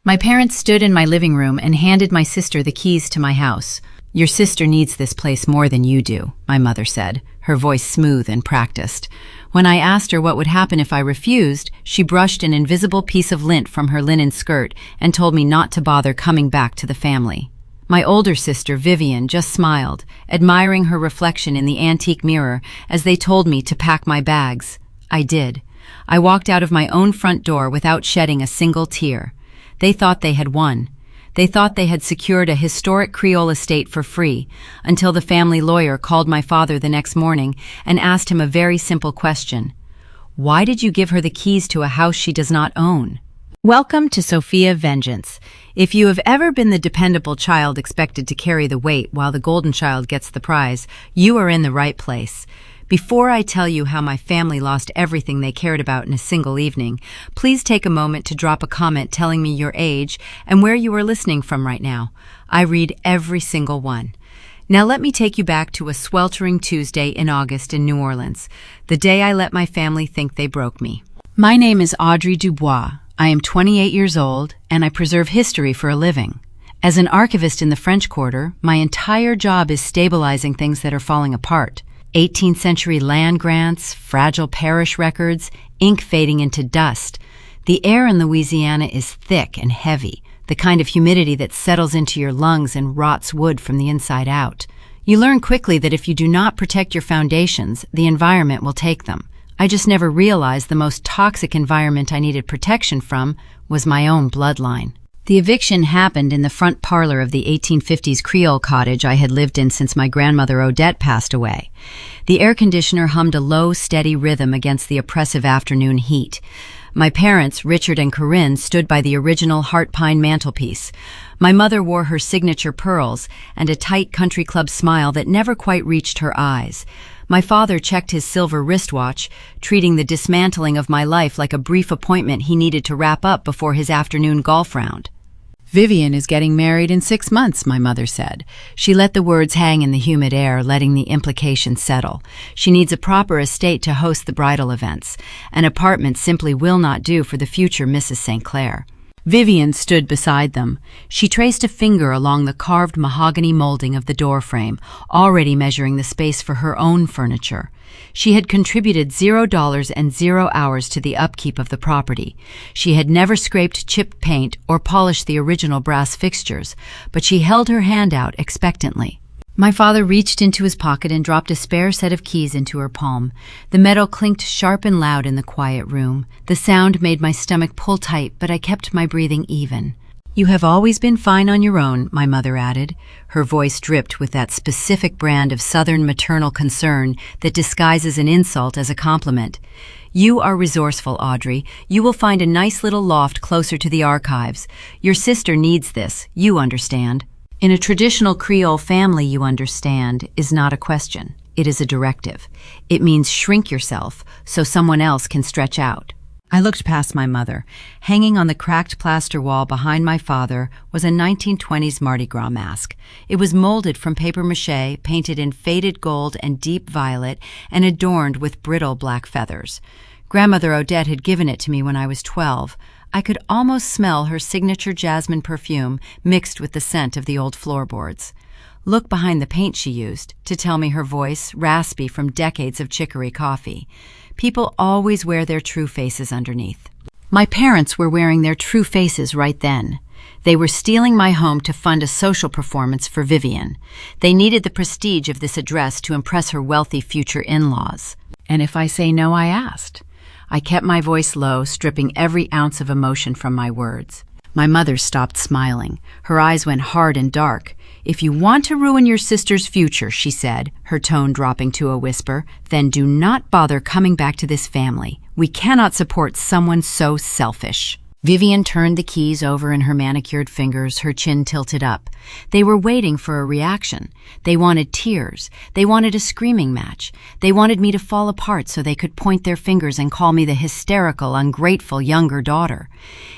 My parents stood in my living room and handed my sister the keys to my house. "Your sister needs this place more than you do," my mother said, her voice smooth and practiced. When I asked her what would happen if I refused, she brushed an invisible piece of lint from her linen skirt and told me not to bother coming back to the family. My older sister, Vivian, just smiled, admiring her reflection in the antique mirror as they told me to pack my bags. I did. I walked out of my own front door without shedding a single tear. They thought they had won. They thought they had secured a historic Creole estate for free, until the family lawyer called my father the next morning and asked him a very simple question. "Why did you give her the keys to a house she does not own?" Welcome to Sophia Vengeance. If you have ever been the dependable child expected to carry the weight while the golden child gets the prize, you are in the right place. Before I tell you how my family lost everything they cared about in a single evening, please take a moment to drop a comment telling me your age and where you are listening from right now. I read every single one. Now let me take you back to a sweltering Tuesday in August in New Orleans, the day I let my family think they broke me. My name is Audrey Dubois. I am 28 years old, and I preserve history for a living. As an archivist in the French Quarter, my entire job is stabilizing things that are falling apart. 18th century land grants, fragile parish records, ink fading into dust. The air in Louisiana is thick and heavy, the kind of humidity that settles into your lungs and rots wood from the inside out. You learn quickly that if you do not protect your foundations, the environment will take them. I just never realized the most toxic environment I needed protection from was my own bloodline. The eviction happened in the front parlor of the 1850s Creole cottage I had lived in since my grandmother Odette passed away. The air conditioner hummed a low, steady rhythm against the oppressive afternoon heat. My parents, Richard and Corinne, stood by the original heart pine mantelpiece. My mother wore her signature pearls and a tight country club smile that never quite reached her eyes. My father checked his silver wristwatch, treating the dismantling of my life like a brief appointment he needed to wrap up before his afternoon golf round. "Vivian is getting married in 6 months," my mother said. She let the words hang in the humid air, letting the implications settle. "She needs a proper estate to host the bridal events. An apartment simply will not do for the future Mrs. St. Clair." Vivian stood beside them. She traced a finger along the carved mahogany molding of the doorframe, already measuring the space for her own furniture. She had contributed $0 and 0 hours to the upkeep of the property. She had never scraped chipped paint or polished the original brass fixtures, but she held her hand out expectantly. My father reached into his pocket and dropped a spare set of keys into her palm. The metal clinked sharp and loud in the quiet room. The sound made my stomach pull tight, but I kept my breathing even. "You have always been fine on your own," my mother added. Her voice dripped with that specific brand of Southern maternal concern that disguises an insult as a compliment. "You are resourceful, Audrey. You will find a nice little loft closer to the archives. Your sister needs this, you understand." In a traditional Creole family, you understand, is not a question. It is a directive. It means shrink yourself so someone else can stretch out. I looked past my mother. Hanging on the cracked plaster wall behind my father was a 1920s Mardi Gras mask. It was molded from papier-mâché, painted in faded gold and deep violet, and adorned with brittle black feathers. Grandmother Odette had given it to me when I was 12. I could almost smell her signature jasmine perfume mixed with the scent of the old floorboards. Look behind the paint she used, to tell me her voice, raspy from decades of chicory coffee. People always wear their true faces underneath. My parents were wearing their true faces right then. They were stealing my home to fund a social performance for Vivian. They needed the prestige of this address to impress her wealthy future in-laws. And if I say no, I asked. I kept my voice low, stripping every ounce of emotion from my words. My mother stopped smiling. Her eyes went hard and dark. "If you want to ruin your sister's future," she said, her tone dropping to a whisper, "then do not bother coming back to this family. We cannot support someone so selfish." Vivian turned the keys over in her manicured fingers, her chin tilted up. They were waiting for a reaction. They wanted tears. They wanted a screaming match. They wanted me to fall apart so they could point their fingers and call me the hysterical, ungrateful younger daughter.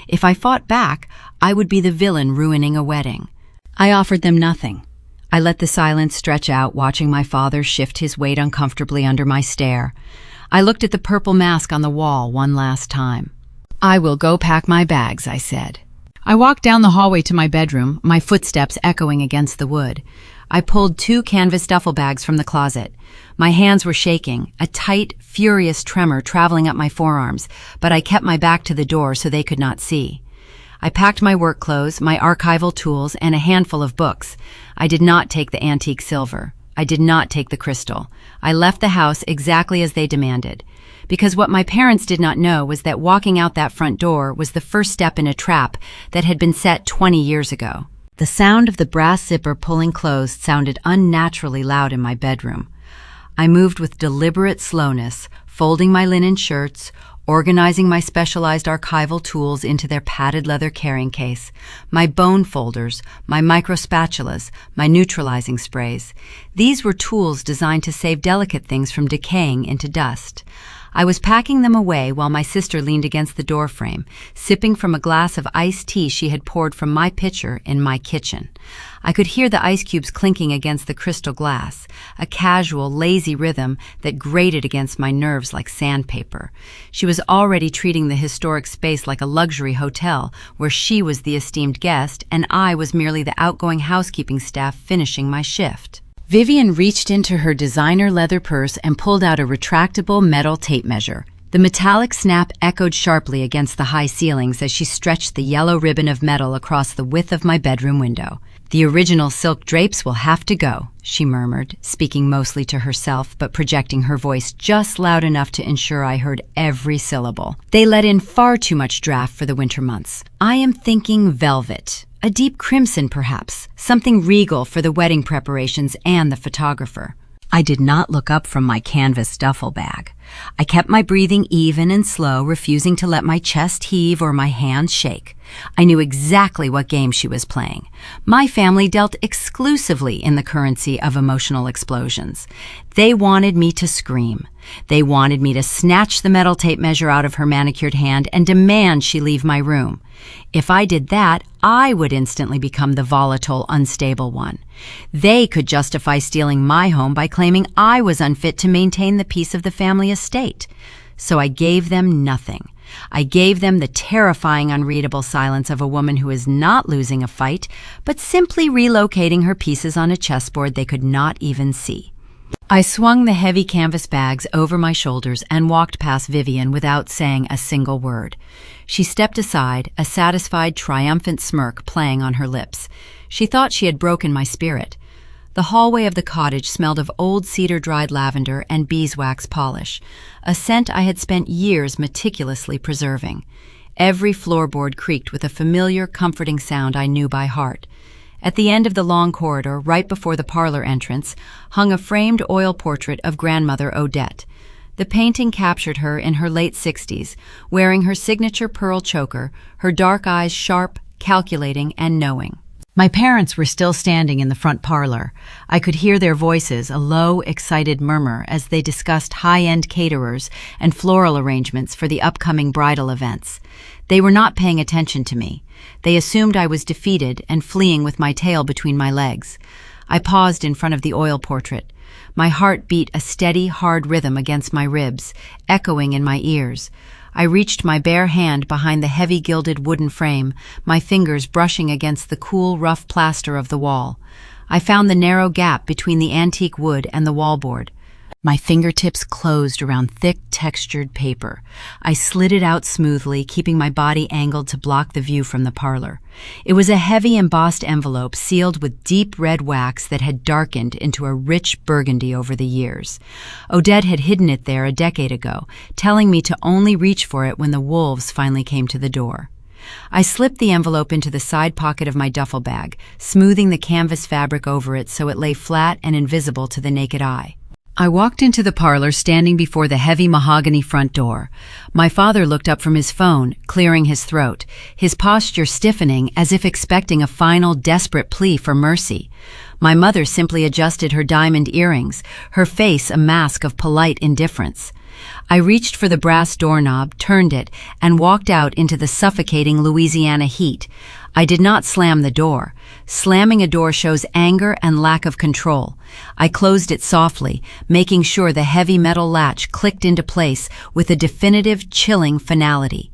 If I fought back, I would be the villain ruining a wedding. I offered them nothing. I let the silence stretch out, watching my father shift his weight uncomfortably under my stare. I looked at the purple mask on the wall one last time. "I will go pack my bags," I said. I walked down the hallway to my bedroom, my footsteps echoing against the wood. I pulled 2 canvas duffel bags from the closet. My hands were shaking, a tight, furious tremor traveling up my forearms, but I kept my back to the door so they could not see. I packed my work clothes, my archival tools, and a handful of books. I did not take the antique silver. I did not take the crystal. I left the house exactly as they demanded. Because what my parents did not know was that walking out that front door was the first step in a trap that had been set 20 years ago. The sound of the brass zipper pulling closed sounded unnaturally loud in my bedroom. I moved with deliberate slowness, folding my linen shirts, organizing my specialized archival tools into their padded leather carrying case, my bone folders, my microspatulas, my neutralizing sprays. These were tools designed to save delicate things from decaying into dust. I was packing them away while my sister leaned against the doorframe, sipping from a glass of iced tea she had poured from my pitcher in my kitchen. I could hear the ice cubes clinking against the crystal glass, a casual, lazy rhythm that grated against my nerves like sandpaper. She was already treating the historic space like a luxury hotel, where she was the esteemed guest and I was merely the outgoing housekeeping staff finishing my shift. Vivian reached into her designer leather purse and pulled out a retractable metal tape measure. The metallic snap echoed sharply against the high ceilings as she stretched the yellow ribbon of metal across the width of my bedroom window. "The original silk drapes will have to go," she murmured, speaking mostly to herself but projecting her voice just loud enough to ensure I heard every syllable. "They let in far too much draft for the winter months. I am thinking velvet. A deep crimson, perhaps, something regal for the wedding preparations and the photographer." I did not look up from my canvas duffel bag. I kept my breathing even and slow, refusing to let my chest heave or my hands shake. I knew exactly what game she was playing. My family dealt exclusively in the currency of emotional explosions. They wanted me to scream. They wanted me to snatch the metal tape measure out of her manicured hand and demand she leave my room. If I did that, I would instantly become the volatile, unstable one. They could justify stealing my home by claiming I was unfit to maintain the peace of the family estate. So I gave them nothing. I gave them the terrifying, unreadable silence of a woman who is not losing a fight, but simply relocating her pieces on a chessboard they could not even see. I swung the heavy canvas bags over my shoulders and walked past Vivian without saying a single word. She stepped aside, a satisfied, triumphant smirk playing on her lips. She thought she had broken my spirit. The hallway of the cottage smelled of old cedar-dried lavender and beeswax polish, a scent I had spent years meticulously preserving. Every floorboard creaked with a familiar, comforting sound I knew by heart. At the end of the long corridor, right before the parlor entrance, hung a framed oil portrait of Grandmother Odette. The painting captured her in her late 60s, wearing her signature pearl choker, her dark eyes sharp, calculating, and knowing. My parents were still standing in the front parlor. I could hear their voices, a low, excited murmur, as they discussed high-end caterers and floral arrangements for the upcoming bridal events. They were not paying attention to me. They assumed I was defeated and fleeing with my tail between my legs. I paused in front of the oil portrait. My heart beat a steady, hard rhythm against my ribs, echoing in my ears. I reached my bare hand behind the heavy gilded wooden frame, my fingers brushing against the cool, rough plaster of the wall. I found the narrow gap between the antique wood and the wallboard. My fingertips closed around thick, textured paper. I slid it out smoothly, keeping my body angled to block the view from the parlor. It was a heavy, embossed envelope sealed with deep red wax that had darkened into a rich burgundy over the years. Odette had hidden it there a decade ago, telling me to only reach for it when the wolves finally came to the door. I slipped the envelope into the side pocket of my duffel bag, smoothing the canvas fabric over it so it lay flat and invisible to the naked eye. I walked into the parlor, standing before the heavy mahogany front door. My father looked up from his phone, clearing his throat, his posture stiffening as if expecting a final, desperate plea for mercy. My mother simply adjusted her diamond earrings, her face a mask of polite indifference. I reached for the brass doorknob, turned it, and walked out into the suffocating Louisiana heat. I did not slam the door. Slamming a door shows anger and lack of control. I closed it softly, making sure the heavy metal latch clicked into place with a definitive, chilling finality.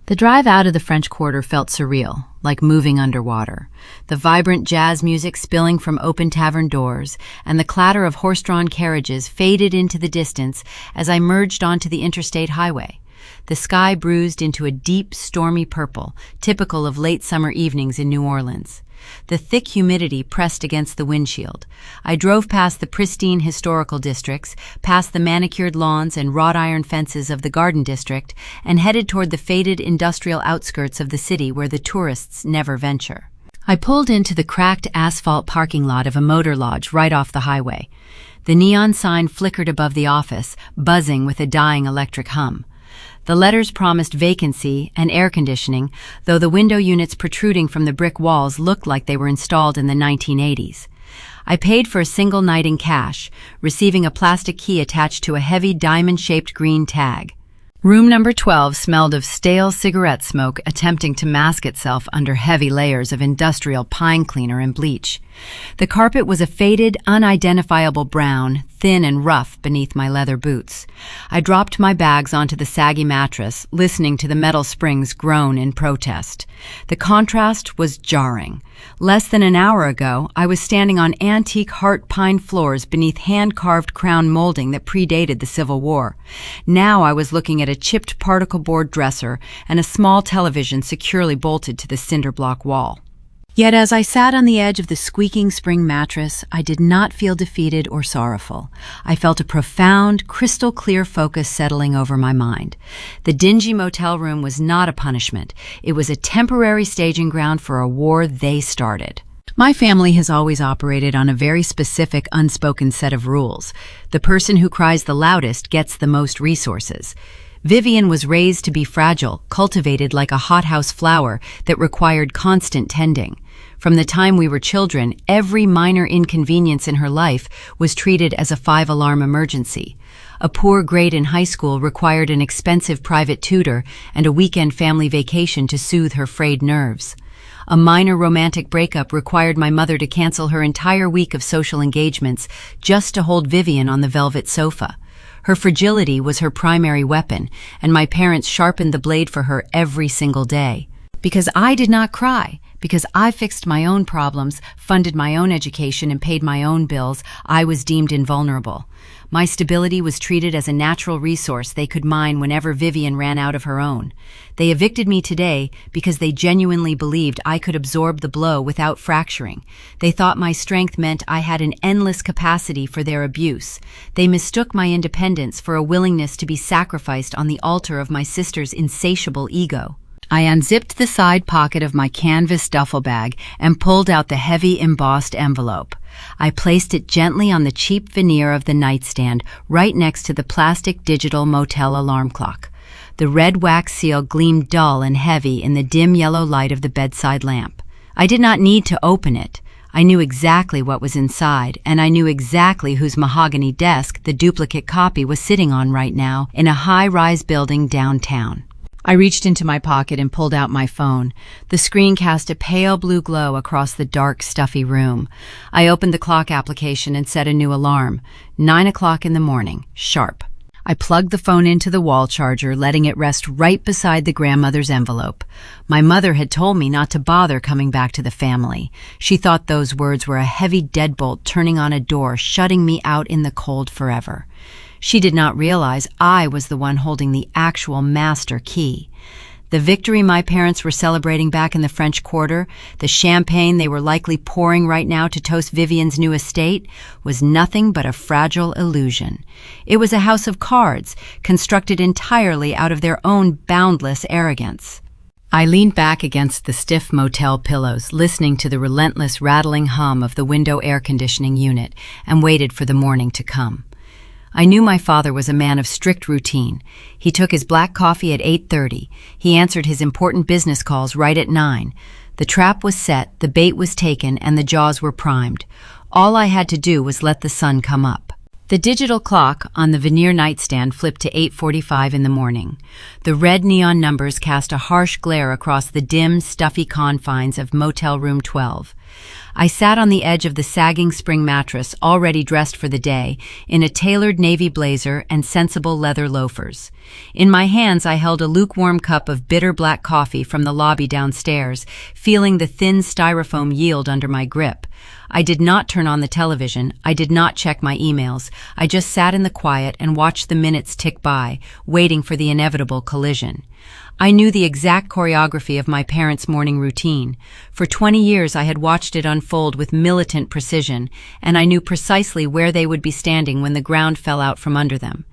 The drive out of the French Quarter felt surreal, like moving underwater. The vibrant jazz music spilling from open tavern doors and the clatter of horse-drawn carriages faded into the distance as I merged onto the interstate highway. The sky bruised into a deep, stormy purple, typical of late summer evenings in New Orleans. The thick humidity pressed against the windshield. I drove past the pristine historical districts, past the manicured lawns and wrought iron fences of the Garden District, and headed toward the faded industrial outskirts of the city where the tourists never venture. I pulled into the cracked asphalt parking lot of a motor lodge right off the highway. The neon sign flickered above the office, buzzing with a dying electric hum. The letters promised vacancy and air conditioning, though the window units protruding from the brick walls looked like they were installed in the 1980s. I paid for a single night in cash, receiving a plastic key attached to a heavy diamond-shaped green tag. Room number 12 smelled of stale cigarette smoke attempting to mask itself under heavy layers of industrial pine cleaner and bleach. The carpet was a faded, unidentifiable brown, thin and rough beneath my leather boots. I dropped my bags onto the saggy mattress, listening to the metal springs groan in protest. The contrast was jarring. Less than an hour ago, I was standing on antique heart pine floors beneath hand-carved crown molding that predated the Civil War. Now I was looking at a chipped particle board dresser and a small television securely bolted to the cinder block wall. Yet as I sat on the edge of the squeaking spring mattress, I did not feel defeated or sorrowful. I felt a profound, crystal-clear focus settling over my mind. The dingy motel room was not a punishment. It was a temporary staging ground for a war they started. My family has always operated on a very specific, unspoken set of rules. The person who cries the loudest gets the most resources. Vivian was raised to be fragile, cultivated like a hothouse flower that required constant tending. From the time we were children, every minor inconvenience in her life was treated as a 5-alarm emergency. A poor grade in high school required an expensive private tutor and a weekend family vacation to soothe her frayed nerves. A minor romantic breakup required my mother to cancel her entire week of social engagements just to hold Vivian on the velvet sofa. Her fragility was her primary weapon, and my parents sharpened the blade for her every single day. Because I did not cry, because I fixed my own problems, funded my own education, and paid my own bills, I was deemed invulnerable. My stability was treated as a natural resource they could mine whenever Vivian ran out of her own. They evicted me today because they genuinely believed I could absorb the blow without fracturing. They thought my strength meant I had an endless capacity for their abuse. They mistook my independence for a willingness to be sacrificed on the altar of my sister's insatiable ego. I unzipped the side pocket of my canvas duffel bag and pulled out the heavy embossed envelope. I placed it gently on the cheap veneer of the nightstand, right next to the plastic digital motel alarm clock. The red wax seal gleamed dull and heavy in the dim yellow light of the bedside lamp. I did not need to open it. I knew exactly what was inside, and I knew exactly whose mahogany desk the duplicate copy was sitting on right now in a high-rise building downtown. I reached into my pocket and pulled out my phone. The screen cast a pale blue glow across the dark, stuffy room. I opened the clock application and set a new alarm. 9 o'clock in the morning, sharp. I plugged the phone into the wall charger, letting it rest right beside the grandmother's envelope. My mother had told me not to bother coming back to the family. She thought those words were a heavy deadbolt turning on a door, shutting me out in the cold forever. She did not realize I was the one holding the actual master key. The victory my parents were celebrating back in the French Quarter, the champagne they were likely pouring right now to toast Vivian's new estate, was nothing but a fragile illusion. It was a house of cards, constructed entirely out of their own boundless arrogance. I leaned back against the stiff motel pillows, listening to the relentless rattling hum of the window air conditioning unit, and waited for the morning to come. I knew my father was a man of strict routine. He took his black coffee at 8:30. He answered his important business calls right at 9. The trap was set, the bait was taken, and the jaws were primed. All I had to do was let the sun come up. The digital clock on the veneer nightstand flipped to 8:45 in the morning. The red neon numbers cast a harsh glare across the dim, stuffy confines of Motel Room 12. I sat on the edge of the sagging spring mattress, already dressed for the day, in a tailored navy blazer and sensible leather loafers. In my hands I held a lukewarm cup of bitter black coffee from the lobby downstairs, feeling the thin styrofoam yield under my grip. I did not turn on the television. I did not check my emails. I just sat in the quiet and watched the minutes tick by, waiting for the inevitable collision. I knew the exact choreography of my parents' morning routine. For 20 years I had watched it unfold with militant precision, and I knew precisely where they would be standing when the ground fell out from under them.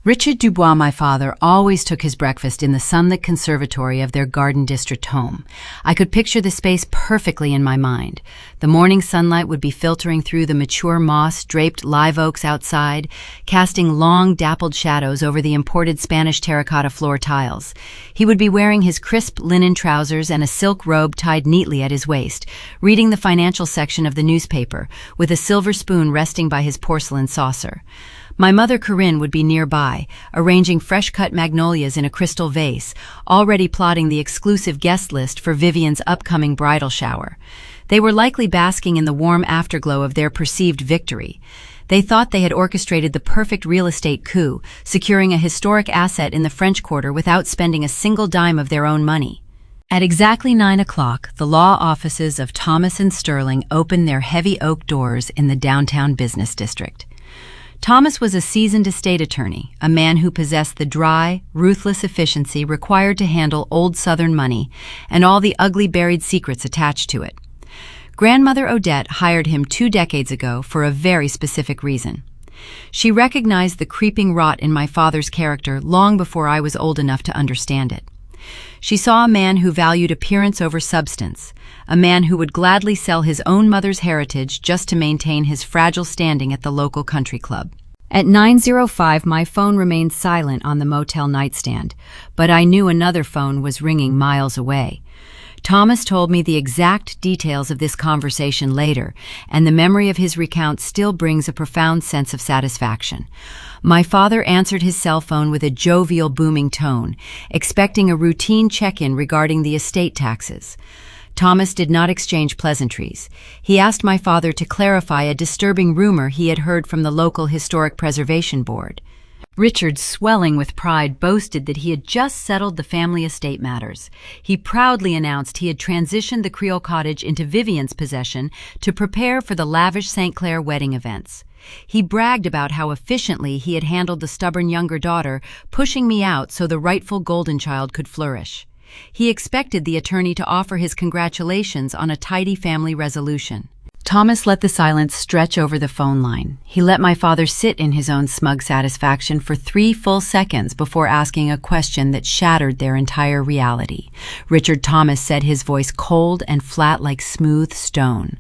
Richard Dubois, my father, always took his breakfast in the sunlit conservatory of their Garden District home. I could picture the space perfectly in my mind. The morning sunlight would be filtering through the mature moss-draped live oaks outside, casting long, dappled shadows over the imported Spanish terracotta floor tiles. He would be wearing his crisp linen trousers and a silk robe tied neatly at his waist, reading the financial section of the newspaper, with a silver spoon resting by his porcelain saucer. My mother Corinne would be nearby, arranging fresh-cut magnolias in a crystal vase, already plotting the exclusive guest list for Vivian's upcoming bridal shower. They were likely basking in the warm afterglow of their perceived victory. They thought they had orchestrated the perfect real estate coup, securing a historic asset in the French Quarter without spending a single dime of their own money. At exactly 9 o'clock, the law offices of Thomas & Sterling opened their heavy oak doors in the downtown business district. Thomas was a seasoned estate attorney, a man who possessed the dry, ruthless efficiency required to handle old Southern money and all the ugly buried secrets attached to it. Grandmother Odette hired him 2 decades ago for a very specific reason. She recognized the creeping rot in my father's character long before I was old enough to understand it. She saw a man who valued appearance over substance, a man who would gladly sell his own mother's heritage just to maintain his fragile standing at the local country club. At 9:05, my phone remained silent on the motel nightstand, but I knew another phone was ringing miles away. Thomas told me the exact details of this conversation later, and the memory of his recount still brings a profound sense of satisfaction. My father answered his cell phone with a jovial, booming tone, expecting a routine check-in regarding the estate taxes. Thomas did not exchange pleasantries. He asked my father to clarify a disturbing rumor he had heard from the local Historic Preservation Board. Richard, swelling with pride, boasted that he had just settled the family estate matters. He proudly announced he had transitioned the Creole cottage into Vivian's possession to prepare for the lavish St. Clair wedding events. He bragged about how efficiently he had handled the stubborn younger daughter, pushing me out so the rightful golden child could flourish. He expected the attorney to offer his congratulations on a tidy family resolution. Thomas let the silence stretch over the phone line. He let my father sit in his own smug satisfaction for 3 full seconds before asking a question that shattered their entire reality. Richard Thomas said, his voice cold and flat like smooth stone.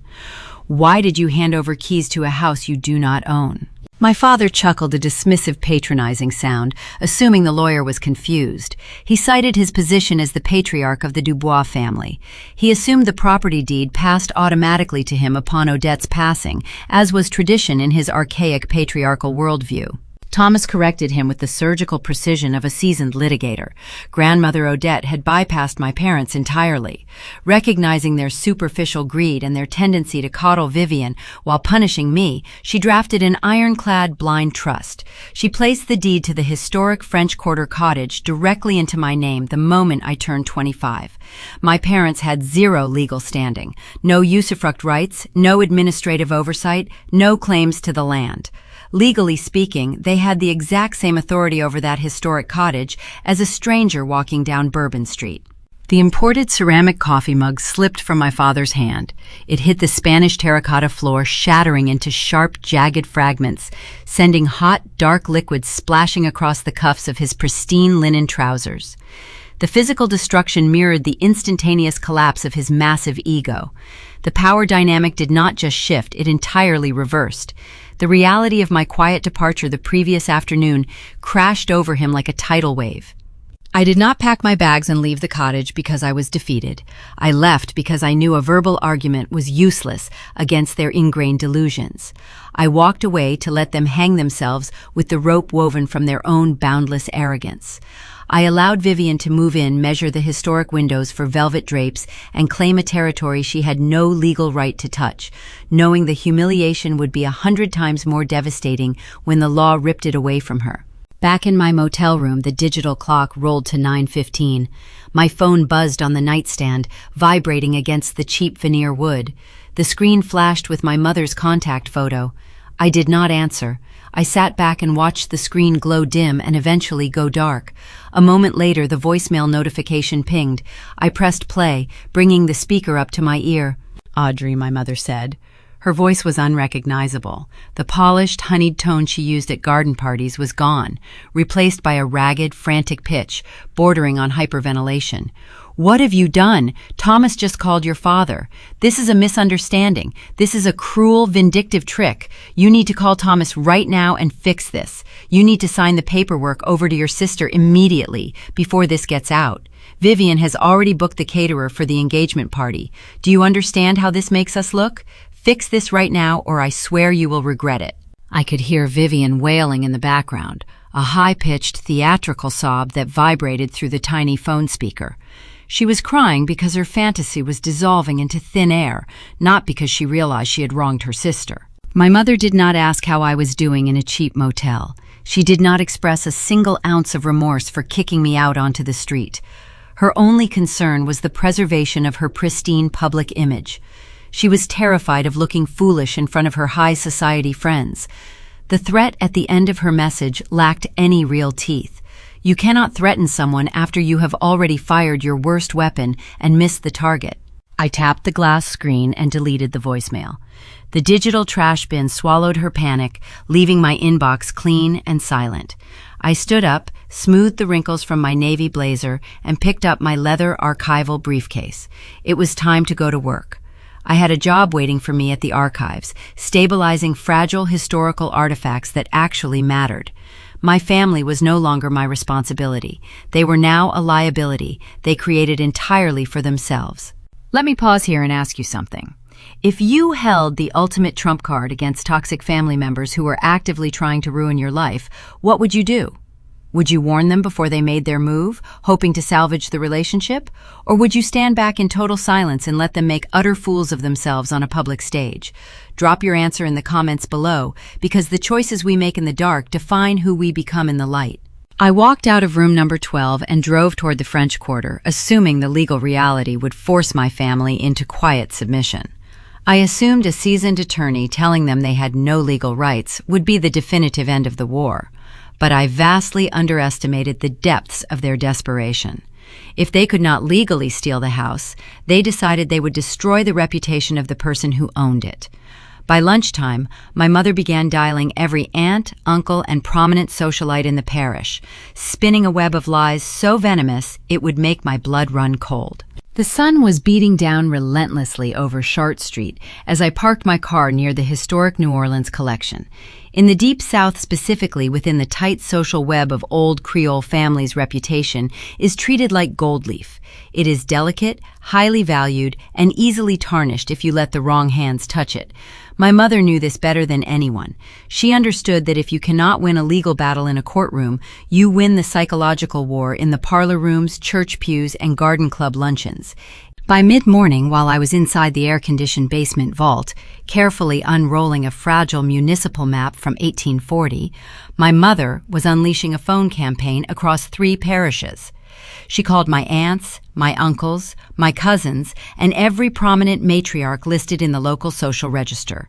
"Why did you hand over keys to a house you do not own?" My father chuckled a dismissive, patronizing sound, assuming the lawyer was confused. He cited his position as the patriarch of the Dubois family. He assumed the property deed passed automatically to him upon Odette's passing, as was tradition in his archaic patriarchal worldview. Thomas corrected him with the surgical precision of a seasoned litigator. Grandmother Odette had bypassed my parents entirely. Recognizing their superficial greed and their tendency to coddle Vivian while punishing me, she drafted an ironclad blind trust. She placed the deed to the historic French Quarter cottage directly into my name the moment I turned 25. My parents had zero legal standing, no usufruct rights, no administrative oversight, no claims to the land. Legally speaking, they had the exact same authority over that historic cottage as a stranger walking down Bourbon Street. The imported ceramic coffee mug slipped from my father's hand. It hit the Spanish terracotta floor, shattering into sharp, jagged fragments, sending hot, dark liquid splashing across the cuffs of his pristine linen trousers. The physical destruction mirrored the instantaneous collapse of his massive ego. The power dynamic did not just shift, it entirely reversed. The reality of my quiet departure the previous afternoon crashed over him like a tidal wave. I did not pack my bags and leave the cottage because I was defeated. I left because I knew a verbal argument was useless against their ingrained delusions. I walked away to let them hang themselves with the rope woven from their own boundless arrogance. I allowed Vivian to move in, measure the historic windows for velvet drapes, and claim a territory she had no legal right to touch, knowing the humiliation would be 100 times more devastating when the law ripped it away from her. Back in my motel room, the digital clock rolled to 9:15. My phone buzzed on the nightstand, vibrating against the cheap veneer wood. The screen flashed with my mother's contact photo. I did not answer. I sat back and watched the screen glow dim and eventually go dark. A moment later, the voicemail notification pinged. I pressed play, bringing the speaker up to my ear. "Audrey," my mother said. Her voice was unrecognizable. The polished, honeyed tone she used at garden parties was gone, replaced by a ragged, frantic pitch, bordering on hyperventilation. "What have you done? Thomas just called your father. This is a misunderstanding. This is a cruel, vindictive trick. You need to call Thomas right now and fix this. You need to sign the paperwork over to your sister immediately, before this gets out. Vivian has already booked the caterer for the engagement party. Do you understand how this makes us look? Fix this right now, or I swear you will regret it." I could hear Vivian wailing in the background, a high-pitched, theatrical sob that vibrated through the tiny phone speaker. She was crying because her fantasy was dissolving into thin air, not because she realized she had wronged her sister. My mother did not ask how I was doing in a cheap motel. She did not express a single ounce of remorse for kicking me out onto the street. Her only concern was the preservation of her pristine public image. She was terrified of looking foolish in front of her high society friends. The threat at the end of her message lacked any real teeth. You cannot threaten someone after you have already fired your worst weapon and missed the target. I tapped the glass screen and deleted the voicemail. The digital trash bin swallowed her panic, leaving my inbox clean and silent. I stood up, smoothed the wrinkles from my navy blazer, and picked up my leather archival briefcase. It was time to go to work. I had a job waiting for me at the archives, stabilizing fragile historical artifacts that actually mattered. My family was no longer my responsibility. They were now a liability they created entirely for themselves. Let me pause here and ask you something. If you held the ultimate trump card against toxic family members who were actively trying to ruin your life, what would you do? Would you warn them before they made their move, hoping to salvage the relationship? Or would you stand back in total silence and let them make utter fools of themselves on a public stage? Drop your answer in the comments below, because the choices we make in the dark define who we become in the light. I walked out of room number 12 and drove toward the French Quarter, assuming the legal reality would force my family into quiet submission. I assumed a seasoned attorney telling them they had no legal rights would be the definitive end of the war. But I vastly underestimated the depths of their desperation. If they could not legally steal the house, they decided they would destroy the reputation of the person who owned it. By lunchtime, my mother began dialing every aunt, uncle, and prominent socialite in the parish, spinning a web of lies so venomous it would make my blood run cold. The sun was beating down relentlessly over Chartres Street as I parked my car near the historic New Orleans collection. In the Deep South, specifically within the tight social web of old Creole families' reputation, is treated like gold leaf. It is delicate, highly valued, and easily tarnished if you let the wrong hands touch it. My mother knew this better than anyone. She understood that if you cannot win a legal battle in a courtroom, you win the psychological war in the parlor rooms, church pews, and garden club luncheons. By mid-morning, while I was inside the air-conditioned basement vault, carefully unrolling a fragile municipal map from 1840, my mother was unleashing a phone campaign across 3 parishes. She called my aunts, my uncles, my cousins, and every prominent matriarch listed in the local social register.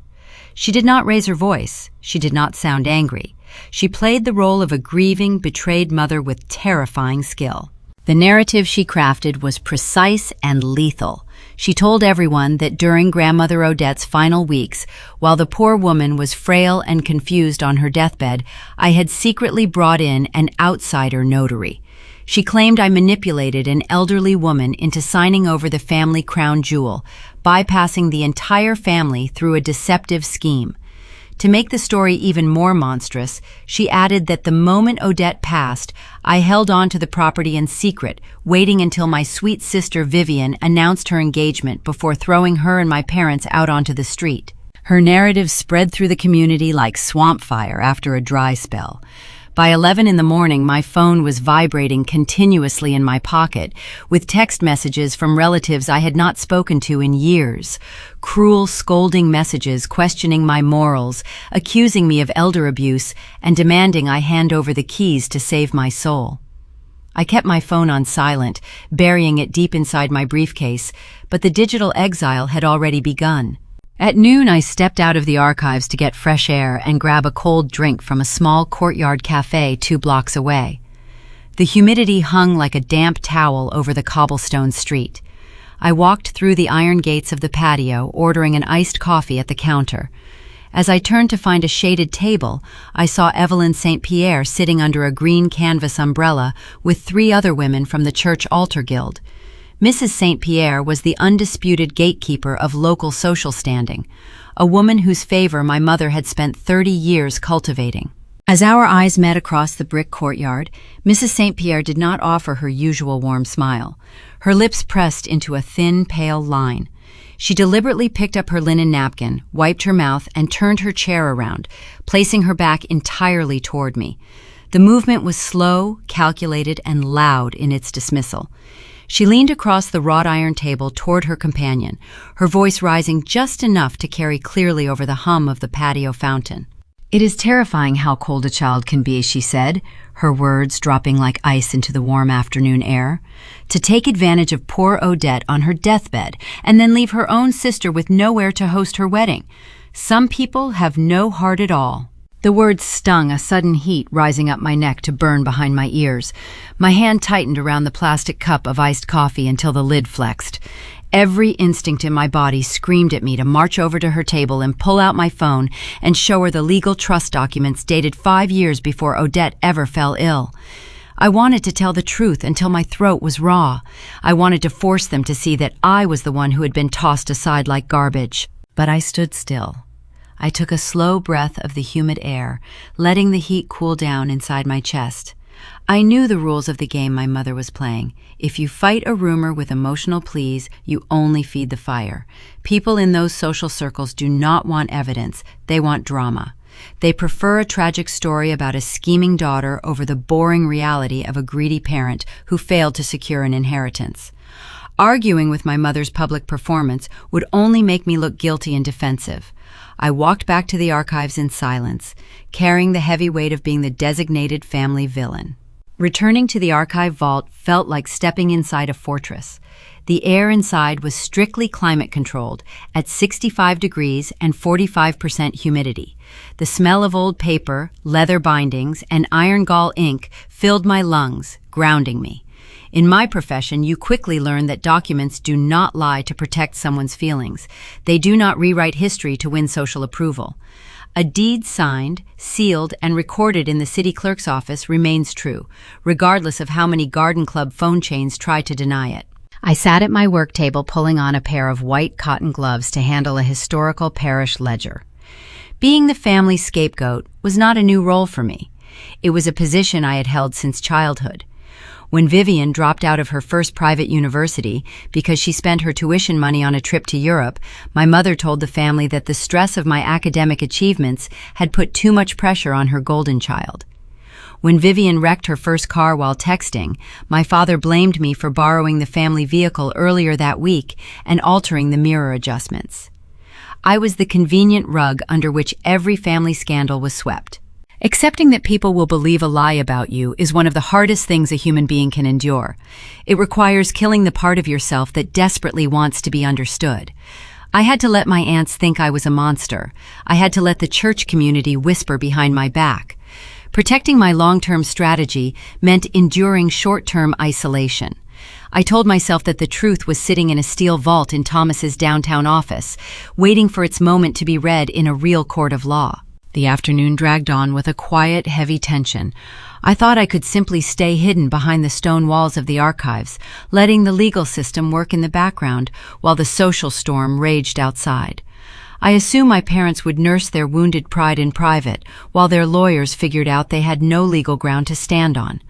She did not raise her voice. She did not sound angry. She played the role of a grieving, betrayed mother with terrifying skill. The narrative she crafted was precise and lethal. She told everyone that during Grandmother Odette's final weeks, while the poor woman was frail and confused on her deathbed, I had secretly brought in an outsider notary. She claimed I manipulated an elderly woman into signing over the family crown jewel, bypassing the entire family through a deceptive scheme. To make the story even more monstrous, she added that the moment Odette passed, I held on to the property in secret, waiting until my sweet sister Vivian announced her engagement before throwing her and my parents out onto the street. Her narrative spread through the community like swamp fire after a dry spell. By 11 in the morning, my phone was vibrating continuously in my pocket, with text messages from relatives I had not spoken to in years. Cruel, scolding messages questioning my morals, accusing me of elder abuse, and demanding I hand over the keys to save my soul. I kept my phone on silent, burying it deep inside my briefcase, but the digital exile had already begun. At noon, I stepped out of the archives to get fresh air and grab a cold drink from a small courtyard cafe 2 blocks away. The humidity hung like a damp towel over the cobblestone street. I walked through the iron gates of the patio, ordering an iced coffee at the counter. As I turned to find a shaded table, I saw Evelyn St. Pierre sitting under a green canvas umbrella with 3 other women from the church altar guild. Mrs. St. Pierre was the undisputed gatekeeper of local social standing, a woman whose favor my mother had spent 30 years cultivating. As our eyes met across the brick courtyard, Mrs. St. Pierre did not offer her usual warm smile. Her lips pressed into a thin, pale line. She deliberately picked up her linen napkin, wiped her mouth, and turned her chair around, placing her back entirely toward me. The movement was slow, calculated, and loud in its dismissal. She leaned across the wrought iron table toward her companion, her voice rising just enough to carry clearly over the hum of the patio fountain. "It is terrifying how cold a child can be," she said, her words dropping like ice into the warm afternoon air. "To take advantage of poor Odette on her deathbed and then leave her own sister with nowhere to host her wedding. Some people have no heart at all." The words stung, a sudden heat rising up my neck to burn behind my ears. My hand tightened around the plastic cup of iced coffee until the lid flexed. Every instinct in my body screamed at me to march over to her table and pull out my phone and show her the legal trust documents dated 5 years before Odette ever fell ill. I wanted to tell the truth until my throat was raw. I wanted to force them to see that I was the one who had been tossed aside like garbage. But I stood still. I took a slow breath of the humid air, letting the heat cool down inside my chest. I knew the rules of the game my mother was playing. If you fight a rumor with emotional pleas, you only feed the fire. People in those social circles do not want evidence, they want drama. They prefer a tragic story about a scheming daughter over the boring reality of a greedy parent who failed to secure an inheritance. Arguing with my mother's public performance would only make me look guilty and defensive. I walked back to the archives in silence, carrying the heavy weight of being the designated family villain. Returning to the archive vault felt like stepping inside a fortress. The air inside was strictly climate-controlled, at 65 degrees and 45% humidity. The smell of old paper, leather bindings, and iron gall ink filled my lungs, grounding me. In my profession, you quickly learn that documents do not lie to protect someone's feelings. They do not rewrite history to win social approval. A deed signed, sealed, and recorded in the city clerk's office remains true, regardless of how many garden club phone chains try to deny it. I sat at my work table pulling on a pair of white cotton gloves to handle a historical parish ledger. Being the family scapegoat was not a new role for me. It was a position I had held since childhood. When Vivian dropped out of her first private university because she spent her tuition money on a trip to Europe, my mother told the family that the stress of my academic achievements had put too much pressure on her golden child. When Vivian wrecked her first car while texting, my father blamed me for borrowing the family vehicle earlier that week and altering the mirror adjustments. I was the convenient rug under which every family scandal was swept. Accepting that people will believe a lie about you is one of the hardest things a human being can endure. It requires killing the part of yourself that desperately wants to be understood. I had to let my aunts think I was a monster. I had to let the church community whisper behind my back. Protecting my long-term strategy meant enduring short-term isolation. I told myself that the truth was sitting in a steel vault in Thomas's downtown office, waiting for its moment to be read in a real court of law. The afternoon dragged on with a quiet, heavy tension. I thought I could simply stay hidden behind the stone walls of the archives, letting the legal system work in the background while the social storm raged outside. I assume my parents would nurse their wounded pride in private, while their lawyers figured out they had no legal ground to stand on.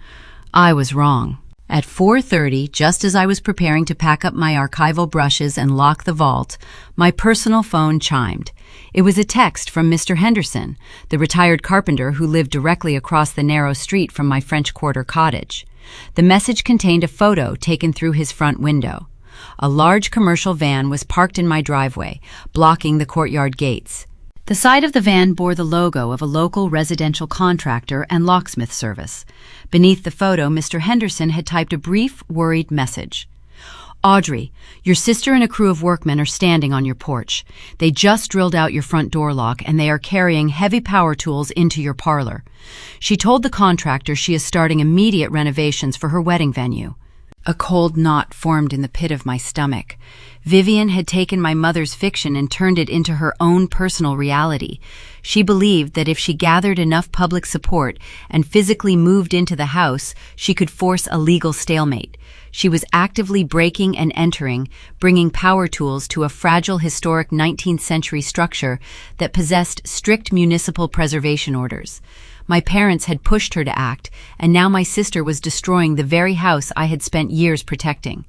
I was wrong. At 4:30, just as I was preparing to pack up my archival brushes and lock the vault, my personal phone chimed. It was a text from Mr. Henderson, the retired carpenter who lived directly across the narrow street from my French Quarter cottage. The message contained a photo taken through his front window. A large commercial van was parked in my driveway, blocking the courtyard gates. The side of the van bore the logo of a local residential contractor and locksmith service. Beneath the photo, Mr. Henderson had typed a brief, worried message. Audrey, your sister and a crew of workmen are standing on your porch. They just drilled out your front door lock and they are carrying heavy power tools into your parlor. She told the contractor she is starting immediate renovations for her wedding venue. A cold knot formed in the pit of my stomach. Vivian had taken my mother's fiction and turned it into her own personal reality. She believed that if she gathered enough public support and physically moved into the house, she could force a legal stalemate. She was actively breaking and entering, bringing power tools to a fragile historic 19th century structure that possessed strict municipal preservation orders. My parents had pushed her to act, and now my sister was destroying the very house I had spent years protecting.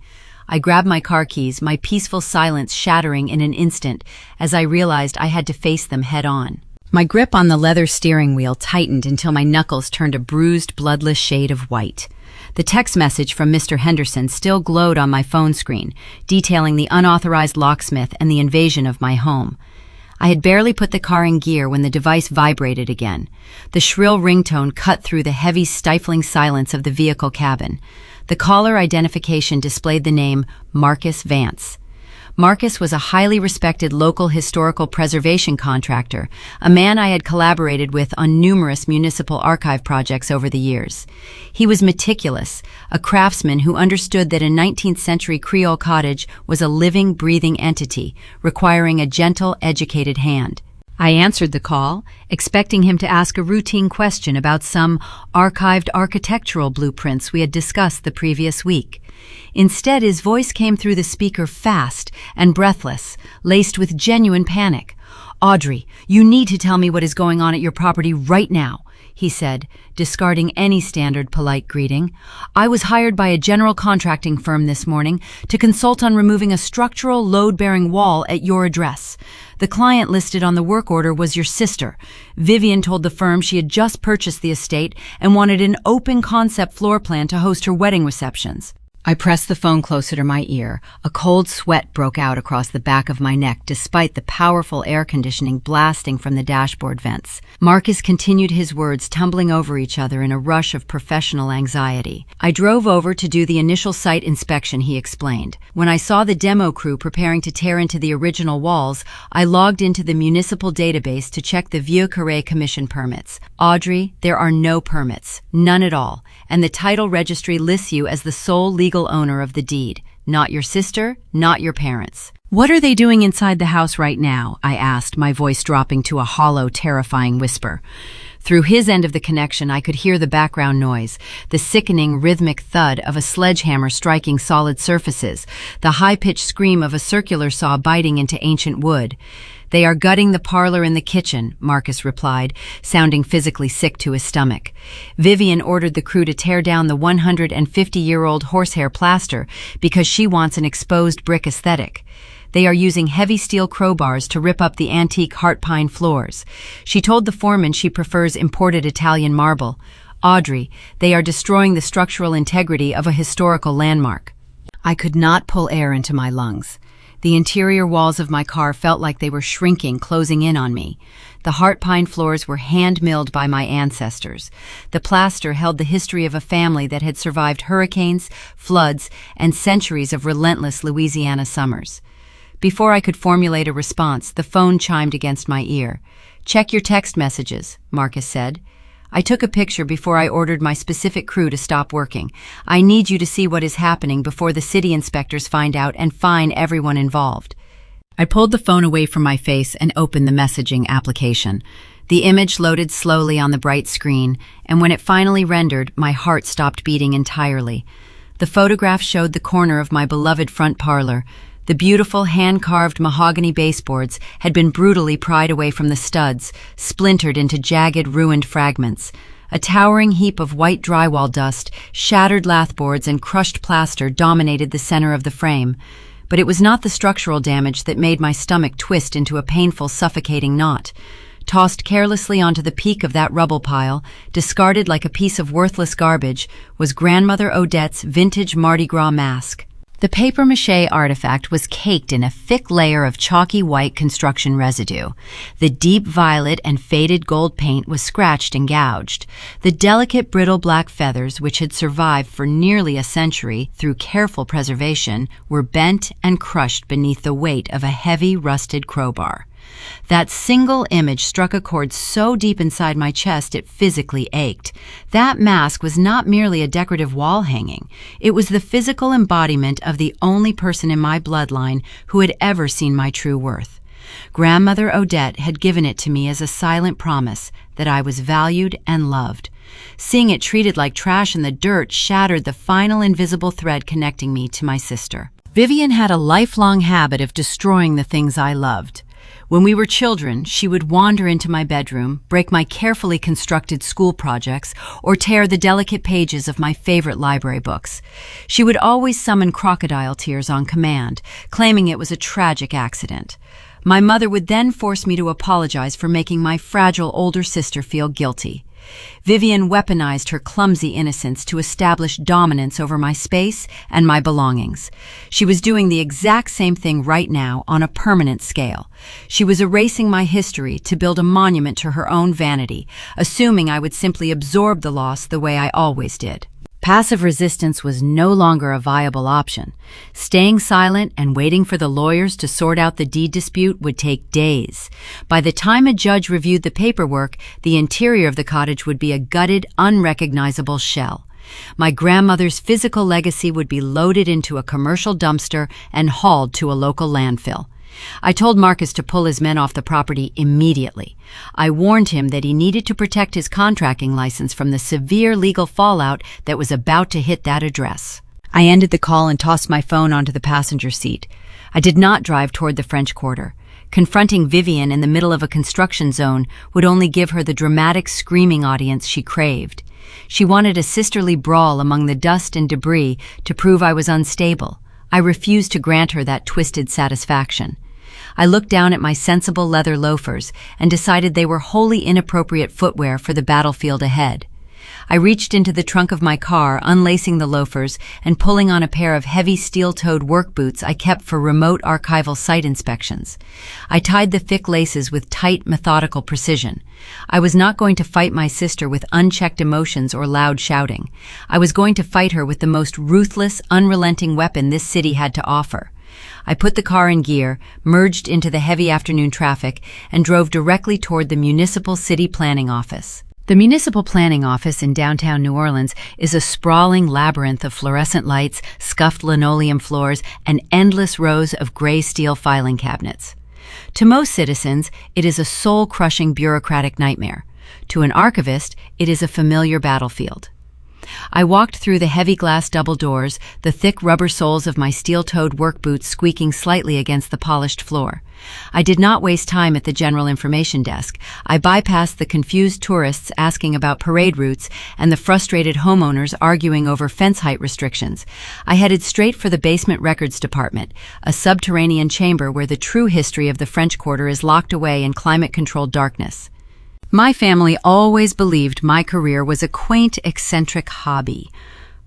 I grabbed my car keys, my peaceful silence shattering in an instant as I realized I had to face them head on. My grip on the leather steering wheel tightened until my knuckles turned a bruised, bloodless shade of white. The text message from Mr. Henderson still glowed on my phone screen, detailing the unauthorized locksmith and the invasion of my home. I had barely put the car in gear when the device vibrated again. The shrill ringtone cut through the heavy, stifling silence of the vehicle cabin. The caller identification displayed the name Marcus Vance. Marcus was a highly respected local historical preservation contractor, a man I had collaborated with on numerous municipal archive projects over the years. He was meticulous, a craftsman who understood that a 19th century Creole cottage was a living, breathing entity, requiring a gentle, educated hand. I answered the call, expecting him to ask a routine question about some archived architectural blueprints we had discussed the previous week. Instead, his voice came through the speaker fast and breathless, laced with genuine panic. Audrey, you need to tell me what is going on at your property right now, he said, discarding any standard polite greeting. I was hired by a general contracting firm this morning to consult on removing a structural load-bearing wall at your address. The client listed on the work order was your sister. Vivian told the firm she had just purchased the estate and wanted an open concept floor plan to host her wedding receptions. I pressed the phone closer to my ear. A cold sweat broke out across the back of my neck despite the powerful air conditioning blasting from the dashboard vents. Marcus continued his words, tumbling over each other in a rush of professional anxiety. I drove over to do the initial site inspection, he explained. When I saw the demo crew preparing to tear into the original walls, I logged into the municipal database to check the Vieux Carré Commission permits. Audrey, there are no permits. None at all. And the title registry lists you as the sole legal owner of the deed. Not your sister, not your parents. What are they doing inside the house right now? I asked, my voice dropping to a hollow, terrifying whisper. Through his end of the connection, I could hear the background noise, the sickening, rhythmic thud of a sledgehammer striking solid surfaces, the high-pitched scream of a circular saw biting into ancient wood. They are gutting the parlor and the kitchen, Marcus replied, sounding physically sick to his stomach. Vivian ordered the crew to tear down the 150-year-old horsehair plaster because she wants an exposed brick aesthetic. They are using heavy steel crowbars to rip up the antique heart pine floors. She told the foreman she prefers imported Italian marble. Audrey, they are destroying the structural integrity of a historical landmark. I could not pull air into my lungs. The interior walls of my car felt like they were shrinking, closing in on me. The heart pine floors were hand-milled by my ancestors. The plaster held the history of a family that had survived hurricanes, floods, and centuries of relentless Louisiana summers. Before I could formulate a response, the phone chimed against my ear. "Check your text messages," Marcus said. I took a picture before I ordered my specific crew to stop working. I need you to see what is happening before the city inspectors find out and fine everyone involved. I pulled the phone away from my face and opened the messaging application. The image loaded slowly on the bright screen, and when it finally rendered, my heart stopped beating entirely. The photograph showed the corner of my beloved front parlor, The beautiful hand-carved mahogany baseboards had been brutally pried away from the studs, splintered into jagged, ruined fragments. A towering heap of white drywall dust, shattered lathboards, and crushed plaster dominated the center of the frame. But it was not the structural damage that made my stomach twist into a painful, suffocating knot. Tossed carelessly onto the peak of that rubble pile, discarded like a piece of worthless garbage, was Grandmother Odette's vintage Mardi Gras mask. The papier-mâché artifact was caked in a thick layer of chalky white construction residue. The deep violet and faded gold paint was scratched and gouged. The delicate, brittle black feathers, which had survived for nearly a century through careful preservation, were bent and crushed beneath the weight of a heavy, rusted crowbar. That single image struck a chord so deep inside my chest it physically ached. That mask was not merely a decorative wall hanging. It was the physical embodiment of the only person in my bloodline who had ever seen my true worth. Grandmother Odette had given it to me as a silent promise that I was valued and loved. Seeing it treated like trash in the dirt shattered the final invisible thread connecting me to my sister. Vivian had a lifelong habit of destroying the things I loved. When we were children, she would wander into my bedroom, break my carefully constructed school projects, or tear the delicate pages of my favorite library books. She would always summon crocodile tears on command, claiming it was a tragic accident. My mother would then force me to apologize for making my fragile older sister feel guilty. Vivian weaponized her clumsy innocence to establish dominance over my space and my belongings. She was doing the exact same thing right now on a permanent scale. She was erasing my history to build a monument to her own vanity, assuming I would simply absorb the loss the way I always did. Passive resistance was no longer a viable option. Staying silent and waiting for the lawyers to sort out the deed dispute would take days. By the time a judge reviewed the paperwork, the interior of the cottage would be a gutted, unrecognizable shell. My grandmother's physical legacy would be loaded into a commercial dumpster and hauled to a local landfill. I told Marcus to pull his men off the property immediately. I warned him that he needed to protect his contracting license from the severe legal fallout that was about to hit that address. I ended the call and tossed my phone onto the passenger seat. I did not drive toward the French Quarter. Confronting Vivian in the middle of a construction zone would only give her the dramatic screaming audience she craved. She wanted a sisterly brawl among the dust and debris to prove I was unstable. I refused to grant her that twisted satisfaction. I looked down at my sensible leather loafers and decided they were wholly inappropriate footwear for the battlefield ahead. I reached into the trunk of my car, unlacing the loafers and pulling on a pair of heavy steel-toed work boots I kept for remote archival site inspections. I tied the thick laces with tight, methodical precision. I was not going to fight my sister with unchecked emotions or loud shouting. I was going to fight her with the most ruthless, unrelenting weapon this city had to offer. I put the car in gear, merged into the heavy afternoon traffic, and drove directly toward the Municipal City Planning Office. The Municipal Planning Office in downtown New Orleans is a sprawling labyrinth of fluorescent lights, scuffed linoleum floors, and endless rows of gray steel filing cabinets. To most citizens, it is a soul-crushing bureaucratic nightmare. To an archivist, it is a familiar battlefield. I walked through the heavy glass double doors, the thick rubber soles of my steel-toed work boots squeaking slightly against the polished floor. I did not waste time at the general information desk. I bypassed the confused tourists asking about parade routes and the frustrated homeowners arguing over fence height restrictions. I headed straight for the basement records department, a subterranean chamber where the true history of the French Quarter is locked away in climate-controlled darkness. My family always believed my career was a quaint, eccentric hobby.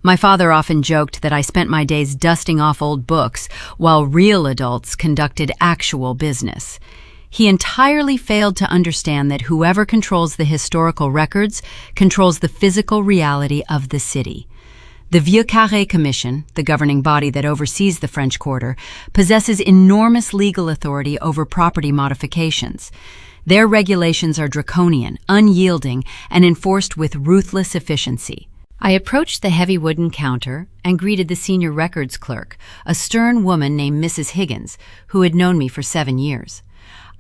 My father often joked that I spent my days dusting off old books while real adults conducted actual business. He entirely failed to understand that whoever controls the historical records controls the physical reality of the city. The Vieux Carré Commission, the governing body that oversees the French Quarter, possesses enormous legal authority over property modifications. Their regulations are draconian, unyielding, and enforced with ruthless efficiency. I approached the heavy wooden counter and greeted the senior records clerk, a stern woman named Mrs. Higgins, who had known me for 7 years.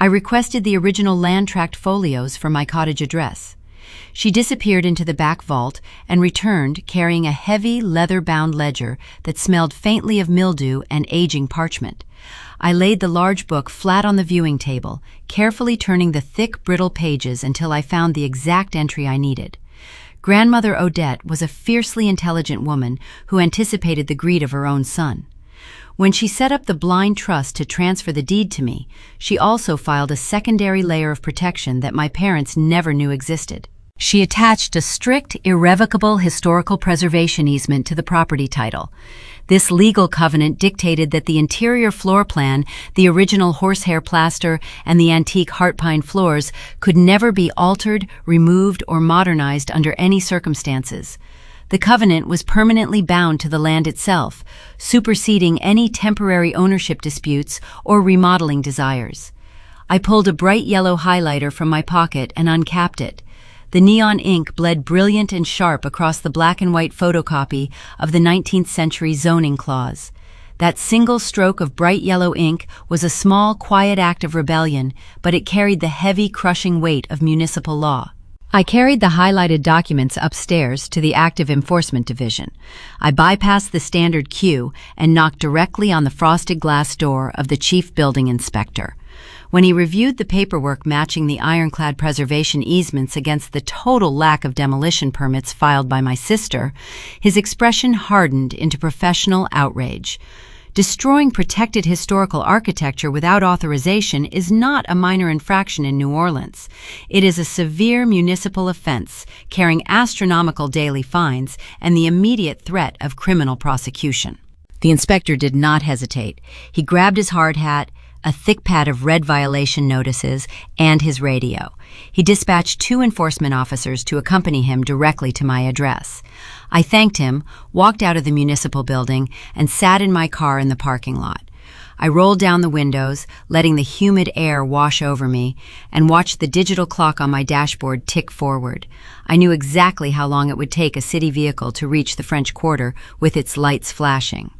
I requested the original land tract folios for my cottage address. She disappeared into the back vault and returned carrying a heavy, leather-bound ledger that smelled faintly of mildew and aging parchment. I laid the large book flat on the viewing table, carefully turning the thick, brittle pages until I found the exact entry I needed. Grandmother Odette was a fiercely intelligent woman who anticipated the greed of her own son. When she set up the blind trust to transfer the deed to me, she also filed a secondary layer of protection that my parents never knew existed. She attached a strict, irrevocable historical preservation easement to the property title. This legal covenant dictated that the interior floor plan, the original horsehair plaster, and the antique heart pine floors could never be altered, removed, or modernized under any circumstances. The covenant was permanently bound to the land itself, superseding any temporary ownership disputes or remodeling desires. I pulled a bright yellow highlighter from my pocket and uncapped it. The neon ink bled brilliant and sharp across the black and white photocopy of the 19th century zoning clause. That single stroke of bright yellow ink was a small, quiet act of rebellion, but it carried the heavy, crushing weight of municipal law. I carried the highlighted documents upstairs to the Active Enforcement Division. I bypassed the standard queue and knocked directly on the frosted glass door of the chief building inspector. When he reviewed the paperwork matching the ironclad preservation easements against the total lack of demolition permits filed by my sister, his expression hardened into professional outrage. Destroying protected historical architecture without authorization is not a minor infraction in New Orleans. It is a severe municipal offense, carrying astronomical daily fines and the immediate threat of criminal prosecution. The inspector did not hesitate. He grabbed his hard hat, a thick pad of red violation notices, and his radio. He dispatched 2 enforcement officers to accompany him directly to my address. I thanked him, walked out of the municipal building, and sat in my car in the parking lot. I rolled down the windows, letting the humid air wash over me, and watched the digital clock on my dashboard tick forward. I knew exactly how long it would take a city vehicle to reach the French Quarter with its lights flashing.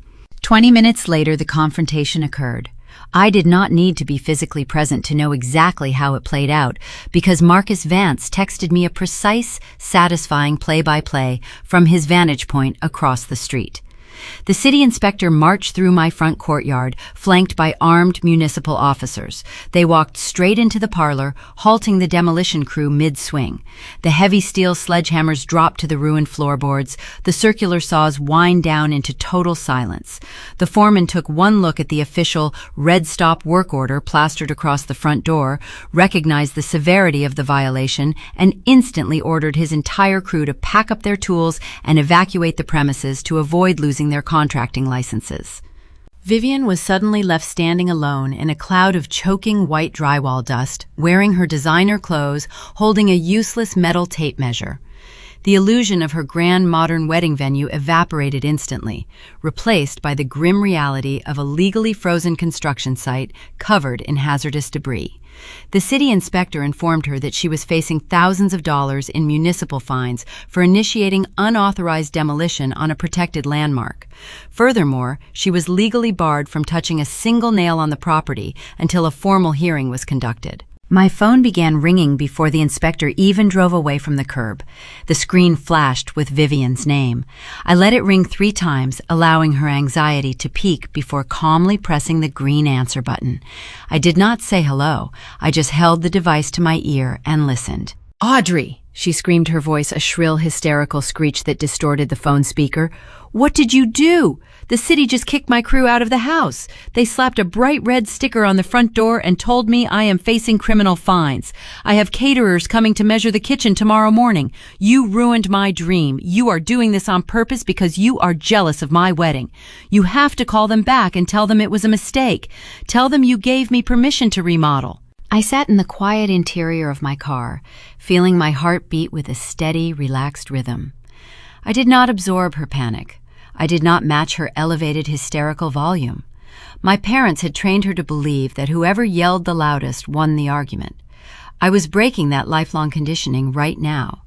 20 minutes later, the confrontation occurred. I did not need to be physically present to know exactly how it played out, because Marcus Vance texted me a precise, satisfying play-by-play from his vantage point across the street. The city inspector marched through my front courtyard, flanked by armed municipal officers. They walked straight into the parlor, halting the demolition crew mid-swing. The heavy steel sledgehammers dropped to the ruined floorboards. The circular saws whined down into total silence. The foreman took one look at the official red stop work order plastered across the front door, recognized the severity of the violation, and instantly ordered his entire crew to pack up their tools and evacuate the premises to avoid losing their contracting licenses. Vivian was suddenly left standing alone in a cloud of choking white drywall dust, wearing her designer clothes, holding a useless metal tape measure. The illusion of her grand modern wedding venue evaporated instantly, replaced by the grim reality of a legally frozen construction site covered in hazardous debris. The city inspector informed her that she was facing thousands of dollars in municipal fines for initiating unauthorized demolition on a protected landmark. Furthermore, she was legally barred from touching a single nail on the property until a formal hearing was conducted. My phone began ringing before the inspector even drove away from the curb. The screen flashed with Vivian's name. I let it ring 3 times, allowing her anxiety to peak before calmly pressing the green answer button. I did not say hello. I just held the device to my ear and listened. "Audrey!" she screamed, her voice a shrill, hysterical screech that distorted the phone speaker. "What did you do? The city just kicked my crew out of the house. They slapped a bright red sticker on the front door and told me I am facing criminal fines. I have caterers coming to measure the kitchen tomorrow morning. You ruined my dream. You are doing this on purpose because you are jealous of my wedding. You have to call them back and tell them it was a mistake. Tell them you gave me permission to remodel." I sat in the quiet interior of my car, feeling my heart beat with a steady, relaxed rhythm. I did not absorb her panic. I did not match her elevated, hysterical volume. My parents had trained her to believe that whoever yelled the loudest won the argument. I was breaking that lifelong conditioning right now.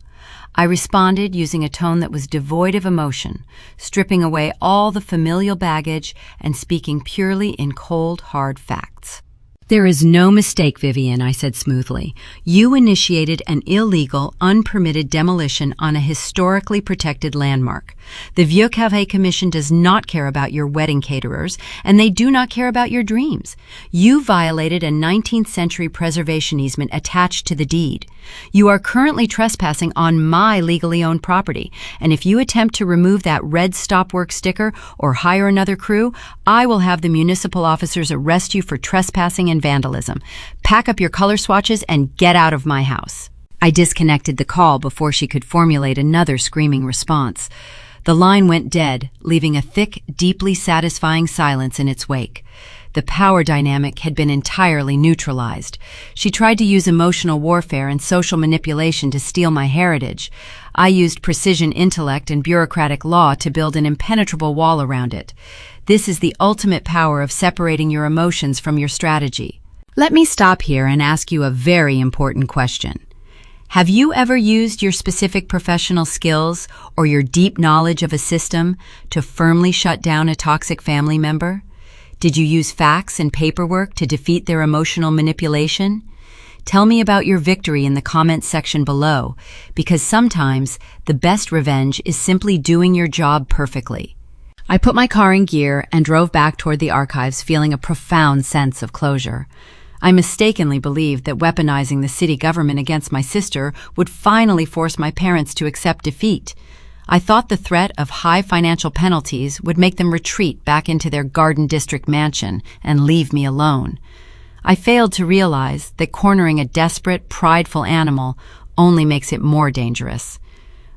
I responded using a tone that was devoid of emotion, stripping away all the familial baggage and speaking purely in cold, hard facts. There is no mistake, Vivian, I said smoothly. You initiated an illegal, unpermitted demolition on a historically protected landmark. The Vieux Carré Commission does not care about your wedding caterers, and they do not care about your dreams. You violated a 19th century preservation easement attached to the deed. You are currently trespassing on my legally owned property, and if you attempt to remove that red stop work sticker or hire another crew, I will have the municipal officers arrest you for trespassing and vandalism. Pack up your color swatches and get out of my house. I disconnected the call before she could formulate another screaming response. The line went dead, leaving a thick, deeply satisfying silence in its wake. The power dynamic had been entirely neutralized. She tried to use emotional warfare and social manipulation to steal my heritage. I used precision intellect and bureaucratic law to build an impenetrable wall around it. This is the ultimate power of separating your emotions from your strategy. Let me stop here and ask you a very important question. Have you ever used your specific professional skills or your deep knowledge of a system to firmly shut down a toxic family member? Did you use facts and paperwork to defeat their emotional manipulation? Tell me about your victory in the comments section below, because sometimes the best revenge is simply doing your job perfectly. I put my car in gear and drove back toward the archives, feeling a profound sense of closure. I mistakenly believed that weaponizing the city government against my sister would finally force my parents to accept defeat. I thought the threat of high financial penalties would make them retreat back into their Garden District mansion and leave me alone. I failed to realize that cornering a desperate, prideful animal only makes it more dangerous.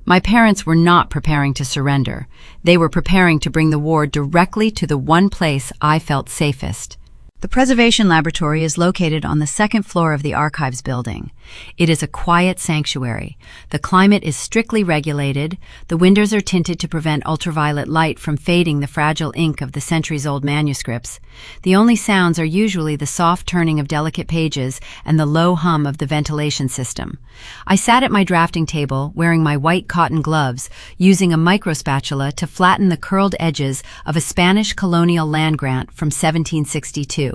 My parents were not preparing to surrender. They were preparing to bring the war directly to the one place I felt safest. The Preservation Laboratory is located on the second floor of the Archives building. It is a quiet sanctuary. The climate is strictly regulated. The windows are tinted to prevent ultraviolet light from fading the fragile ink of the centuries-old manuscripts. The only sounds are usually the soft turning of delicate pages and the low hum of the ventilation system. I sat at my drafting table, wearing my white cotton gloves, using a microspatula to flatten the curled edges of a Spanish colonial land grant from 1762.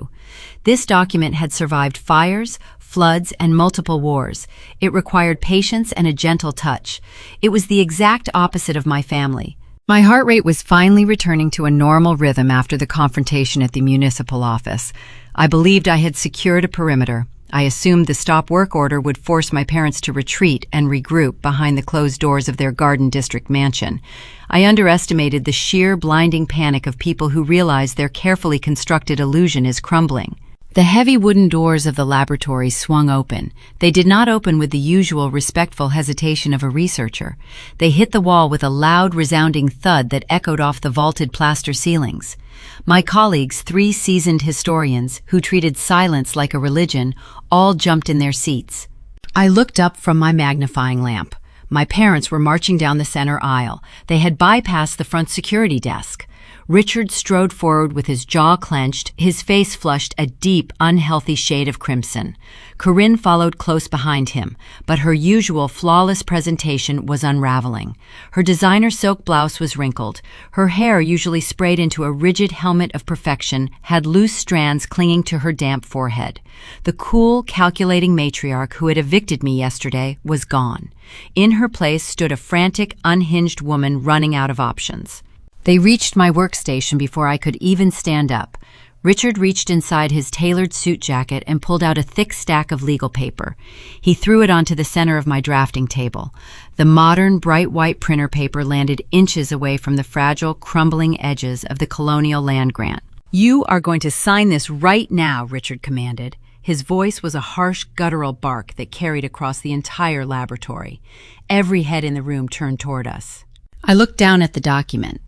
This document had survived fires, floods, and multiple wars. It required patience and a gentle touch. It was the exact opposite of my family. My heart rate was finally returning to a normal rhythm after the confrontation at the municipal office. I believed I had secured a perimeter. I assumed the stop work order would force my parents to retreat and regroup behind the closed doors of their Garden District mansion. I underestimated the sheer blinding panic of people who realize their carefully constructed illusion is crumbling. The heavy wooden doors of the laboratory swung open. They did not open with the usual respectful hesitation of a researcher. They hit the wall with a loud, resounding thud that echoed off the vaulted plaster ceilings. My colleagues, 3 seasoned historians who treated silence like a religion, all jumped in their seats. I looked up from my magnifying lamp. My parents were marching down the center aisle. They had bypassed the front security desk. Richard strode forward with his jaw clenched, his face flushed a deep, unhealthy shade of crimson. Corinne followed close behind him, but her usual flawless presentation was unraveling. Her designer silk blouse was wrinkled. Her hair, usually sprayed into a rigid helmet of perfection, had loose strands clinging to her damp forehead. The cool, calculating matriarch who had evicted me yesterday was gone. In her place stood a frantic, unhinged woman running out of options. They reached my workstation before I could even stand up. Richard reached inside his tailored suit jacket and pulled out a thick stack of legal paper. He threw it onto the center of my drafting table. The modern, bright white printer paper landed inches away from the fragile, crumbling edges of the colonial land grant. "You are going to sign this right now," Richard commanded. His voice was a harsh, guttural bark that carried across the entire laboratory. Every head in the room turned toward us. I looked down at the document.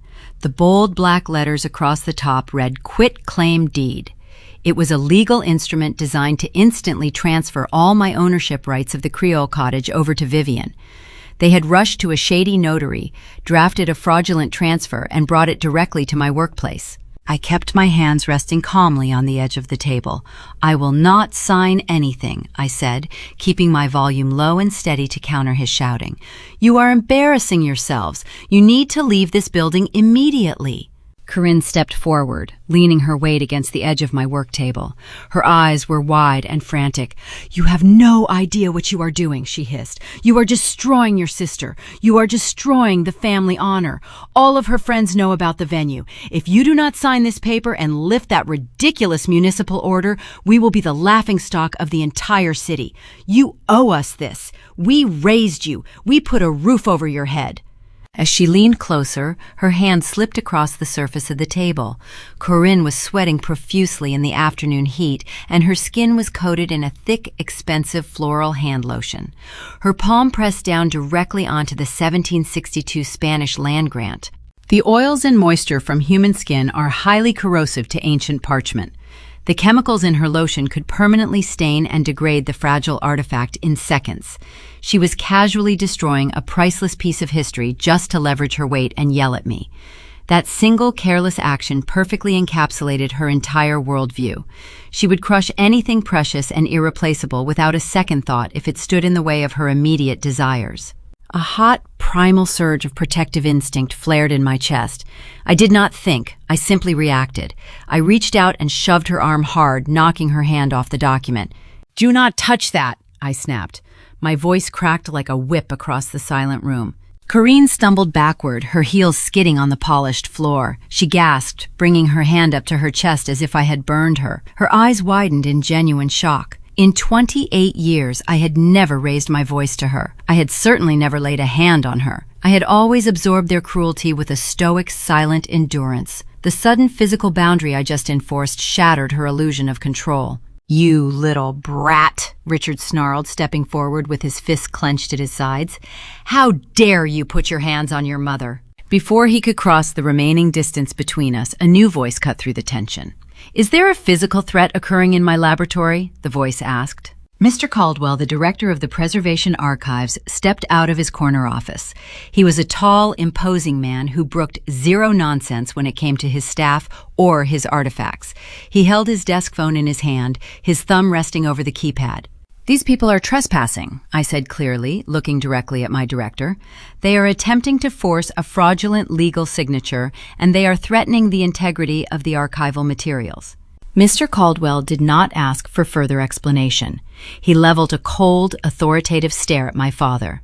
The bold black letters across the top read, "Quit Claim Deed." It was a legal instrument designed to instantly transfer all my ownership rights of the Creole cottage over to Vivian. They had rushed to a shady notary, drafted a fraudulent transfer, and brought it directly to my workplace. I kept my hands resting calmly on the edge of the table. "I will not sign anything," I said, keeping my volume low and steady to counter his shouting. "You are embarrassing yourselves. You need to leave this building immediately." Corinne stepped forward, leaning her weight against the edge of my work table. Her eyes were wide and frantic. "You have no idea what you are doing," she hissed. "You are destroying your sister. You are destroying the family honor. All of her friends know about the venue. If you do not sign this paper and lift that ridiculous municipal order, we will be the laughingstock of the entire city. You owe us this. We raised you. We put a roof over your head." As she leaned closer, her hand slipped across the surface of the table. Corinne was sweating profusely in the afternoon heat, and her skin was coated in a thick, expensive floral hand lotion. Her palm pressed down directly onto the 1762 Spanish land grant. The oils and moisture from human skin are highly corrosive to ancient parchment. The chemicals in her lotion could permanently stain and degrade the fragile artifact in seconds. She was casually destroying a priceless piece of history just to leverage her weight and yell at me. That single careless action perfectly encapsulated her entire worldview. She would crush anything precious and irreplaceable without a second thought if it stood in the way of her immediate desires. A hot, primal surge of protective instinct flared in my chest. I did not think, I simply reacted. I reached out and shoved her arm hard, knocking her hand off the document. "Do not touch that," I snapped. My voice cracked like a whip across the silent room. Corinne stumbled backward, her heels skidding on the polished floor. She gasped, bringing her hand up to her chest as if I had burned her. Her eyes widened in genuine shock. In 28 years, I had never raised my voice to her. I had certainly never laid a hand on her. I had always absorbed their cruelty with a stoic, silent endurance. The sudden physical boundary I just enforced shattered her illusion of control. "You little brat," Richard snarled, stepping forward with his fists clenched at his sides. "How dare you put your hands on your mother?" Before he could cross the remaining distance between us, a new voice cut through the tension. "Is there a physical threat occurring in my laboratory?" the voice asked. Mr. Caldwell, the director of the Preservation Archives, stepped out of his corner office. He was a tall, imposing man who brooked zero nonsense when it came to his staff or his artifacts. He held his desk phone in his hand, his thumb resting over the keypad. "These people are trespassing," I said clearly, looking directly at my director. "They are attempting to force a fraudulent legal signature, and they are threatening the integrity of the archival materials." Mr. Caldwell did not ask for further explanation. He leveled a cold, authoritative stare at my father.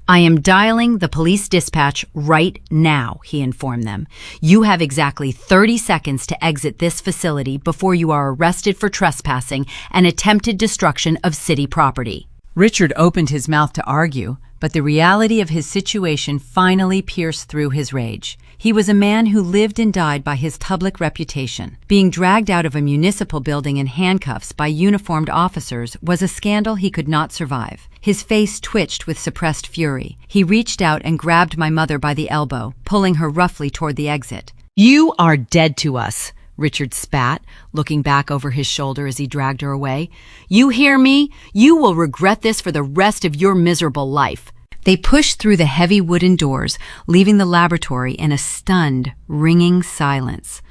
"I am dialing the police dispatch right now," he informed them. "You have exactly 30 seconds to exit this facility before you are arrested for trespassing and attempted destruction of city property." Richard opened his mouth to argue, but the reality of his situation finally pierced through his rage. He was a man who lived and died by his public reputation. Being dragged out of a municipal building in handcuffs by uniformed officers was a scandal he could not survive. His face twitched with suppressed fury. He reached out and grabbed my mother by the elbow, pulling her roughly toward the exit. "You are dead to us," Richard spat, looking back over his shoulder as he dragged her away. "You hear me? You will regret this for the rest of your miserable life." They pushed through the heavy wooden doors, leaving the laboratory in a stunned, ringing silence.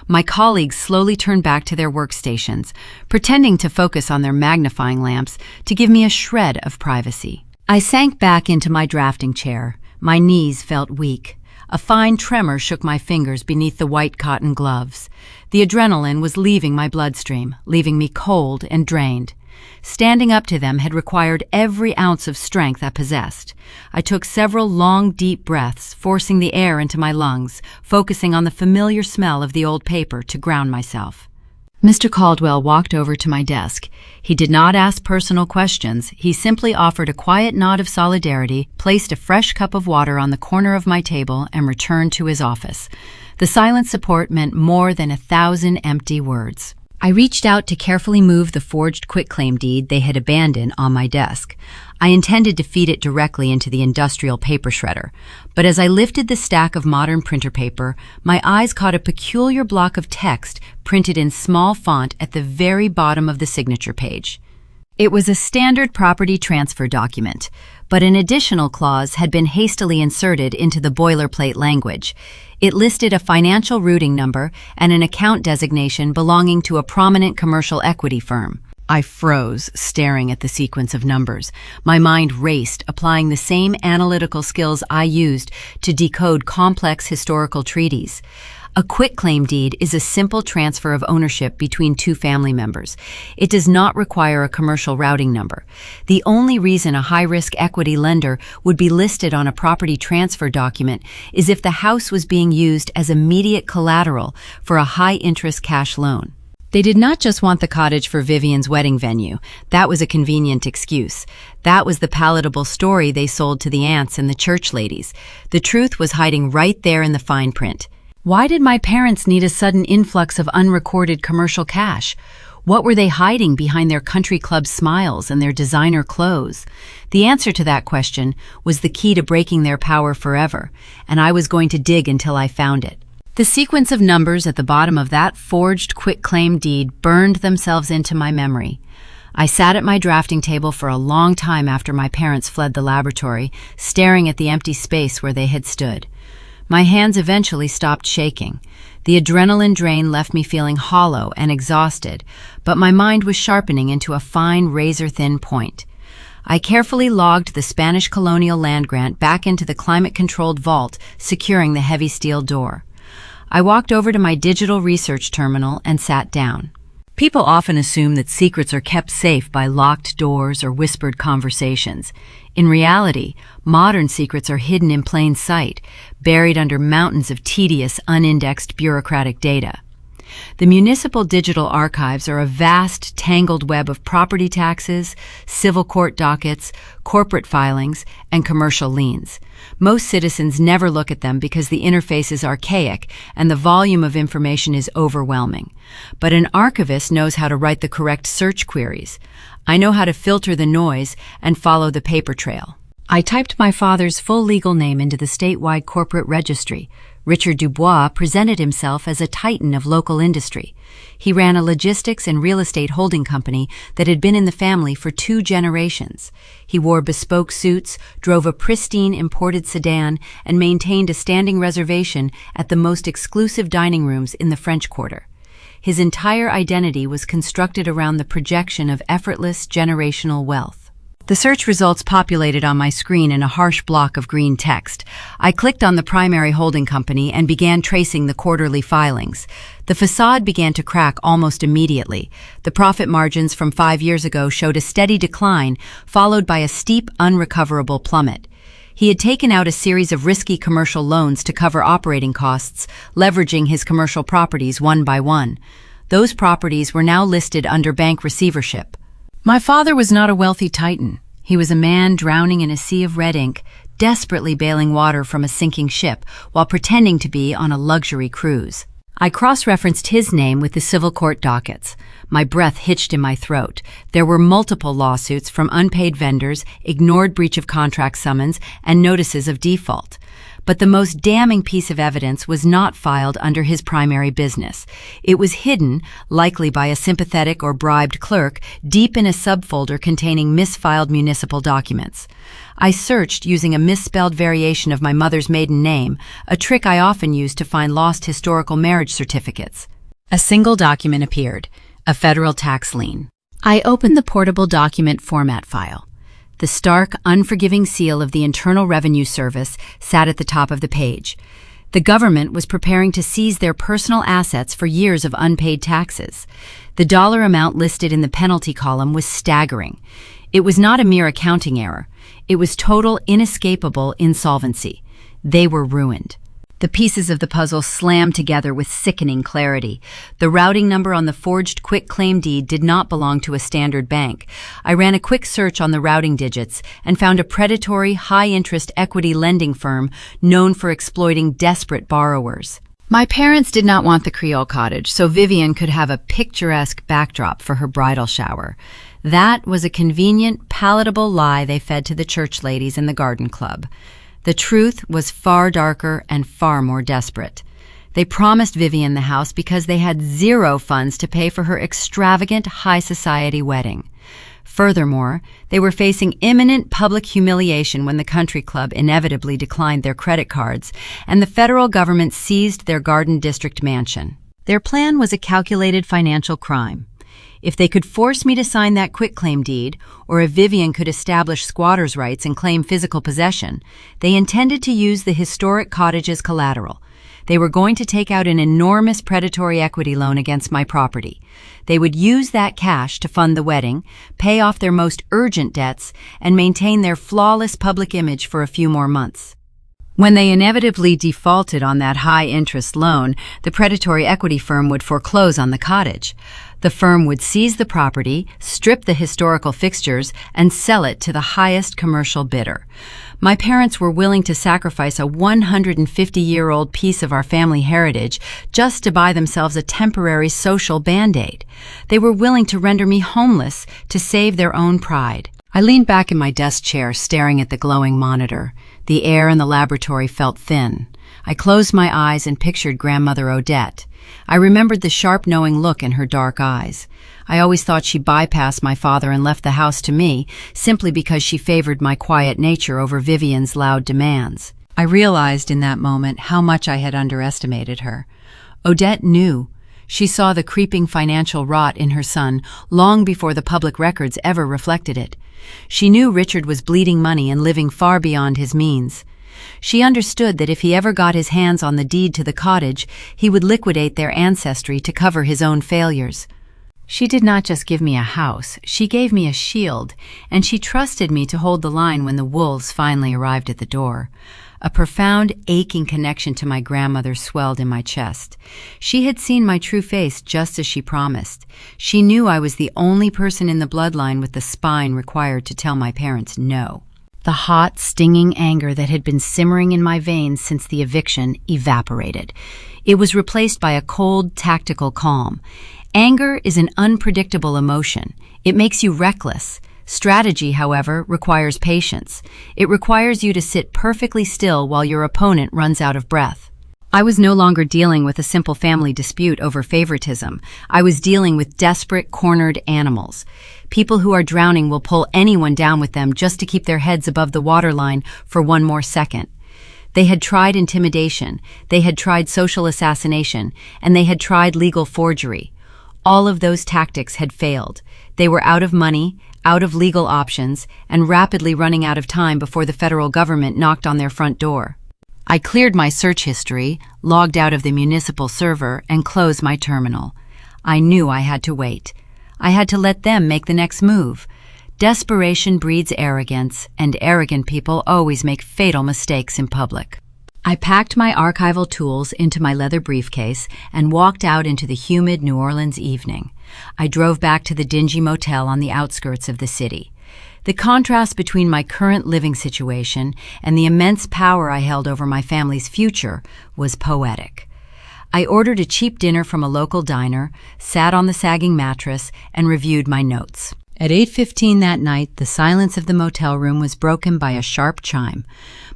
My colleagues slowly turned back to their workstations, pretending to focus on their magnifying lamps to give me a shred of privacy. I sank back into my drafting chair. My knees felt weak. A fine tremor shook my fingers beneath the white cotton gloves. The adrenaline was leaving my bloodstream, leaving me cold and drained. Standing up to them had required every ounce of strength I possessed. I took several long, deep breaths, forcing the air into my lungs, focusing on the familiar smell of the old paper to ground myself. Mr. Caldwell walked over to my desk. He did not ask personal questions. He simply offered a quiet nod of solidarity, placed a fresh cup of water on the corner of my table, and returned to his office. The silent support meant more than 1,000 empty words. I reached out to carefully move the forged quitclaim deed they had abandoned on my desk. I intended to feed it directly into the industrial paper shredder, but as I lifted the stack of modern printer paper, my eyes caught a peculiar block of text printed in small font at the very bottom of the signature page. It was a standard property transfer document, but an additional clause had been hastily inserted into the boilerplate language. It listed a financial routing number and an account designation belonging to a prominent commercial equity firm. I froze, staring at the sequence of numbers. My mind raced, applying the same analytical skills I used to decode complex historical treaties. A quitclaim deed is a simple transfer of ownership between two family members. It does not require a commercial routing number. The only reason a high-risk equity lender would be listed on a property transfer document is if the house was being used as immediate collateral for a high-interest cash loan. They did not just want the cottage for Vivian's wedding venue. That was a convenient excuse. That was the palatable story they sold to the aunts and the church ladies. The truth was hiding right there in the fine print. Why did my parents need a sudden influx of unrecorded commercial cash? What were they hiding behind their country club smiles and their designer clothes? The answer to that question was the key to breaking their power forever, and I was going to dig until I found it. The sequence of numbers at the bottom of that forged quitclaim deed burned themselves into my memory. I sat at my drafting table for a long time after my parents fled the laboratory, staring at the empty space where they had stood. My hands eventually stopped shaking. The adrenaline drain left me feeling hollow and exhausted, but my mind was sharpening into a fine, razor-thin point. I carefully logged the Spanish colonial land grant back into the climate-controlled vault, securing the heavy steel door. I walked over to my digital research terminal and sat down. People often assume that secrets are kept safe by locked doors or whispered conversations. In reality, modern secrets are hidden in plain sight, buried under mountains of tedious, unindexed bureaucratic data. The municipal digital archives are a vast, tangled web of property taxes, civil court dockets, corporate filings, and commercial liens. Most citizens never look at them because the interface is archaic and the volume of information is overwhelming. But an archivist knows how to write the correct search queries. I know how to filter the noise and follow the paper trail. I typed my father's full legal name into the statewide corporate registry. Richard Dubois presented himself as a titan of local industry. He ran a logistics and real estate holding company that had been in the family for 2 generations. He wore bespoke suits, drove a pristine imported sedan, and maintained a standing reservation at the most exclusive dining rooms in the French Quarter. His entire identity was constructed around the projection of effortless generational wealth. The search results populated on my screen in a harsh block of green text. I clicked on the primary holding company and began tracing the quarterly filings. The facade began to crack almost immediately. The profit margins from 5 years ago showed a steady decline, followed by a steep, unrecoverable plummet. He had taken out a series of risky commercial loans to cover operating costs, leveraging his commercial properties one by one. Those properties were now listed under bank receivership. My father was not a wealthy titan. He was a man drowning in a sea of red ink, desperately bailing water from a sinking ship while pretending to be on a luxury cruise. I cross-referenced his name with the civil court dockets. My breath hitched in my throat. There were multiple lawsuits from unpaid vendors, ignored breach of contract summons, and notices of default. But the most damning piece of evidence was not filed under his primary business. It was hidden, likely by a sympathetic or bribed clerk, deep in a subfolder containing misfiled municipal documents. I searched using a misspelled variation of my mother's maiden name, a trick I often used to find lost historical marriage certificates. A single document appeared, a federal tax lien. I opened the portable document format file. The stark, unforgiving seal of the Internal Revenue Service sat at the top of the page. The government was preparing to seize their personal assets for years of unpaid taxes. The dollar amount listed in the penalty column was staggering. It was not a mere accounting error. It was total, inescapable insolvency. They were ruined. The pieces of the puzzle slammed together with sickening clarity. The routing number on the forged quitclaim deed did not belong to a standard bank. I ran a quick search on the routing digits and found a predatory, high-interest equity lending firm known for exploiting desperate borrowers. My parents did not want the Creole cottage, so Vivian could have a picturesque backdrop for her bridal shower. That was a convenient, palatable lie they fed to the church ladies in the garden club. The truth was far darker and far more desperate. They promised Vivian the house because they had zero funds to pay for her extravagant high society wedding. Furthermore, they were facing imminent public humiliation when the country club inevitably declined their credit cards and the federal government seized their Garden District mansion. Their plan was a calculated financial crime. If they could force me to sign that quitclaim deed, or if Vivian could establish squatters' rights and claim physical possession, they intended to use the historic cottage as collateral. They were going to take out an enormous predatory equity loan against my property. They would use that cash to fund the wedding, pay off their most urgent debts, and maintain their flawless public image for a few more months. When they inevitably defaulted on that high-interest loan, the predatory equity firm would foreclose on the cottage. The firm would seize the property, strip the historical fixtures, and sell it to the highest commercial bidder. My parents were willing to sacrifice a 150-year-old piece of our family heritage just to buy themselves a temporary social Band-Aid. They were willing to render me homeless to save their own pride. I leaned back in my desk chair, staring at the glowing monitor. The air in the laboratory felt thin. I closed my eyes and pictured Grandmother Odette. I remembered the sharp, knowing look in her dark eyes. I always thought she bypassed my father and left the house to me, simply because she favored my quiet nature over Vivian's loud demands. I realized in that moment how much I had underestimated her. Odette knew. She saw the creeping financial rot in her son long before the public records ever reflected it. She knew Richard was bleeding money and living far beyond his means. She understood that if he ever got his hands on the deed to the cottage, he would liquidate their ancestry to cover his own failures. She did not just give me a house, she gave me a shield, and she trusted me to hold the line when the wolves finally arrived at the door. A profound, aching connection to my grandmother swelled in my chest. She had seen my true face just as she promised. She knew I was the only person in the bloodline with the spine required to tell my parents no. The hot, stinging anger that had been simmering in my veins since the eviction evaporated. It was replaced by a cold, tactical calm. Anger is an unpredictable emotion. It makes you reckless. Strategy, however, requires patience. It requires you to sit perfectly still while your opponent runs out of breath. I was no longer dealing with a simple family dispute over favoritism. I was dealing with desperate, cornered animals. People who are drowning will pull anyone down with them just to keep their heads above the waterline for one more second. They had tried intimidation, they had tried social assassination, and they had tried legal forgery. All of those tactics had failed. They were out of money, out of legal options, and rapidly running out of time before the federal government knocked on their front door. I cleared my search history, logged out of the municipal server, and closed my terminal. I knew I had to wait. I had to let them make the next move. Desperation breeds arrogance, and arrogant people always make fatal mistakes in public. I packed my archival tools into my leather briefcase and walked out into the humid New Orleans evening. I drove back to the dingy motel on the outskirts of the city. The contrast between my current living situation and the immense power I held over my family's future was poetic. I ordered a cheap dinner from a local diner, sat on the sagging mattress, and reviewed my notes. At 8:15 that night, the silence of the motel room was broken by a sharp chime.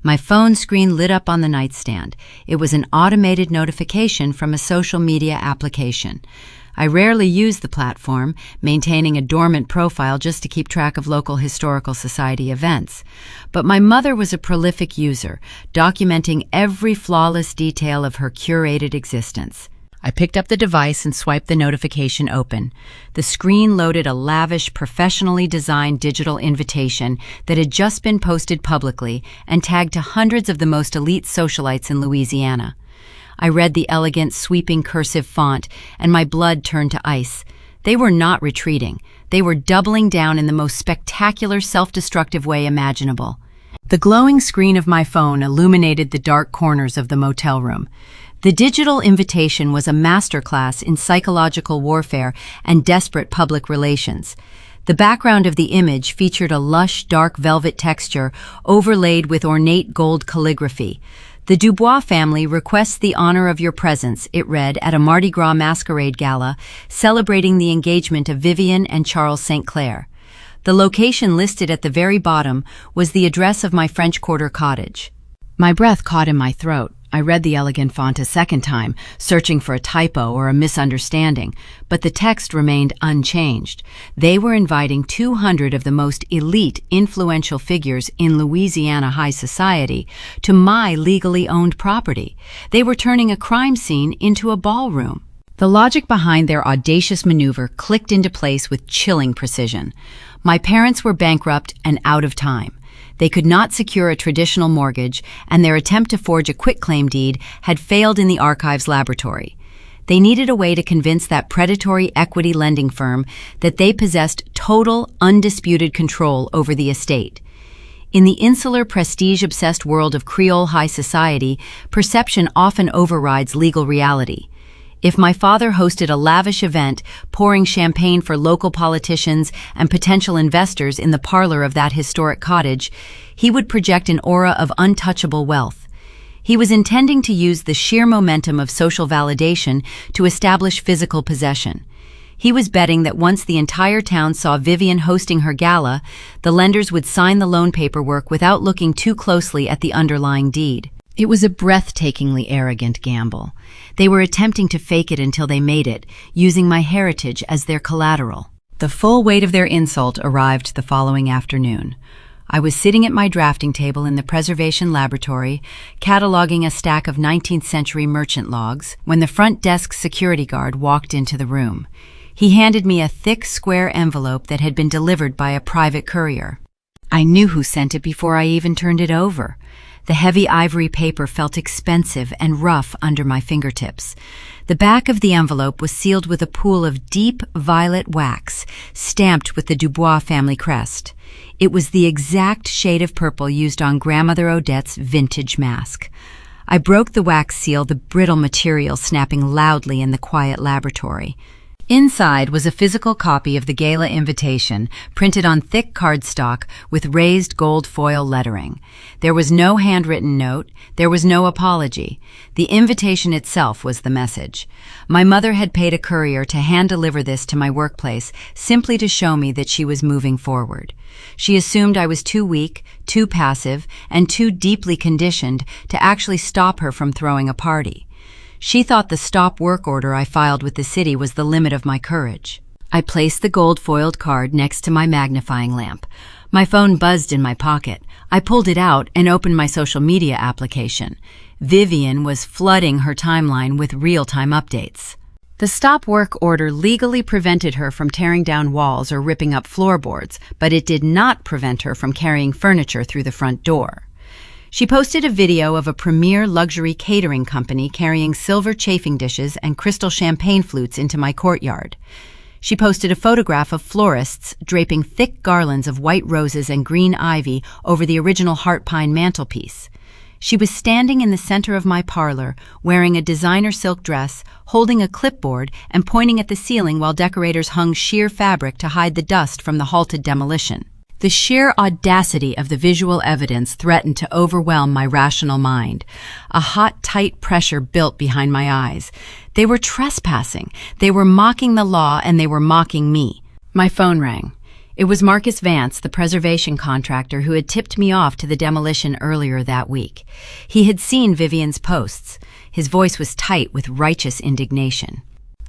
My phone screen lit up on the nightstand. It was an automated notification from a social media application. I rarely use the platform, maintaining a dormant profile just to keep track of local historical society events. But my mother was a prolific user, documenting every flawless detail of her curated existence. I picked up the device and swiped the notification open. The screen loaded a lavish, professionally designed digital invitation that had just been posted publicly and tagged to hundreds of the most elite socialites in Louisiana. I read the elegant, sweeping cursive font, and my blood turned to ice. They were not retreating. They were doubling down in the most spectacular, self-destructive way imaginable. The glowing screen of my phone illuminated the dark corners of the motel room. The digital invitation was a masterclass in psychological warfare and desperate public relations. The background of the image featured a lush, dark velvet texture overlaid with ornate gold calligraphy. The Dubois family requests the honor of your presence, it read, at a Mardi Gras masquerade gala celebrating the engagement of Vivian and Charles St. Clair. The location listed at the very bottom was the address of my French Quarter cottage. My breath caught in my throat. I read the elegant font a second time, searching for a typo or a misunderstanding, but the text remained unchanged. They were inviting 200 of the most elite, influential figures in Louisiana high society to my legally owned property. They were turning a crime scene into a ballroom. The logic behind their audacious maneuver clicked into place with chilling precision. My parents were bankrupt and out of time. They could not secure a traditional mortgage, and their attempt to forge a quitclaim deed had failed in the archives laboratory. They needed a way to convince that predatory equity lending firm that they possessed total, undisputed control over the estate. In the insular, prestige-obsessed world of Creole high society, perception often overrides legal reality. If my father hosted a lavish event, pouring champagne for local politicians and potential investors in the parlor of that historic cottage, he would project an aura of untouchable wealth. He was intending to use the sheer momentum of social validation to establish physical possession. He was betting that once the entire town saw Vivian hosting her gala, the lenders would sign the loan paperwork without looking too closely at the underlying deed. It was a breathtakingly arrogant gamble. They were attempting to fake it until they made it, using my heritage as their collateral. The full weight of their insult arrived the following afternoon. I was sitting at my drafting table in the preservation laboratory, cataloging a stack of 19th century merchant logs, when the front desk security guard walked into the room. He handed me a thick, square envelope that had been delivered by a private courier. I knew who sent it before I even turned it over. The heavy ivory paper felt expensive and rough under my fingertips. The back of the envelope was sealed with a pool of deep violet wax, stamped with the Dubois family crest. It was the exact shade of purple used on Grandmother Odette's vintage mask. I broke the wax seal, the brittle material snapping loudly in the quiet laboratory. Inside was a physical copy of the gala invitation, printed on thick cardstock with raised gold foil lettering. There was no handwritten note, there was no apology. The invitation itself was the message. My mother had paid a courier to hand-deliver this to my workplace, simply to show me that she was moving forward. She assumed I was too weak, too passive, and too deeply conditioned to actually stop her from throwing a party. She thought the stop work order I filed with the city was the limit of my courage. I placed the gold-foiled card next to my magnifying lamp. My phone buzzed in my pocket. I pulled it out and opened my social media application. Vivian was flooding her timeline with real-time updates. The stop work order legally prevented her from tearing down walls or ripping up floorboards, but it did not prevent her from carrying furniture through the front door. She posted a video of a premier luxury catering company carrying silver chafing dishes and crystal champagne flutes into my courtyard. She posted a photograph of florists draping thick garlands of white roses and green ivy over the original heart pine mantelpiece. She was standing in the center of my parlor, wearing a designer silk dress, holding a clipboard, and pointing at the ceiling while decorators hung sheer fabric to hide the dust from the halted demolition. The sheer audacity of the visual evidence threatened to overwhelm my rational mind. A hot, tight pressure built behind my eyes. They were trespassing. They were mocking the law, and they were mocking me. My phone rang. It was Marcus Vance, the preservation contractor who had tipped me off to the demolition earlier that week. He had seen Vivian's posts. His voice was tight with righteous indignation.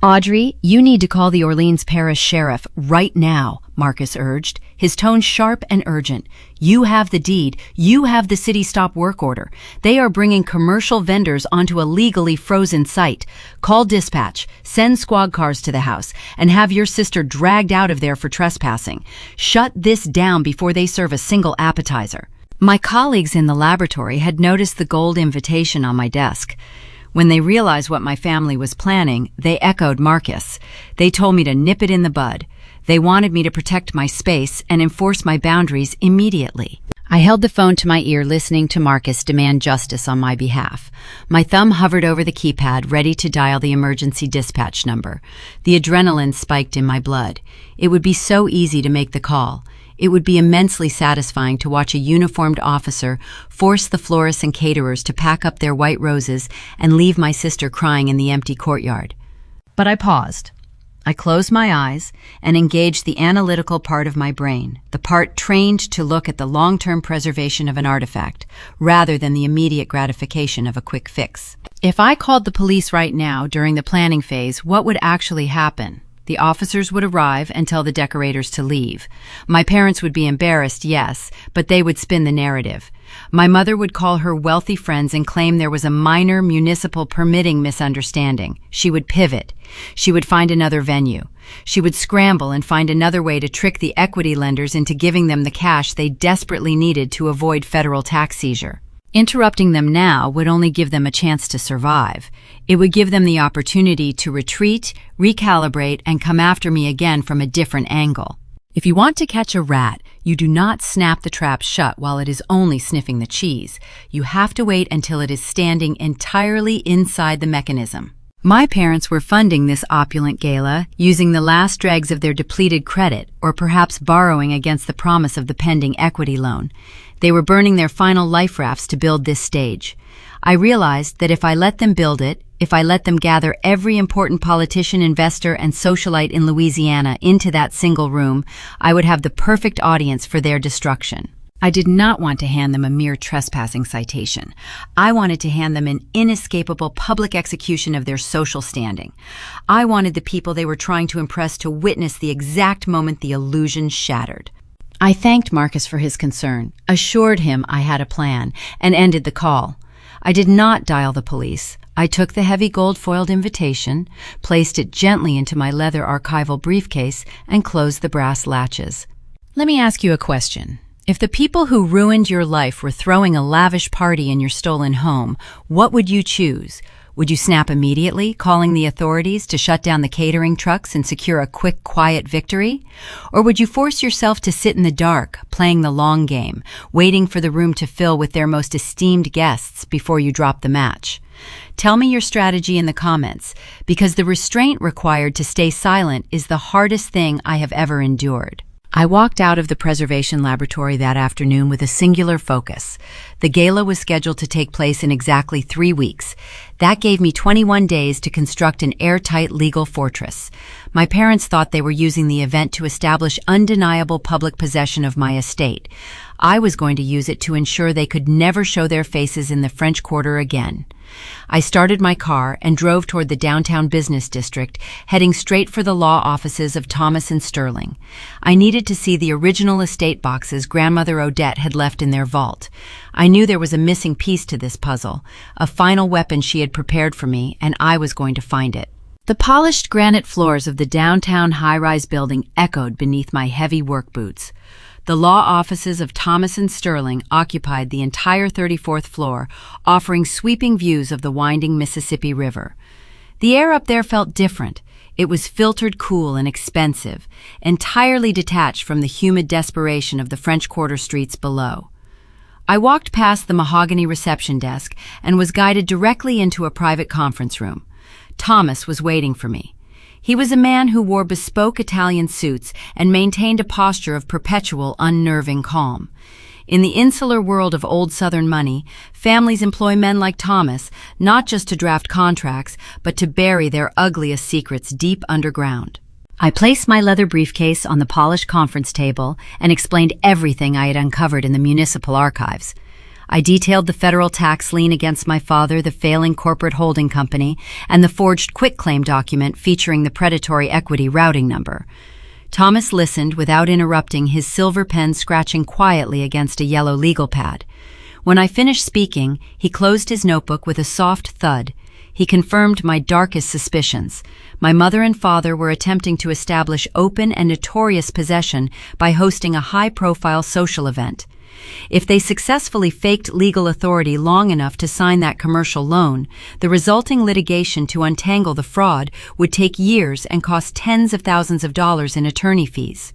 "Audrey, you need to call the Orleans Parish Sheriff right now," Marcus urged, his tone sharp and urgent. "You have the deed. You have the city stop work order. They are bringing commercial vendors onto a legally frozen site. Call dispatch, send squad cars to the house, and have your sister dragged out of there for trespassing. Shut this down before they serve a single appetizer." My colleagues in the laboratory had noticed the gold invitation on my desk. When they realized what my family was planning, they echoed Marcus. They told me to nip it in the bud. They wanted me to protect my space and enforce my boundaries immediately. I held the phone to my ear, listening to Marcus demand justice on my behalf. My thumb hovered over the keypad, ready to dial the emergency dispatch number. The adrenaline spiked in my blood. It would be so easy to make the call. It would be immensely satisfying to watch a uniformed officer force the florists and caterers to pack up their white roses and leave my sister crying in the empty courtyard. But I paused. I closed my eyes and engaged the analytical part of my brain, the part trained to look at the long-term preservation of an artifact, rather than the immediate gratification of a quick fix. If I called the police right now during the planning phase, what would actually happen? The officers would arrive and tell the decorators to leave. My parents would be embarrassed, yes, but they would spin the narrative. My mother would call her wealthy friends and claim there was a minor municipal permitting misunderstanding. She would pivot. She would find another venue. She would scramble and find another way to trick the equity lenders into giving them the cash they desperately needed to avoid federal tax seizure. Interrupting them now would only give them a chance to survive. It would give them the opportunity to retreat, recalibrate, and come after me again from a different angle. If you want to catch a rat, you do not snap the trap shut while it is only sniffing the cheese. You have to wait until it is standing entirely inside the mechanism. My parents were funding this opulent gala using the last dregs of their depleted credit, or perhaps borrowing against the promise of the pending equity loan. They were burning their final life rafts to build this stage. I realized that if I let them build it, if I let them gather every important politician, investor, and socialite in Louisiana into that single room, I would have the perfect audience for their destruction. I did not want to hand them a mere trespassing citation. I wanted to hand them an inescapable public execution of their social standing. I wanted the people they were trying to impress to witness the exact moment the illusion shattered. I thanked Marcus for his concern, assured him I had a plan, and ended the call. I did not dial the police. I took the heavy gold-foiled invitation, placed it gently into my leather archival briefcase, and closed the brass latches. Let me ask you a question. If the people who ruined your life were throwing a lavish party in your stolen home, what would you choose? Would you snap immediately, calling the authorities to shut down the catering trucks and secure a quick, quiet victory? Or would you force yourself to sit in the dark, playing the long game, waiting for the room to fill with their most esteemed guests before you drop the match? Tell me your strategy in the comments, because the restraint required to stay silent is the hardest thing I have ever endured. I walked out of the preservation laboratory that afternoon with a singular focus. The gala was scheduled to take place in exactly 3 weeks. That gave me 21 days to construct an airtight legal fortress. My parents thought they were using the event to establish undeniable public possession of my estate. I was going to use it to ensure they could never show their faces in the French Quarter again. I started my car and drove toward the downtown business district, heading straight for the law offices of Thomas and Sterling. I needed to see the original estate boxes Grandmother Odette had left in their vault. I knew there was a missing piece to this puzzle, a final weapon she had prepared for me, and I was going to find it. The polished granite floors of the downtown high-rise building echoed beneath my heavy work boots. The law offices of Thomas and Sterling occupied the entire 34th floor, offering sweeping views of the winding Mississippi River. The air up there felt different. It was filtered, cool, and expensive, entirely detached from the humid desperation of the French Quarter streets below. I walked past the mahogany reception desk and was guided directly into a private conference room. Thomas was waiting for me. He was a man who wore bespoke Italian suits and maintained a posture of perpetual, unnerving calm. In the insular world of old Southern money, families employ men like Thomas not just to draft contracts, but to bury their ugliest secrets deep underground. I placed my leather briefcase on the polished conference table and explained everything I had uncovered in the municipal archives. I detailed the federal tax lien against my father, the failing corporate holding company, and the forged quitclaim document featuring the predatory equity routing number. Thomas listened without interrupting, his silver pen scratching quietly against a yellow legal pad. When I finished speaking, he closed his notebook with a soft thud. He confirmed my darkest suspicions. My mother and father were attempting to establish open and notorious possession by hosting a high-profile social event. If they successfully faked legal authority long enough to sign that commercial loan, the resulting litigation to untangle the fraud would take years and cost tens of thousands of dollars in attorney fees.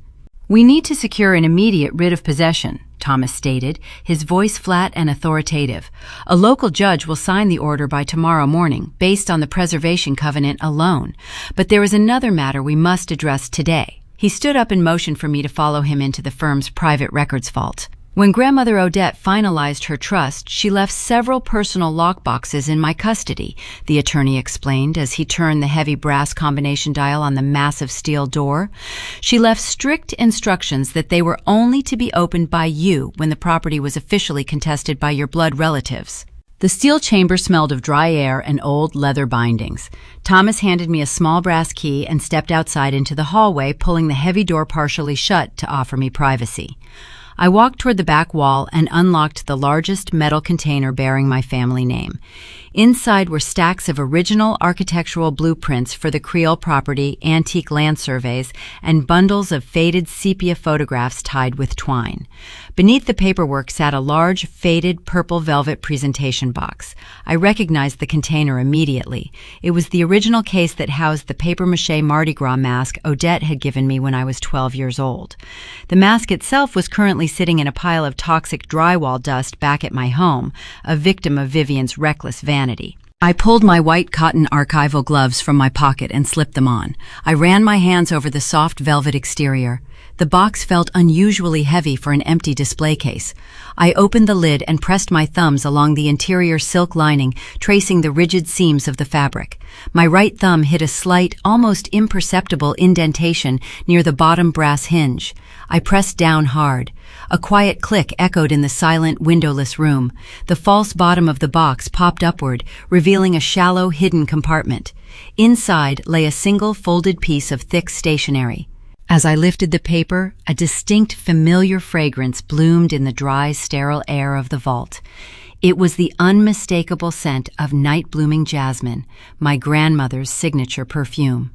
"We need to secure an immediate writ of possession," Thomas stated, his voice flat and authoritative. "A local judge will sign the order by tomorrow morning, based on the preservation covenant alone. But there is another matter we must address today." He stood up and motioned for me to follow him into the firm's private records vault. When Grandmother Odette finalized her trust, she left several personal lockboxes in my custody, the attorney explained as he turned the heavy brass combination dial on the massive steel door. "She left strict instructions that they were only to be opened by you when the property was officially contested by your blood relatives." The steel chamber smelled of dry air and old leather bindings. Thomas handed me a small brass key and stepped outside into the hallway, pulling the heavy door partially shut to offer me privacy. I walked toward the back wall and unlocked the largest metal container bearing my family name. Inside were stacks of original architectural blueprints for the Creole property, antique land surveys, and bundles of faded sepia photographs tied with twine. Beneath the paperwork sat a large, faded purple velvet presentation box. I recognized the container immediately. It was the original case that housed the papier-mâché Mardi Gras mask Odette had given me when I was 12 years old. The mask itself was currently sitting in a pile of toxic drywall dust back at my home, a victim of Vivian's reckless vanity. I pulled my white cotton archival gloves from my pocket and slipped them on. I ran my hands over the soft velvet exterior. The box felt unusually heavy for an empty display case. I opened the lid and pressed my thumbs along the interior silk lining, tracing the rigid seams of the fabric. My right thumb hit a slight, almost imperceptible indentation near the bottom brass hinge. I pressed down hard. A quiet click echoed in the silent, windowless room. The false bottom of the box popped upward, revealing a shallow, hidden compartment. Inside lay a single folded piece of thick stationery. As I lifted the paper, a distinct, familiar fragrance bloomed in the dry, sterile air of the vault. It was the unmistakable scent of night-blooming jasmine, my grandmother's signature perfume.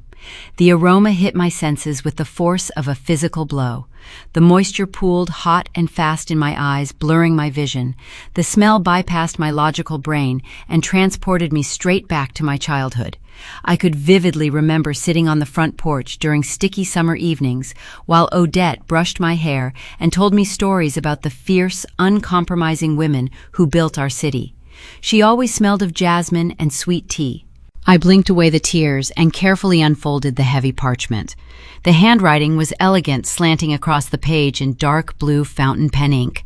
The aroma hit my senses with the force of a physical blow. The moisture pooled hot and fast in my eyes, blurring my vision. The smell bypassed my logical brain and transported me straight back to my childhood. I could vividly remember sitting on the front porch during sticky summer evenings while Odette brushed my hair and told me stories about the fierce, uncompromising women who built our city. She always smelled of jasmine and sweet tea. I blinked away the tears and carefully unfolded the heavy parchment. The handwriting was elegant, slanting across the page in dark blue fountain pen ink.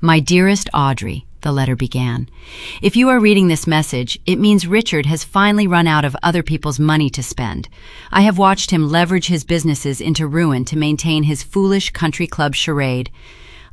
"My dearest Audrey," the letter began. "If you are reading this message, it means Richard has finally run out of other people's money to spend. I have watched him leverage his businesses into ruin to maintain his foolish country club charade.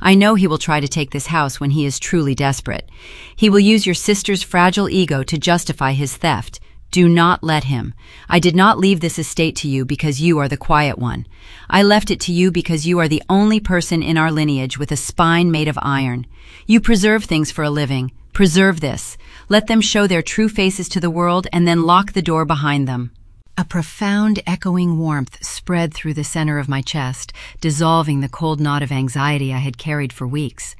I know he will try to take this house when he is truly desperate. He will use your sister's fragile ego to justify his theft. Do not let him. I did not leave this estate to you because you are the quiet one. I left it to you because you are the only person in our lineage with a spine made of iron. You preserve things for a living. Preserve this. Let them show their true faces to the world and then lock the door behind them." A profound, echoing warmth spread through the center of my chest, dissolving the cold knot of anxiety I had carried for weeks.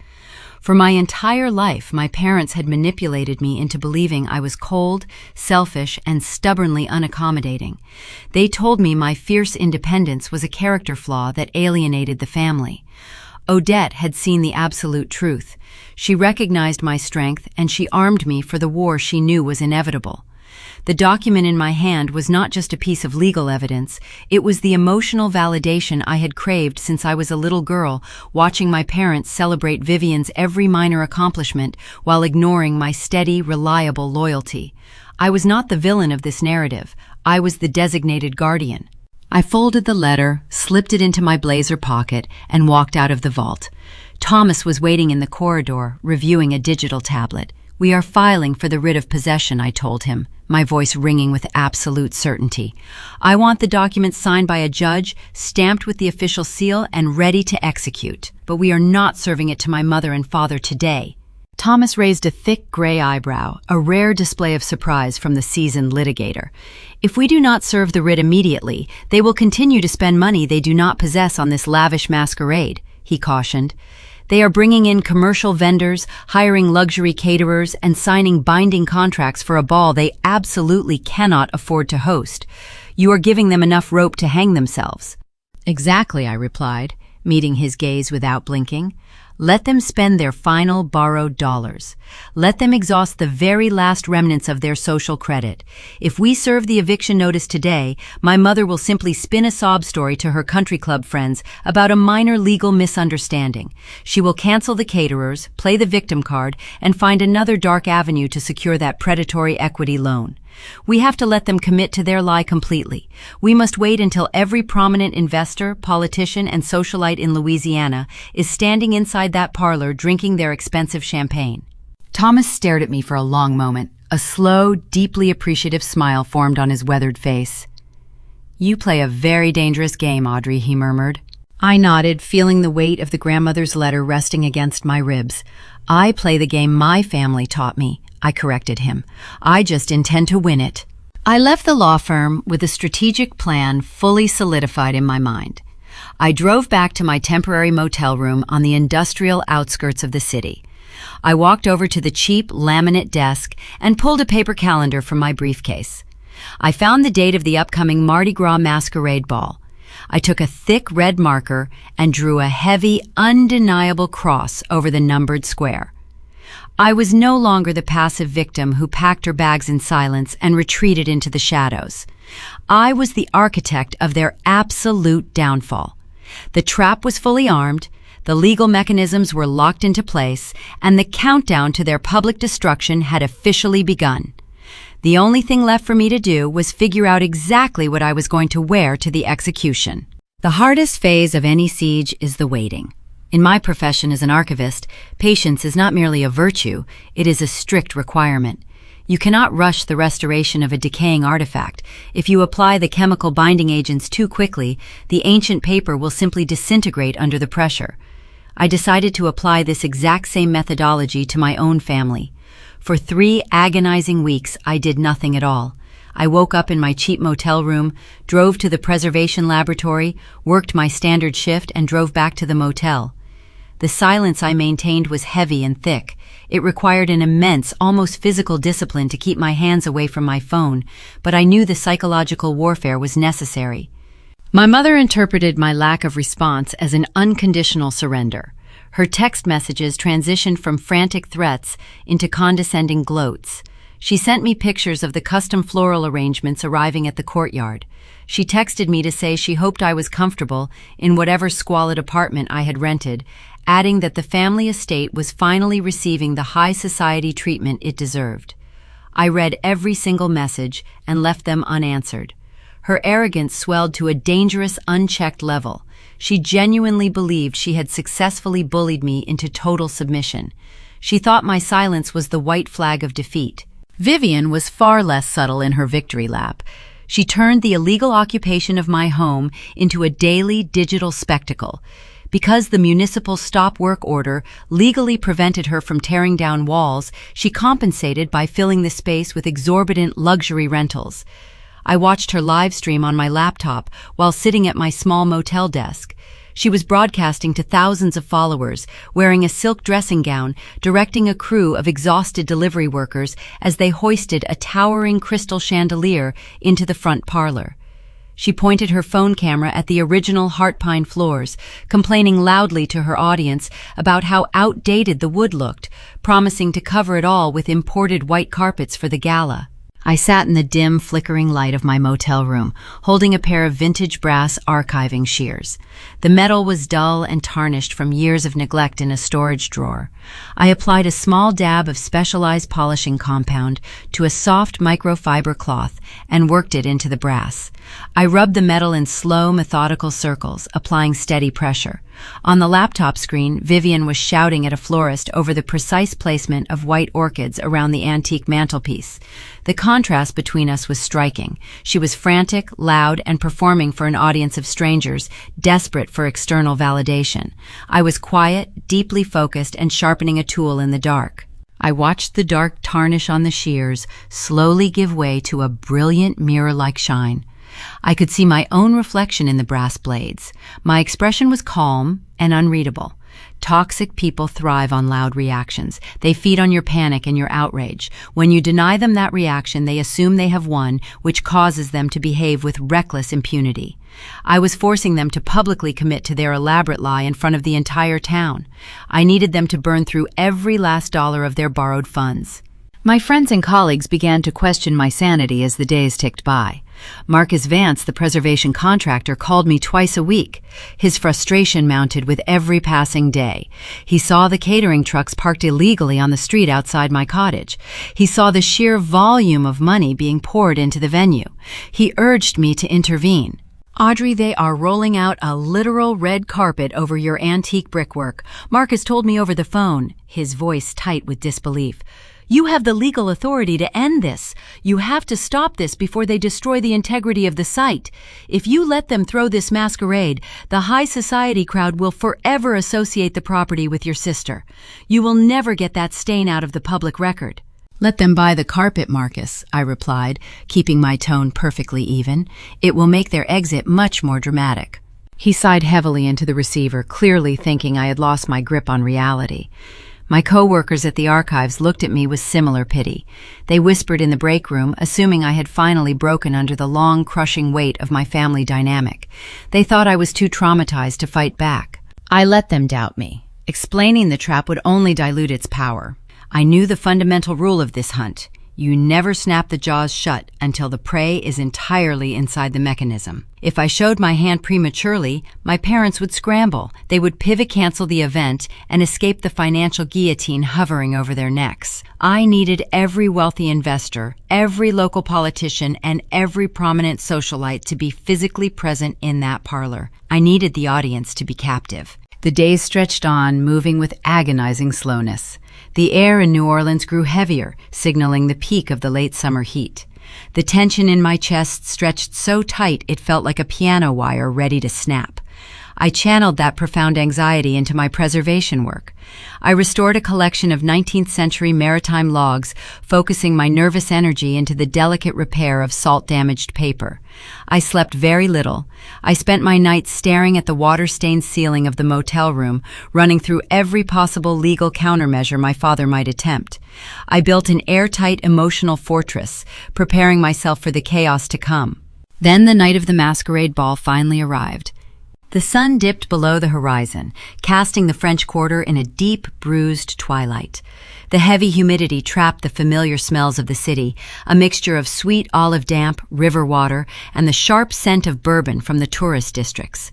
For my entire life, my parents had manipulated me into believing I was cold, selfish, and stubbornly unaccommodating. They told me my fierce independence was a character flaw that alienated the family. Odette had seen the absolute truth. She recognized my strength, and she armed me for the war she knew was inevitable. The document in my hand was not just a piece of legal evidence, it was the emotional validation I had craved since I was a little girl, watching my parents celebrate Vivian's every minor accomplishment while ignoring my steady, reliable loyalty. I was not the villain of this narrative, I was the designated guardian. I folded the letter, slipped it into my blazer pocket, and walked out of the vault. Thomas was waiting in the corridor, reviewing a digital tablet. "We are filing for the writ of possession," I told him, my voice ringing with absolute certainty. "I want the document signed by a judge, stamped with the official seal, and ready to execute. But we are not serving it to my mother and father today." Thomas raised a thick gray eyebrow, a rare display of surprise from the seasoned litigator. "If we do not serve the writ immediately, they will continue to spend money they do not possess on this lavish masquerade," he cautioned. "They are bringing in commercial vendors, hiring luxury caterers, and signing binding contracts for a ball they absolutely cannot afford to host. You are giving them enough rope to hang themselves." "Exactly," I replied, meeting his gaze without blinking. "Let them spend their final borrowed dollars. Let them exhaust the very last remnants of their social credit. If we serve the eviction notice today, my mother will simply spin a sob story to her country club friends about a minor legal misunderstanding. She will cancel the caterers, play the victim card, and find another dark avenue to secure that predatory equity loan. We have to let them commit to their lie completely. We must wait until every prominent investor, politician, and socialite in Louisiana is standing inside that parlor drinking their expensive champagne." Thomas stared at me for a long moment. A slow, deeply appreciative smile formed on his weathered face. "You play a very dangerous game, Audrey," he murmured. I nodded, feeling the weight of the grandmother's letter resting against my ribs. "I play the game my family taught me," I corrected him. "I just intend to win it." I left the law firm with a strategic plan fully solidified in my mind. I drove back to my temporary motel room on the industrial outskirts of the city. I walked over to the cheap laminate desk and pulled a paper calendar from my briefcase. I found the date of the upcoming Mardi Gras masquerade ball. I took a thick red marker and drew a heavy, undeniable cross over the numbered square. I was no longer the passive victim who packed her bags in silence and retreated into the shadows. I was the architect of their absolute downfall. The trap was fully armed, the legal mechanisms were locked into place, and the countdown to their public destruction had officially begun. The only thing left for me to do was figure out exactly what I was going to wear to the execution. The hardest phase of any siege is the waiting. In my profession as an archivist, patience is not merely a virtue, it is a strict requirement. You cannot rush the restoration of a decaying artifact. If you apply the chemical binding agents too quickly, the ancient paper will simply disintegrate under the pressure. I decided to apply this exact same methodology to my own family. For 3 agonizing weeks, I did nothing at all. I woke up in my cheap motel room, drove to the preservation laboratory, worked my standard shift, and drove back to the motel. The silence I maintained was heavy and thick. It required an immense, almost physical discipline to keep my hands away from my phone, but I knew the psychological warfare was necessary. My mother interpreted my lack of response as an unconditional surrender. Her text messages transitioned from frantic threats into condescending gloats. She sent me pictures of the custom floral arrangements arriving at the courtyard. She texted me to say she hoped I was comfortable in whatever squalid apartment I had rented, adding that the family estate was finally receiving the high society treatment it deserved. I read every single message and left them unanswered. Her arrogance swelled to a dangerous, unchecked level. She genuinely believed she had successfully bullied me into total submission. She thought my silence was the white flag of defeat. Vivian was far less subtle in her victory lap. She turned the illegal occupation of my home into a daily digital spectacle. Because the municipal stop work order legally prevented her from tearing down walls, she compensated by filling the space with exorbitant luxury rentals. I watched her live stream on my laptop while sitting at my small motel desk. She was broadcasting to thousands of followers, wearing a silk dressing gown, directing a crew of exhausted delivery workers as they hoisted a towering crystal chandelier into the front parlor. She pointed her phone camera at the original heart pine floors, complaining loudly to her audience about how outdated the wood looked, promising to cover it all with imported white carpets for the gala. I sat in the dim, flickering light of my motel room, holding a pair of vintage brass archiving shears. The metal was dull and tarnished from years of neglect in a storage drawer. I applied a small dab of specialized polishing compound to a soft microfiber cloth and worked it into the brass. I rubbed the metal in slow, methodical circles, applying steady pressure. On the laptop screen, Vivian was shouting at a florist over the precise placement of white orchids around the antique mantelpiece. The contrast between us was striking. She was frantic, loud, and performing for an audience of strangers, desperate for external validation. I was quiet, deeply focused, and sharpening a tool in the dark. I watched the dark tarnish on the shears slowly give way to a brilliant mirror-like shine. I could see my own reflection in the brass blades. My expression was calm and unreadable. Toxic people thrive on loud reactions. They feed on your panic and your outrage. When you deny them that reaction, they assume they have won, which causes them to behave with reckless impunity. I was forcing them to publicly commit to their elaborate lie in front of the entire town. I needed them to burn through every last dollar of their borrowed funds. My friends and colleagues began to question my sanity as the days ticked by. Marcus Vance, the preservation contractor, called me twice a week. His frustration mounted with every passing day. He saw the catering trucks parked illegally on the street outside my cottage. He saw the sheer volume of money being poured into the venue. He urged me to intervene. Audrey, they are rolling out a literal red carpet over your antique brickwork. Marcus told me over the phone, his voice tight with disbelief. You have the legal authority to end this. You have to stop this before they destroy the integrity of the site. If you let them throw this masquerade, the high society crowd will forever associate the property with your sister. You will never get that stain out of the public record. Let them buy the carpet, Marcus, I replied, keeping my tone perfectly even. It will make their exit much more dramatic. He sighed heavily into the receiver, clearly thinking I had lost my grip on reality. My co-workers at the archives looked at me with similar pity. They whispered in the break room, assuming I had finally broken under the long, crushing weight of my family dynamic. They thought I was too traumatized to fight back. I let them doubt me. Explaining the trap would only dilute its power. I knew the fundamental rule of this hunt. You never snap the jaws shut until the prey is entirely inside the mechanism. If I showed my hand prematurely, my parents would scramble. They would pivot cancel the event and escape the financial guillotine hovering over their necks. I needed every wealthy investor, every local politician, and every prominent socialite to be physically present in that parlor. I needed the audience to be captive. The days stretched on, moving with agonizing slowness. The air in New Orleans grew heavier, signaling the peak of the late summer heat. The tension in my chest stretched so tight it felt like a piano wire ready to snap. I channeled that profound anxiety into my preservation work. I restored a collection of 19th century maritime logs, focusing my nervous energy into the delicate repair of salt-damaged paper. I slept very little. I spent my nights staring at the water-stained ceiling of the motel room, running through every possible legal countermeasure my father might attempt. I built an airtight emotional fortress, preparing myself for the chaos to come. Then the night of the masquerade ball finally arrived. The sun dipped below the horizon, casting the French Quarter in a deep, bruised twilight. The heavy humidity trapped the familiar smells of the city, a mixture of sweet olive damp, river water, and the sharp scent of bourbon from the tourist districts.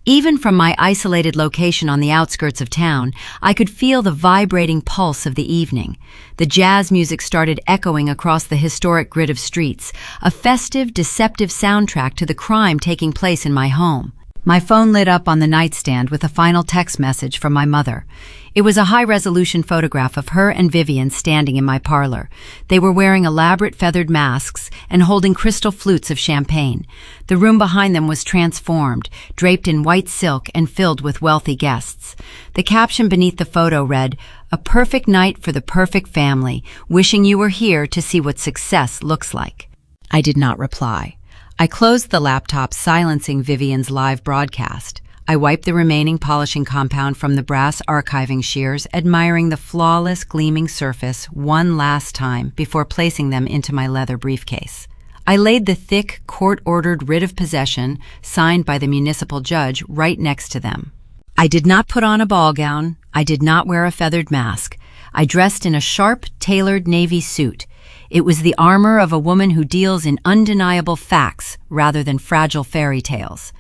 Even from my isolated location on the outskirts of town, I could feel the vibrating pulse of the evening. The jazz music started echoing across the historic grid of streets, a festive, deceptive soundtrack to the crime taking place in my home. My phone lit up on the nightstand with a final text message from my mother. It was a high-resolution photograph of her and Vivian standing in my parlor. They were wearing elaborate feathered masks and holding crystal flutes of champagne. The room behind them was transformed, draped in white silk and filled with wealthy guests. The caption beneath the photo read, "A perfect night for the perfect family, wishing you were here to see what success looks like." I did not reply. I closed the laptop, silencing Vivian's live broadcast. I wiped the remaining polishing compound from the brass archiving shears, admiring the flawless, gleaming surface one last time before placing them into my leather briefcase. I laid the thick, court-ordered writ of possession, signed by the municipal judge, right next to them. I did not put on a ball gown. I did not wear a feathered mask. I dressed in a sharp, tailored navy suit. It was the armor of a woman who deals in undeniable facts rather than fragile fairy tales.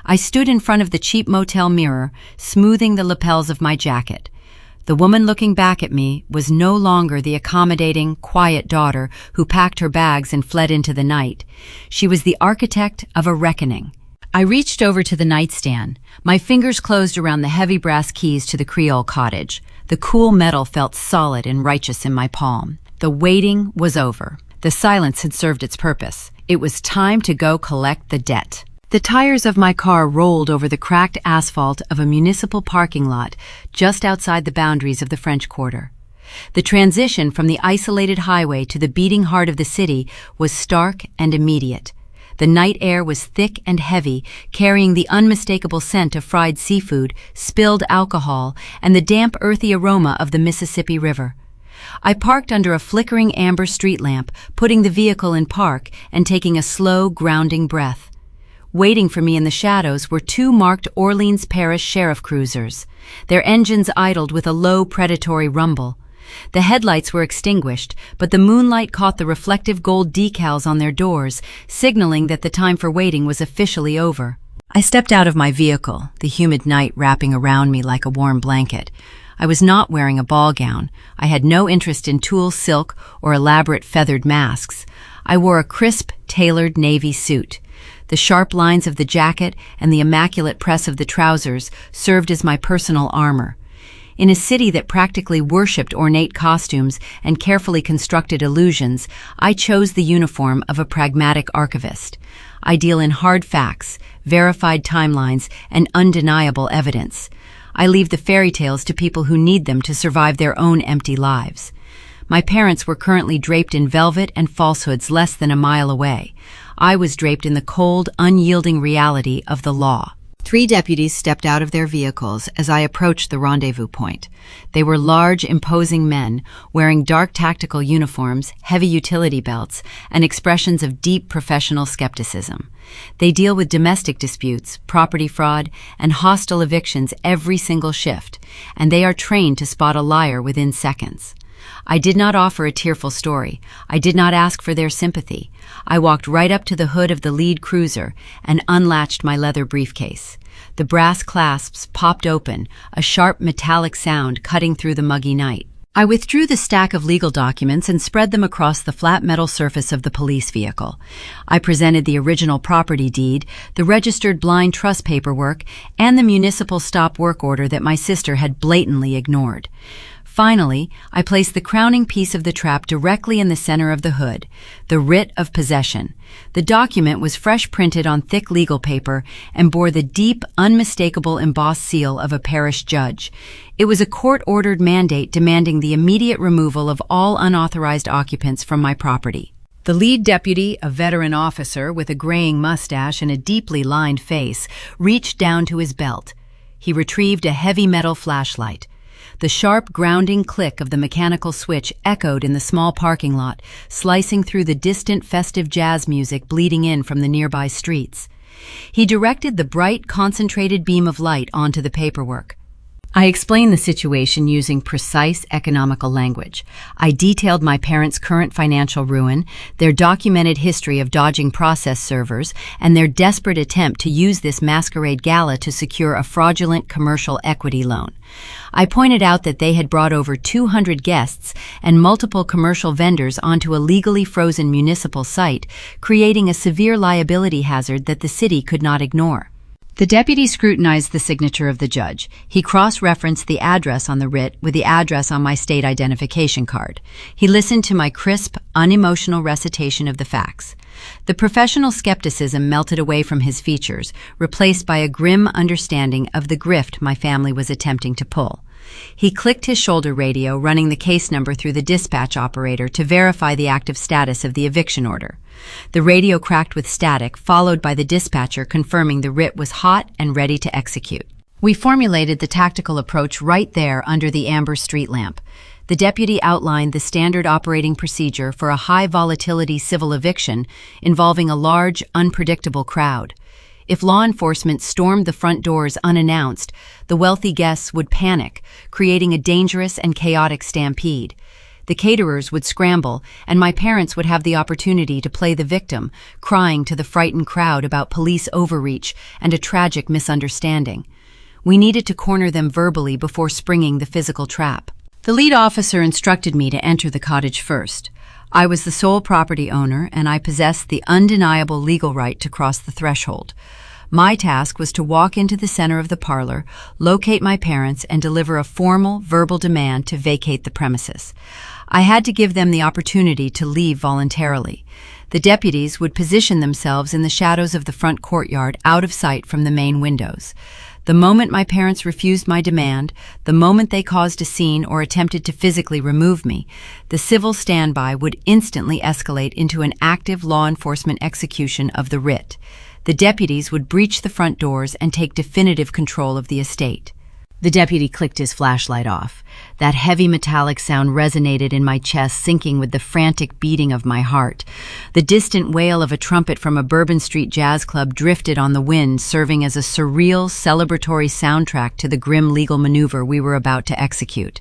I stood in front of the cheap motel mirror, smoothing the lapels of my jacket. The woman looking back at me was no longer the accommodating, quiet daughter who packed her bags and fled into the night. She was the architect of a reckoning. I reached over to the nightstand. My fingers closed around the heavy brass keys to the Creole cottage. The cool metal felt solid and righteous in my palm. The waiting was over. The silence had served its purpose. It was time to go collect the debt. The tires of my car rolled over the cracked asphalt of a municipal parking lot just outside the boundaries of the French Quarter. The transition from the isolated highway to the beating heart of the city was stark and immediate. The night air was thick and heavy, carrying the unmistakable scent of fried seafood, spilled alcohol, and the damp, earthy aroma of the Mississippi River. I parked under a flickering amber street lamp, putting the vehicle in park and taking a slow, grounding breath. Waiting for me in the shadows were two marked Orleans Parish sheriff cruisers. Their engines idled with a low, predatory rumble. The headlights were extinguished, but the moonlight caught the reflective gold decals on their doors, signaling that the time for waiting was officially over. I stepped out of my vehicle, the humid night wrapping around me like a warm blanket. I was not wearing a ball gown. I had no interest in tulle silk or elaborate feathered masks. I wore a crisp, tailored navy suit. The sharp lines of the jacket and the immaculate press of the trousers served as my personal armor. In a city that practically worshipped ornate costumes and carefully constructed illusions, I chose the uniform of a pragmatic archivist. I deal in hard facts, verified timelines, and undeniable evidence. I leave the fairy tales to people who need them to survive their own empty lives. My parents were currently draped in velvet and falsehoods less than a mile away. I was draped in the cold, unyielding reality of the law. 3 deputies stepped out of their vehicles as I approached the rendezvous point. They were large, imposing men, wearing dark tactical uniforms, heavy utility belts, and expressions of deep professional skepticism. They deal with domestic disputes, property fraud, and hostile evictions every single shift, and they are trained to spot a liar within seconds. I did not offer a tearful story. I did not ask for their sympathy. I walked right up to the hood of the lead cruiser and unlatched my leather briefcase. The brass clasps popped open, a sharp metallic sound cutting through the muggy night. I withdrew the stack of legal documents and spread them across the flat metal surface of the police vehicle. I presented the original property deed, the registered blind trust paperwork, and the municipal stop work order that my sister had blatantly ignored. Finally, I placed the crowning piece of the trap directly in the center of the hood, the writ of possession. The document was fresh printed on thick legal paper and bore the deep, unmistakable embossed seal of a parish judge. It was a court-ordered mandate demanding the immediate removal of all unauthorized occupants from my property. The lead deputy, a veteran officer with a graying mustache and a deeply lined face, reached down to his belt. He retrieved a heavy metal flashlight. The sharp, grounding click of the mechanical switch echoed in the small parking lot, slicing through the distant festive jazz music bleeding in from the nearby streets. He directed the bright, concentrated beam of light onto the paperwork. I explained the situation using precise, economical language. I detailed my parents' current financial ruin, their documented history of dodging process servers, and their desperate attempt to use this masquerade gala to secure a fraudulent commercial equity loan. I pointed out that they had brought over 200 guests and multiple commercial vendors onto a legally frozen municipal site, creating a severe liability hazard that the city could not ignore. The deputy scrutinized the signature of the judge. He cross-referenced the address on the writ with the address on my state identification card. He listened to my crisp, unemotional recitation of the facts. The professional skepticism melted away from his features, replaced by a grim understanding of the grift my family was attempting to pull. He clicked his shoulder radio, running the case number through the dispatch operator to verify the active status of the eviction order. The radio cracked with static, followed by the dispatcher confirming the writ was hot and ready to execute. We formulated the tactical approach right there under the amber street lamp. The deputy outlined the standard operating procedure for a high-volatility civil eviction involving a large, unpredictable crowd. If law enforcement stormed the front doors unannounced, the wealthy guests would panic, creating a dangerous and chaotic stampede. The caterers would scramble, and my parents would have the opportunity to play the victim, crying to the frightened crowd about police overreach and a tragic misunderstanding. We needed to corner them verbally before springing the physical trap. The lead officer instructed me to enter the cottage first. I was the sole property owner, and I possessed the undeniable legal right to cross the threshold. My task was to walk into the center of the parlor, locate my parents, and deliver a formal, verbal demand to vacate the premises. I had to give them the opportunity to leave voluntarily. The deputies would position themselves in the shadows of the front courtyard, out of sight from the main windows. The moment my parents refused my demand, the moment they caused a scene or attempted to physically remove me, the civil standby would instantly escalate into an active law enforcement execution of the writ. The deputies would breach the front doors and take definitive control of the estate. The deputy clicked his flashlight off. That heavy metallic sound resonated in my chest, syncing with the frantic beating of my heart. The distant wail of a trumpet from a Bourbon Street jazz club drifted on the wind, serving as a surreal, celebratory soundtrack to the grim legal maneuver we were about to execute.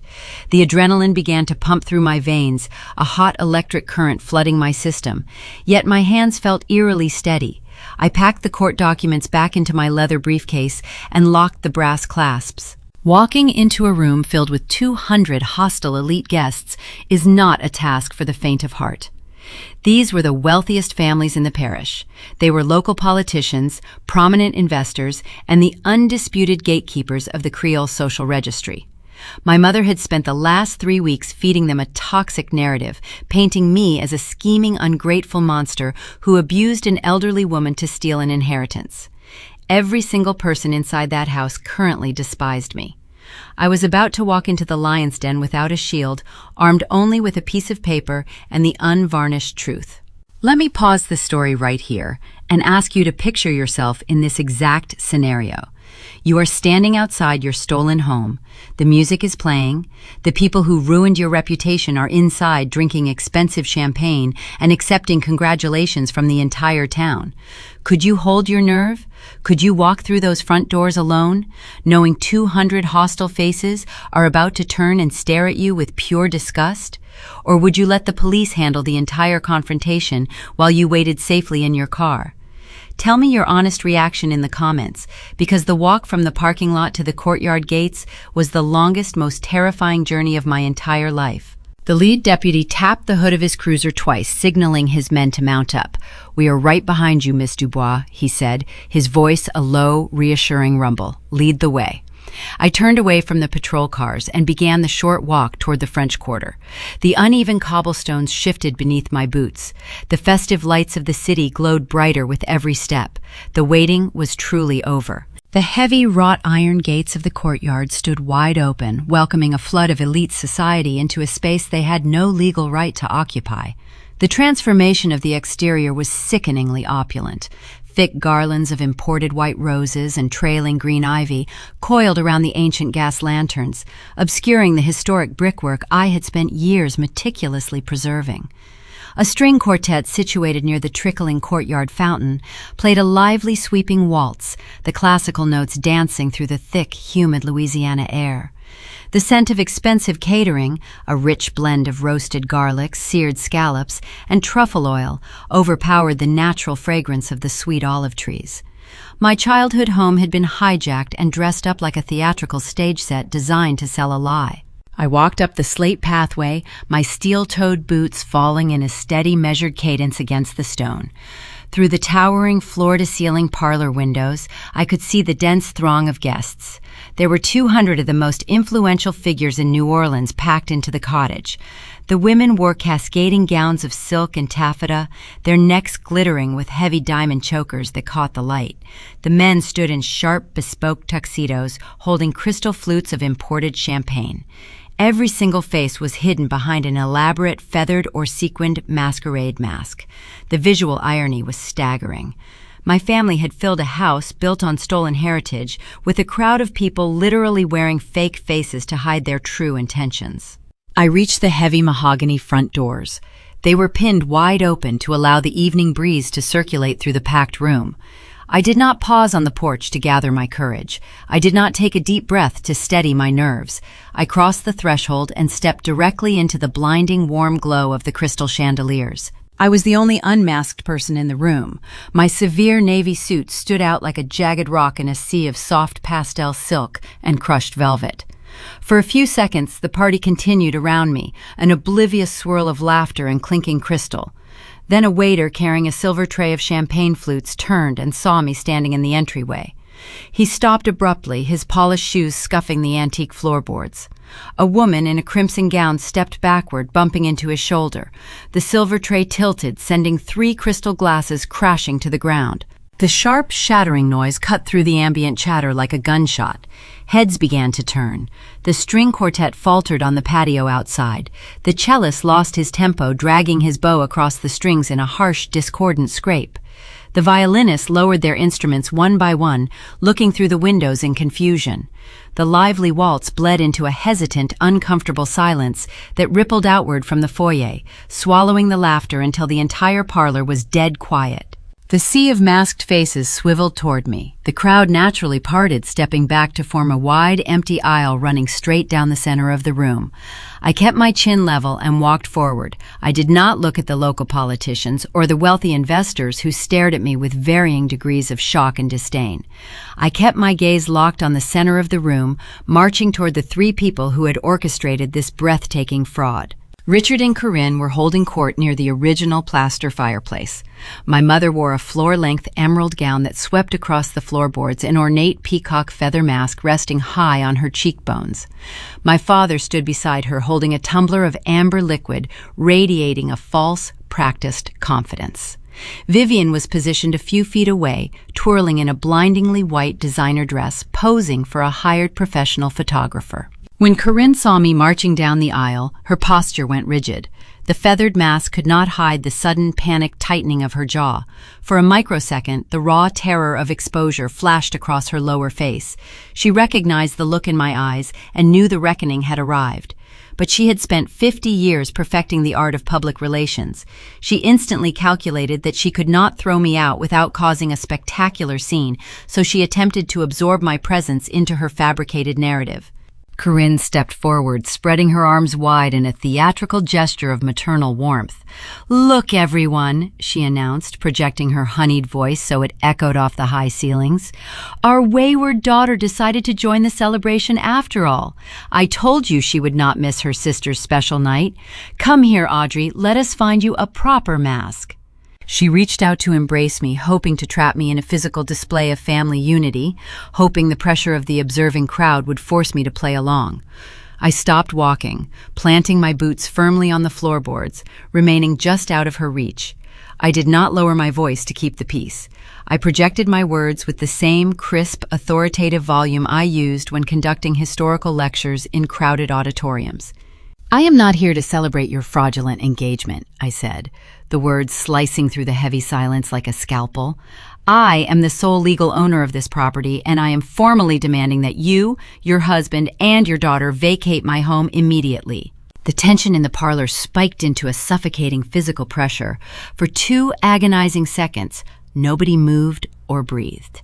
The adrenaline began to pump through my veins, a hot electric current flooding my system. Yet my hands felt eerily steady. I packed the court documents back into my leather briefcase and locked the brass clasps. Walking into a room filled with 200 hostile elite guests is not a task for the faint of heart. These were the wealthiest families in the parish. They were local politicians, prominent investors, and the undisputed gatekeepers of the Creole social registry. My mother had spent the last 3 weeks feeding them a toxic narrative, painting me as a scheming, ungrateful monster who abused an elderly woman to steal an inheritance. Every single person inside that house currently despised me. I was about to walk into the lion's den without a shield, armed only with a piece of paper and the unvarnished truth. Let me pause the story right here and ask you to picture yourself in this exact scenario. You are standing outside your stolen home. The music is playing. The people who ruined your reputation are inside drinking expensive champagne and accepting congratulations from the entire town. Could you hold your nerve? Could you walk through those front doors alone, knowing 200 hostile faces are about to turn and stare at you with pure disgust? Or would you let the police handle the entire confrontation while you waited safely in your car? Tell me your honest reaction in the comments, because the walk from the parking lot to the courtyard gates was the longest, most terrifying journey of my entire life. The lead deputy tapped the hood of his cruiser twice, signaling his men to mount up. "We are right behind you, Miss Dubois," he said, his voice a low, reassuring rumble. "Lead the way." I turned away from the patrol cars and began the short walk toward the French Quarter. The uneven cobblestones shifted beneath my boots. The festive lights of the city glowed brighter with every step. The waiting was truly over. The heavy wrought iron gates of the courtyard stood wide open, welcoming a flood of elite society into a space they had no legal right to occupy. The transformation of the exterior was sickeningly opulent. Thick garlands of imported white roses and trailing green ivy coiled around the ancient gas lanterns, obscuring the historic brickwork I had spent years meticulously preserving. A string quartet situated near the trickling courtyard fountain played a lively sweeping waltz, the classical notes dancing through the thick, humid Louisiana air. The scent of expensive catering, a rich blend of roasted garlic, seared scallops, and truffle oil, overpowered the natural fragrance of the sweet olive trees. My childhood home had been hijacked and dressed up like a theatrical stage set designed to sell a lie. I walked up the slate pathway, my steel-toed boots falling in a steady, measured cadence against the stone. Through the towering floor-to-ceiling parlor windows, I could see the dense throng of guests. There were 200 of the most influential figures in New Orleans packed into the cottage. The women wore cascading gowns of silk and taffeta, their necks glittering with heavy diamond chokers that caught the light. The men stood in sharp, bespoke tuxedos, holding crystal flutes of imported champagne. Every single face was hidden behind an elaborate feathered or sequined masquerade mask. The visual irony was staggering. My family had filled a house built on stolen heritage with a crowd of people literally wearing fake faces to hide their true intentions. I reached the heavy mahogany front doors. They were pinned wide open to allow the evening breeze to circulate through the packed room. I did not pause on the porch to gather my courage. I did not take a deep breath to steady my nerves. I crossed the threshold and stepped directly into the blinding warm glow of the crystal chandeliers. I was the only unmasked person in the room. My severe navy suit stood out like a jagged rock in a sea of soft pastel silk and crushed velvet. For a few seconds, the party continued around me, an oblivious swirl of laughter and clinking crystal. Then a waiter carrying a silver tray of champagne flutes turned and saw me standing in the entryway. He stopped abruptly, his polished shoes scuffing the antique floorboards. A woman in a crimson gown stepped backward, bumping into his shoulder. The silver tray tilted, sending 3 crystal glasses crashing to the ground. The sharp, shattering noise cut through the ambient chatter like a gunshot. Heads began to turn. The string quartet faltered on the patio outside. The cellist lost his tempo, dragging his bow across the strings in a harsh, discordant scrape. The violinists lowered their instruments one by one, looking through the windows in confusion. The lively waltz bled into a hesitant, uncomfortable silence that rippled outward from the foyer, swallowing the laughter until the entire parlor was dead quiet. The sea of masked faces swiveled toward me. The crowd naturally parted, stepping back to form a wide, empty aisle running straight down the center of the room. I kept my chin level and walked forward. I did not look at the local politicians or the wealthy investors who stared at me with varying degrees of shock and disdain. I kept my gaze locked on the center of the room, marching toward the 3 people who had orchestrated this breathtaking fraud. Richard and Corinne were holding court near the original plaster fireplace. My mother wore a floor-length emerald gown that swept across the floorboards, an ornate peacock feather mask resting high on her cheekbones. My father stood beside her, holding a tumbler of amber liquid, radiating a false, practiced confidence. Vivian was positioned a few feet away, twirling in a blindingly white designer dress, posing for a hired professional photographer. When Corinne saw me marching down the aisle, her posture went rigid. The feathered mask could not hide the sudden panic tightening of her jaw. For a microsecond, the raw terror of exposure flashed across her lower face. She recognized the look in my eyes and knew the reckoning had arrived. But she had spent 50 years perfecting the art of public relations. She instantly calculated that she could not throw me out without causing a spectacular scene, so she attempted to absorb my presence into her fabricated narrative. Corinne stepped forward, spreading her arms wide in a theatrical gesture of maternal warmth. "Look, everyone," she announced, projecting her honeyed voice so it echoed off the high ceilings. "Our wayward daughter decided to join the celebration after all. I told you she would not miss her sister's special night. Come here, Audrey, let us find you a proper mask." She reached out to embrace me, hoping to trap me in a physical display of family unity, hoping the pressure of the observing crowd would force me to play along. I stopped walking, planting my boots firmly on the floorboards, remaining just out of her reach. I did not lower my voice to keep the peace. I projected my words with the same crisp, authoritative volume I used when conducting historical lectures in crowded auditoriums. "I am not here to celebrate your fraudulent engagement," I said, the words slicing through the heavy silence like a scalpel. "I am the sole legal owner of this property, and I am formally demanding that you, your husband, and your daughter vacate my home immediately." The tension in the parlor spiked into a suffocating physical pressure. For 2 agonizing seconds, nobody moved or breathed.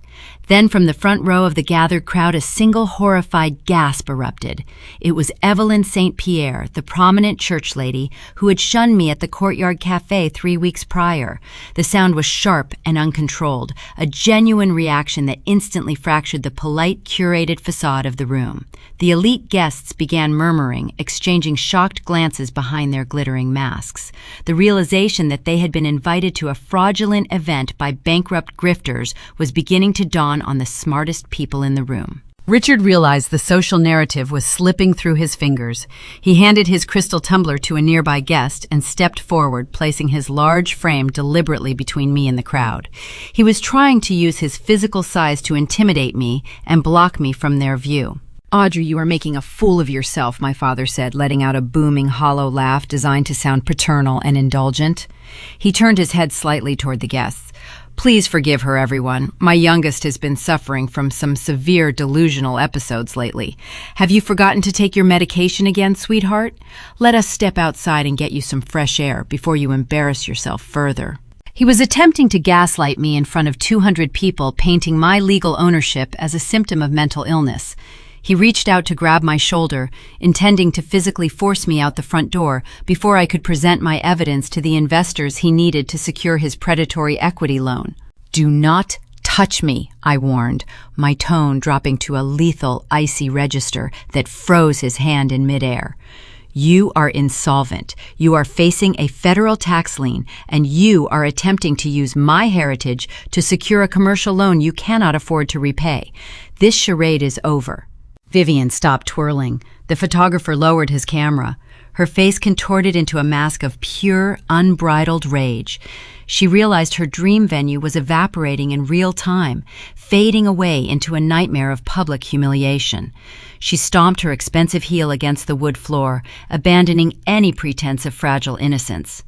Then from the front row of the gathered crowd, a single horrified gasp erupted. It was Evelyn St. Pierre, the prominent church lady who had shunned me at the Courtyard Cafe 3 weeks prior. The sound was sharp and uncontrolled, a genuine reaction that instantly fractured the polite, curated facade of the room. The elite guests began murmuring, exchanging shocked glances behind their glittering masks. The realization that they had been invited to a fraudulent event by bankrupt grifters was beginning to dawn on the smartest people in the room. Richard realized the social narrative was slipping through his fingers. He handed his crystal tumbler to a nearby guest and stepped forward, placing his large frame deliberately between me and the crowd. He was trying to use his physical size to intimidate me and block me from their view. "Audrey, you are making a fool of yourself," my father said, letting out a booming, hollow laugh designed to sound paternal and indulgent. He turned his head slightly toward the guests. "Please forgive her, everyone. My youngest has been suffering from some severe delusional episodes lately. Have you forgotten to take your medication again, sweetheart? Let us step outside and get you some fresh air before you embarrass yourself further." He was attempting to gaslight me in front of 200 people, painting my legal ownership as a symptom of mental illness. He reached out to grab my shoulder, intending to physically force me out the front door before I could present my evidence to the investors he needed to secure his predatory equity loan. "Do not touch me," I warned, my tone dropping to a lethal, icy register that froze his hand in midair. "You are insolvent. You are facing a federal tax lien, and you are attempting to use my heritage to secure a commercial loan you cannot afford to repay. This charade is over." Vivian stopped twirling. The photographer lowered his camera. Her face contorted into a mask of pure, unbridled rage. She realized her dream venue was evaporating in real time, fading away into a nightmare of public humiliation. She stomped her expensive heel against the wood floor, abandoning any pretense of fragile innocence.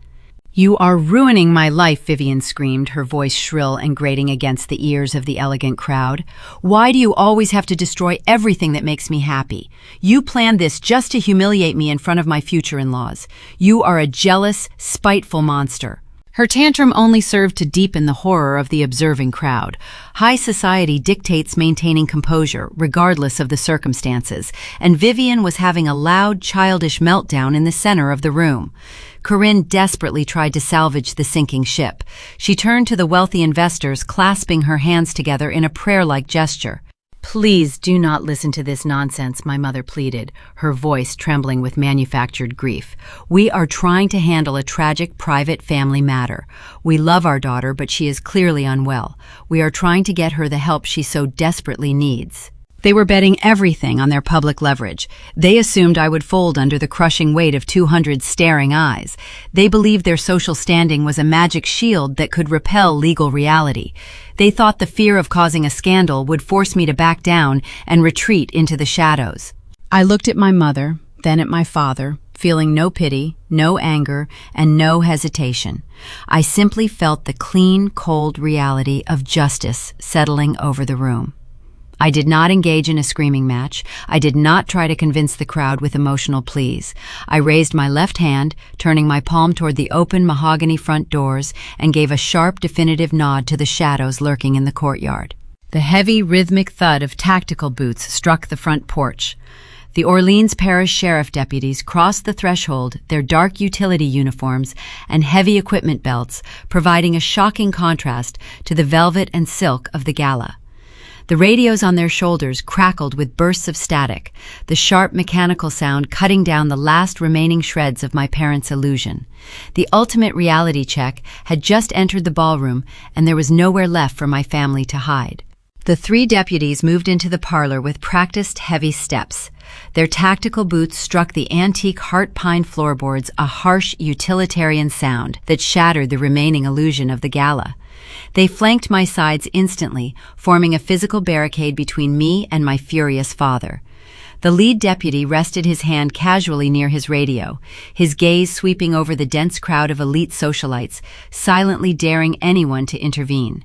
"You are ruining my life," Vivian screamed, her voice shrill and grating against the ears of the elegant crowd. "Why do you always have to destroy everything that makes me happy? You planned this just to humiliate me in front of my future in-laws. You are a jealous, spiteful monster." Her tantrum only served to deepen the horror of the observing crowd. High society dictates maintaining composure, regardless of the circumstances, and Vivian was having a loud, childish meltdown in the center of the room. Corinne desperately tried to salvage the sinking ship. She turned to the wealthy investors, clasping her hands together in a prayer-like gesture. Please do not listen to this nonsense, my mother pleaded, her voice trembling with manufactured grief. We are trying to handle a tragic private family matter. We love our daughter, but she is clearly unwell. We are trying to get her the help she so desperately needs. They were betting everything on their public leverage. They assumed I would fold under the crushing weight of 200 staring eyes. They believed their social standing was a magic shield that could repel legal reality. They thought the fear of causing a scandal would force me to back down and retreat into the shadows. I looked at my mother, then at my father, feeling no pity, no anger, and no hesitation. I simply felt the clean, cold reality of justice settling over the room. I did not engage in a screaming match. I did not try to convince the crowd with emotional pleas. I raised my left hand, turning my palm toward the open mahogany front doors, and gave a sharp, definitive nod to the shadows lurking in the courtyard. The heavy, rhythmic thud of tactical boots struck the front porch. The Orleans Parish Sheriff deputies crossed the threshold, their dark utility uniforms and heavy equipment belts providing a shocking contrast to the velvet and silk of the gala. The radios on their shoulders crackled with bursts of static, the sharp mechanical sound cutting down the last remaining shreds of my parents' illusion. The ultimate reality check had just entered the ballroom, and there was nowhere left for my family to hide. The three deputies moved into the parlor with practiced heavy steps. Their tactical boots struck the antique heart pine floorboards, a harsh utilitarian sound that shattered the remaining illusion of the gala. They flanked my sides instantly, forming a physical barricade between me and my furious father. The lead deputy rested his hand casually near his radio, his gaze sweeping over the dense crowd of elite socialites, silently daring anyone to intervene.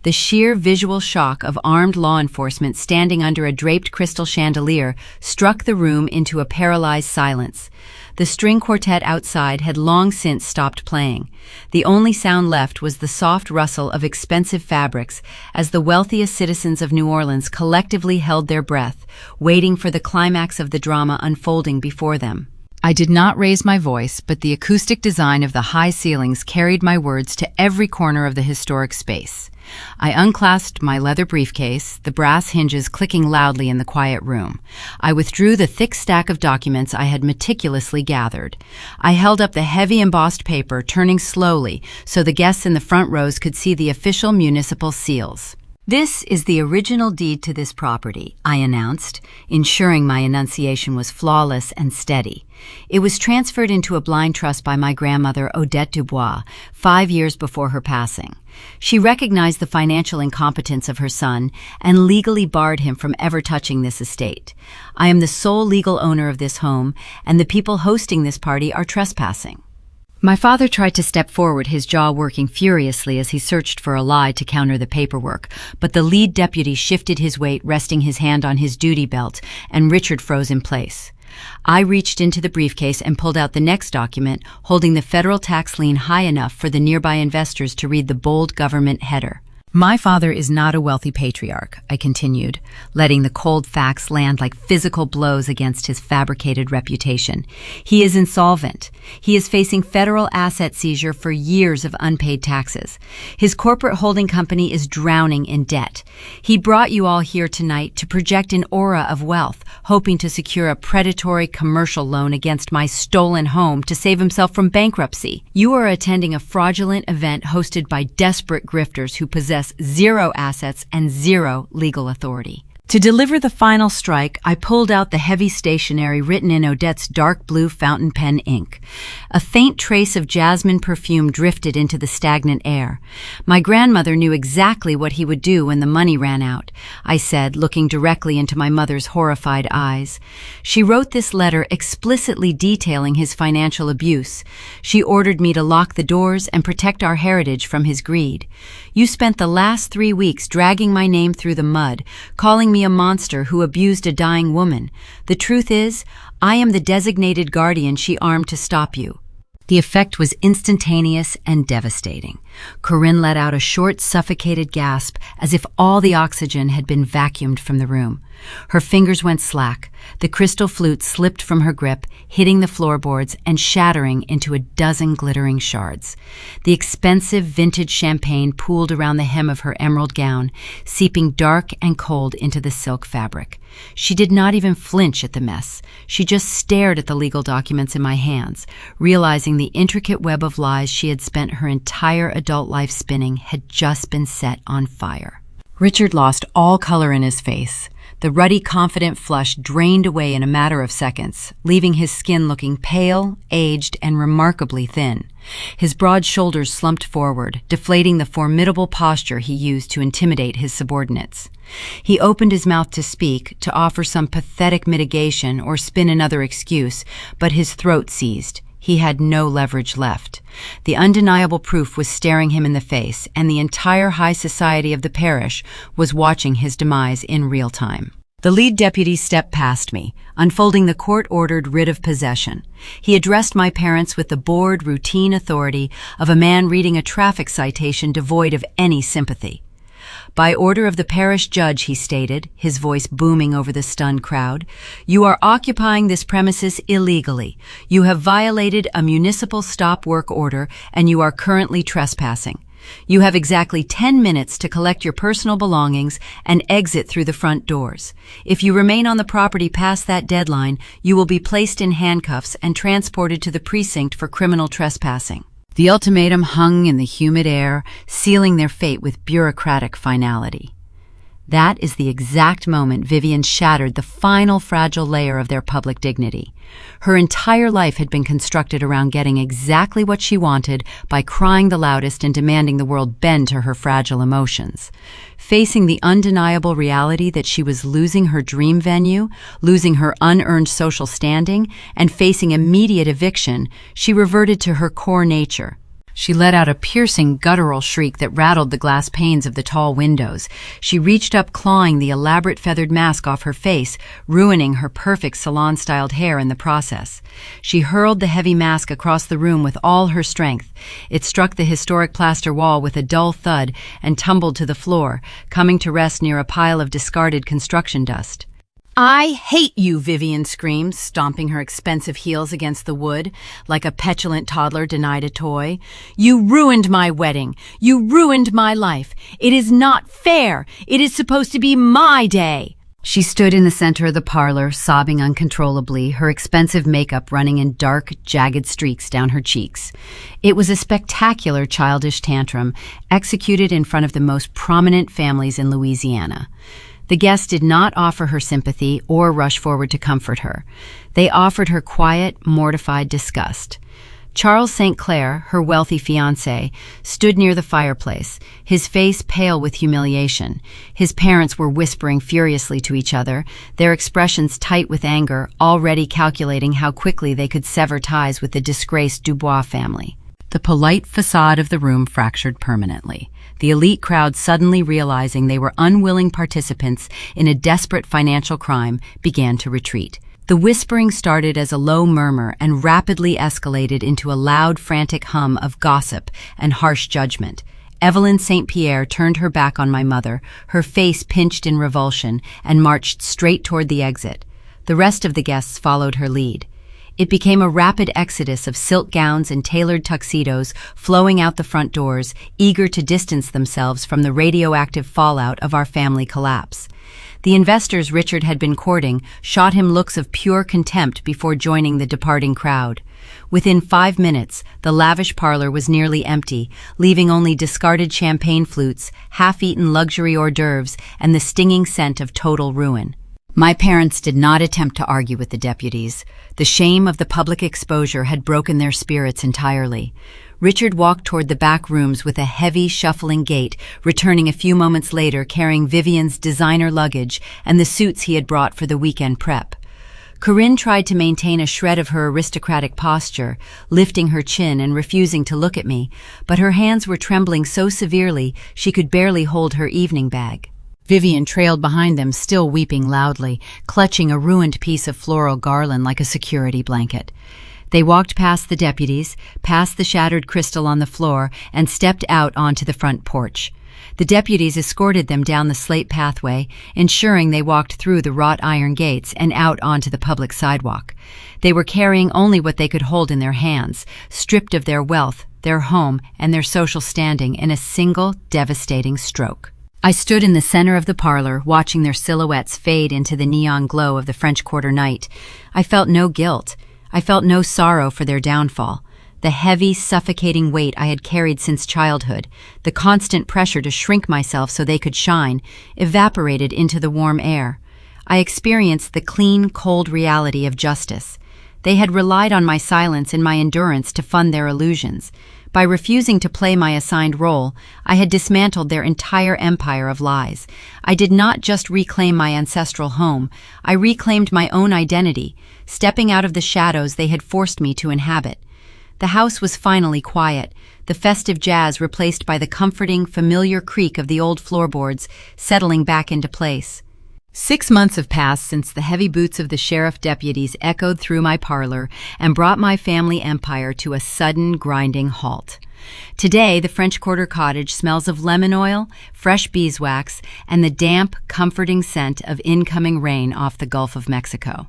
The sheer visual shock of armed law enforcement standing under a draped crystal chandelier struck the room into a paralyzed silence. The string quartet outside had long since stopped playing. The only sound left was the soft rustle of expensive fabrics as the wealthiest citizens of New Orleans collectively held their breath, waiting for the climax of the drama unfolding before them. I did not raise my voice, but the acoustic design of the high ceilings carried my words to every corner of the historic space. I unclasped my leather briefcase, the brass hinges clicking loudly in the quiet room. I withdrew the thick stack of documents I had meticulously gathered. I held up the heavy embossed paper, turning slowly so the guests in the front rows could see the official municipal seals. "This is the original deed to this property," I announced, ensuring my enunciation was flawless and steady. It was transferred into a blind trust by my grandmother, Odette Dubois, 5 years before her passing. She recognized the financial incompetence of her son and legally barred him from ever touching this estate. I am the sole legal owner of this home, and the people hosting this party are trespassing. My father tried to step forward, his jaw working furiously as he searched for a lie to counter the paperwork, but the lead deputy shifted his weight, resting his hand on his duty belt, and Richard froze in place. I reached into the briefcase and pulled out the next document, holding the federal tax lien high enough for the nearby investors to read the bold government header. "My father is not a wealthy patriarch," I continued, letting the cold facts land like physical blows against his fabricated reputation. "He is insolvent. He is facing federal asset seizure for years of unpaid taxes. His corporate holding company is drowning in debt. He brought you all here tonight to project an aura of wealth, hoping to secure a predatory commercial loan against my stolen home to save himself from bankruptcy. You are attending a fraudulent event hosted by desperate grifters who possess zero assets and zero legal authority." To deliver the final strike, I pulled out the heavy stationery written in Odette's dark blue fountain pen ink. A faint trace of jasmine perfume drifted into the stagnant air. "My grandmother knew exactly what he would do when the money ran out," I said, looking directly into my mother's horrified eyes. "She wrote this letter explicitly detailing his financial abuse. She ordered me to lock the doors and protect our heritage from his greed. You spent the last 3 weeks dragging my name through the mud, calling me a monster who abused a dying woman. The truth is, I am the designated guardian she armed to stop you." The effect was instantaneous and devastating. Corinne let out a short, suffocated gasp as if all the oxygen had been vacuumed from the room. Her fingers went slack. The crystal flute slipped from her grip, hitting the floorboards and shattering into a dozen glittering shards. The expensive vintage champagne pooled around the hem of her emerald gown, seeping dark and cold into the silk fabric. She did not even flinch at the mess. She just stared at the legal documents in my hands, realizing the intricate web of lies she had spent her entire adult life spinning had just been set on fire. Richard lost all color in his face. The ruddy, confident flush drained away in a matter of seconds, leaving his skin looking pale, aged, and remarkably thin. His broad shoulders slumped forward, deflating the formidable posture he used to intimidate his subordinates. He opened his mouth to speak, to offer some pathetic mitigation or spin another excuse, but his throat seized. He had no leverage left. The undeniable proof was staring him in the face, and the entire high society of the parish was watching his demise in real time. The lead deputy stepped past me, unfolding the court-ordered writ of possession. He addressed my parents with the bored, routine authority of a man reading a traffic citation devoid of any sympathy. By order of the parish judge, he stated, his voice booming over the stunned crowd, you are occupying this premises illegally. You have violated a municipal stop work order and you are currently trespassing. You have exactly 10 minutes to collect your personal belongings and exit through the front doors. If you remain on the property past that deadline, you will be placed in handcuffs and transported to the precinct for criminal trespassing. The ultimatum hung in the humid air, sealing their fate with bureaucratic finality. That is the exact moment Vivian shattered the final fragile layer of their public dignity. Her entire life had been constructed around getting exactly what she wanted by crying the loudest and demanding the world bend to her fragile emotions. Facing the undeniable reality that she was losing her dream venue, losing her unearned social standing, and facing immediate eviction, she reverted to her core nature. She let out a piercing, guttural shriek that rattled the glass panes of the tall windows. She reached up, clawing the elaborate feathered mask off her face, ruining her perfect salon-styled hair in the process. She hurled the heavy mask across the room with all her strength. It struck the historic plaster wall with a dull thud and tumbled to the floor, coming to rest near a pile of discarded construction dust. I hate you, Vivian screamed, stomping her expensive heels against the wood, like a petulant toddler denied a toy. You ruined my wedding. You ruined my life. It is not fair. It is supposed to be my day. She stood in the center of the parlor, sobbing uncontrollably, her expensive makeup running in dark, jagged streaks down her cheeks. It was a spectacular childish tantrum, executed in front of the most prominent families in Louisiana. The guests did not offer her sympathy or rush forward to comfort her. They offered her quiet, mortified disgust. Charles St. Clair, her wealthy fiancé, stood near the fireplace, his face pale with humiliation. His parents were whispering furiously to each other, their expressions tight with anger, already calculating how quickly they could sever ties with the disgraced Dubois family. The polite facade of the room fractured permanently. The elite crowd, suddenly realizing they were unwilling participants in a desperate financial crime, began to retreat. The whispering started as a low murmur and rapidly escalated into a loud, frantic hum of gossip and harsh judgment. Evelyn St. Pierre turned her back on my mother, her face pinched in revulsion, and marched straight toward the exit. The rest of the guests followed her lead. It became a rapid exodus of silk gowns and tailored tuxedos flowing out the front doors, eager to distance themselves from the radioactive fallout of our family collapse. The investors Richard had been courting shot him looks of pure contempt before joining the departing crowd. Within 5 minutes, the lavish parlor was nearly empty, leaving only discarded champagne flutes, half-eaten luxury hors d'oeuvres, and the stinging scent of total ruin. My parents did not attempt to argue with the deputies. The shame of the public exposure had broken their spirits entirely. Richard walked toward the back rooms with a heavy, shuffling gait, returning a few moments later carrying Vivian's designer luggage and the suits he had brought for the weekend prep. Corinne tried to maintain a shred of her aristocratic posture, lifting her chin and refusing to look at me, but her hands were trembling so severely she could barely hold her evening bag. Vivian trailed behind them, still weeping loudly, clutching a ruined piece of floral garland like a security blanket. They walked past the deputies, past the shattered crystal on the floor, and stepped out onto the front porch. The deputies escorted them down the slate pathway, ensuring they walked through the wrought iron gates and out onto the public sidewalk. They were carrying only what they could hold in their hands, stripped of their wealth, their home, and their social standing in a single devastating stroke. I stood in the center of the parlor, watching their silhouettes fade into the neon glow of the French Quarter night. I felt no guilt. I felt no sorrow for their downfall. The heavy, suffocating weight I had carried since childhood, the constant pressure to shrink myself so they could shine, evaporated into the warm air. I experienced the clean, cold reality of justice. They had relied on my silence and my endurance to fund their illusions. By refusing to play my assigned role, I had dismantled their entire empire of lies. I did not just reclaim my ancestral home, I reclaimed my own identity, stepping out of the shadows they had forced me to inhabit. The house was finally quiet, the festive jazz replaced by the comforting, familiar creak of the old floorboards settling back into place. 6 months have passed since the heavy boots of the sheriff deputies echoed through my parlor and brought my family empire to a sudden, grinding halt. Today, the French Quarter cottage smells of lemon oil, fresh beeswax, and the damp, comforting scent of incoming rain off the Gulf of Mexico.